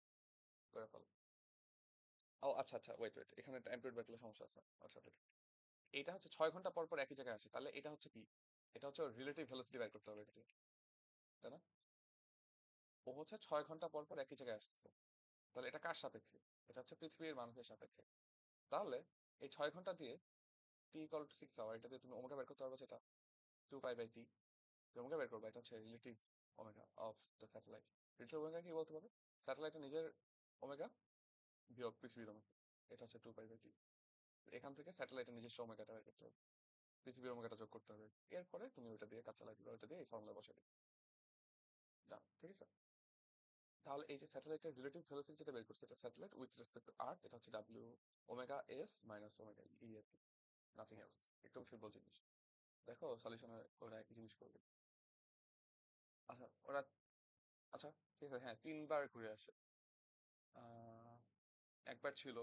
Speaker 1: করে ফেলো। ও আচ্ছা আচ্ছা, ওয়েট ওয়েট, এখানে টাইম পিরিয়ড বের করলে সমস্যা আছে। আচ্ছা wait, এটা হচ্ছে 6 ঘন্টা পর পর একই জায়গায় আসে, তাহলে এটা হচ্ছে কি, এটা হচ্ছে রিলেটিভ ভেলোসিটি বের করতে হবে এটাকে, তাই না? ও হচ্ছে 6 ঘন্টা পর পর একই জায়গায় আসতেছে, তাহলে এটা কার সাপেক্ষে? এটা হচ্ছে পৃথিবীর মানুষের সাপেক্ষে। তাহলে এই 6 ঘন্টা দিয়ে টি ইকুয়াল টু 6 আওয়ার, এটা দিয়ে তুমি ওমেগা বের করতে পারবে, সেটা 2 পাই বাই টি, ওমেগা বের করবে, এটা হচ্ছে relative omega of the satellite. Relative omega কি বলতে পারবে? স্যাটেলাইটের নিজের ওমেগা বিয়োগ পৃথিবীর ওমেগা, এটা হচ্ছে 2 পাই বাই টি। এখান থেকে স্যাটেলাইটের নিজস্ব ওমেগাটা বের করতে হবে, পৃথিবীর ওমেগাটা যোগ করতে হবে, এরপরে তুমি ওইটা দিয়ে কাজ চালাই দিবে, ওইটা দিয়ে এই ফর্মুলা বসে দিবে, ডান, ঠিক আছে? তাহলে এই যে স্যাটেলাইটের রিলেটিভ ভেলোসিটি যেটা বের করছে, এটা satellite with respect to earth, এটা হচ্ছে W omega S minus omega E আর কি, নাথিং এলস। একদম সিম্পল জিনিস। দেখো সলিউশনে ওরা একই জিনিস করবে। আচ্ছা ওরা, আচ্ছা ঠিক আছে, হ্যাঁ 3 বার ঘুরে আসে। আহ, একবার ছিল,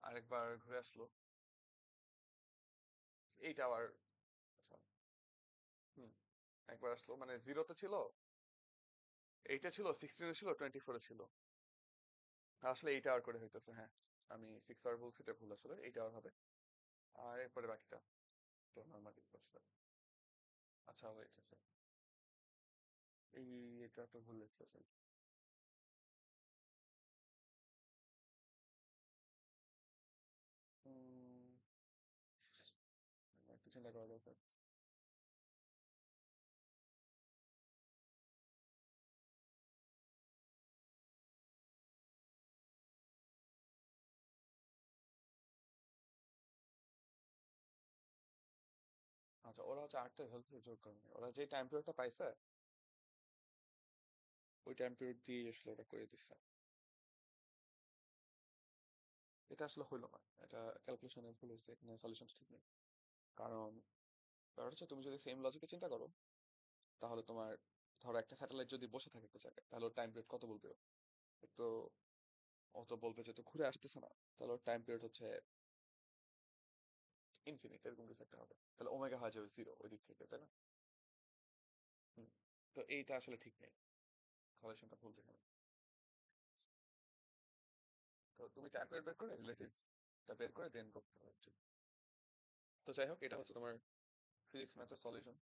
Speaker 1: আরেকবার ঘুরে আসলো, এইটা আবার, আচ্ছা, হুম, একবার আসলো মানে জিরোতে ছিল, এইটা ছিল 16 ছিল, 24 ছিল, আসলে এইটা আর করে হইতেছে, হ্যাঁ আমি 6 আওয়ার বলছি, এটা ভুল, আসলে এইটা আর হবে, আর এরপরে বাকিটা তো নর্মালি বসবে। আচ্ছা ওয়েট, আচ্ছা এই, এটা তো ভুল লিখতেছে। উম, একটু চিন্তা করা দরকার। আচ্ছা, ওরা হচ্ছে আটটা হেলথ জোর করে নেই। ওরা যে টাইম পিরিয়ডটা পাইছে, ওই টাইম পিরিয়ড দিয়ে আসলে ওটা করে দিচ্ছে। এটা আসলে হইলো না, এটা ক্যালকুলেশনে ভুল হয়েছে, এখানে সলিউশন ঠিক নেই। কারণ ব্যাপারটা হচ্ছে, তুমি যদি সেম লজিকে চিন্তা করো, তাহলে তোমার ধরো একটা স্যাটেলাইট যদি বসে থাকে একটা জায়গায়, তাহলে ওর টাইম পিরিয়ড কত বলবে ও? তো ও তো বলবে যে তো ঘুরে আসতেছে না, তাহলে ওর টাইম পিরিয়ড হচ্ছে ইনফিনিট, এরকম কিছু একটা হবে, তাহলে ওমেগা হয়ে যাবে জিরো ওই দিক থেকে, তাই না? হুম। তো এইটা আসলে ঠিক নেই, সলিউশনটা ভুল দেখাবে। তো তুমি টাইম পিরিয়ড বের করে রিলেটিভটা বের করে দেন করতে হবে একটু। তো যাই হোক, এটা হচ্ছে তোমার ফিজিক্স ম্যাথের সলিউশন।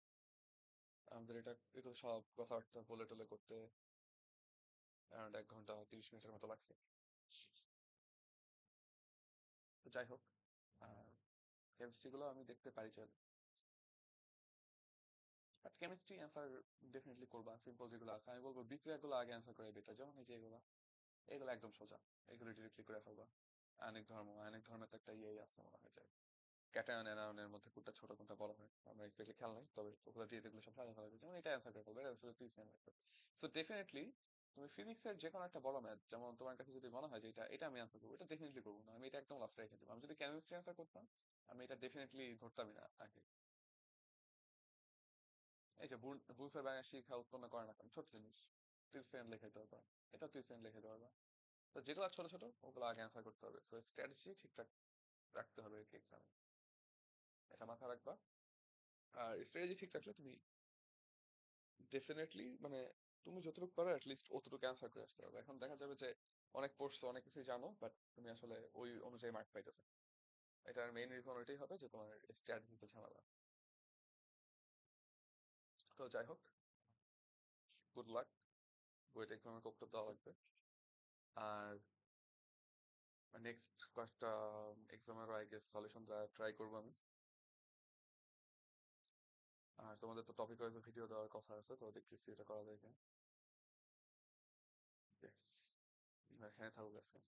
Speaker 1: আমাদের এটা এগুলো সব কথাবার্তা বলে টলে করতে অ্যারাউন্ড 1 ঘন্টা 30 মিনিটের মতো লাগছে। তো যাই হোক, কেমিস্ট্রি গুলো আমি দেখতে পারি চাইলে, বাট কেমিস্ট্রি অ্যান্সার ডেফিনেটলি করবা, সিম্পল যেগুলো আছে আমি বলবো বিক্রিয়া গুলো আগে অ্যান্সার করে বেটার, যেমন এই যে এগুলো, এগুলো একদম সোজা, এগুলো ডিরেক্টলি করে ফেলবা। আয়নিক ধর্ম, আয়নিক ধর্মের তো একটা ইয়েই আছে মনে হয়, ক্যাটায়ন অ্যানায়নের মধ্যে কোনটা ছোট কোনটা বড় হয় আমরা এক্স্যাক্টলি খেয়াল নাই, তবে ওগুলো দিয়ে দেখলে সব ভালো ভালো যেমন এটা অ্যান্সার করে ফেলবে, এটা আসলে তুই সেম লাগবে। সো ডেফিনেটলি তুমি ফিজিক্সের যে কোনো একটা বড় ম্যাথ, যেমন তোমার কাছে যদি মনে হয় যে এটা এটা আমি আনসার করবো, এটা ডেফিনেটলি করবো না, আমি এটা একদম লাস্টে রেখে দেবো। আমি যদি কেমিস্ট্রি আনসার করতাম, আমি এটা ডেফিনেটলি ধরতামই না আগে। এই যে বুলসের ব্যাঙের শিখা উৎপন্ন করে না কেন, ছোট জিনিস, 30 সেকেন্ড লিখে দিতে পারবা, এটা 30 সেকেন্ড লিখে দিতে পারবা। তো যেগুলো ছোট ছোট ওগুলো আগে অ্যান্সার করতে হবে, সো স্ট্র্যাটেজি ঠিকঠাক রাখতে হবে আর কি এক্সামে, এটা মাথায় রাখবা। আর স্ট্র্যাটেজি ঠিক রাখলে তুমি ডেফিনেটলি মানে তুমি যতটুকু পারো অ্যাটলিস্ট অতটুকু অ্যান্সার করে আসতে পারবে। এখন দেখা যাবে যে অনেক পড়ছো অনেক কিছুই জানো, বাট তুমি আসলে ওই অনুযায়ী মার্ক পাইতেছো। এটার মেইন রিজন ওইটাই হবে যে তোমার স্ট্র্যাটেজিতে ঝামেলা। তো যাই হোক, গুড লাক, বুয়েট এক্সামের কোপ দেওয়া লাগবে। আর নেক্সট কয়েকটা এক্সামেরও আই গেস সলিউশন ট্রাই করবো আমি। আর তোমাদের তো টপিক ওয়াইজ ভিডিও দেওয়ার কথা আছে, তো দেখতেছি এটা করা যায় কিনা। এখানে থাকুক আজকে।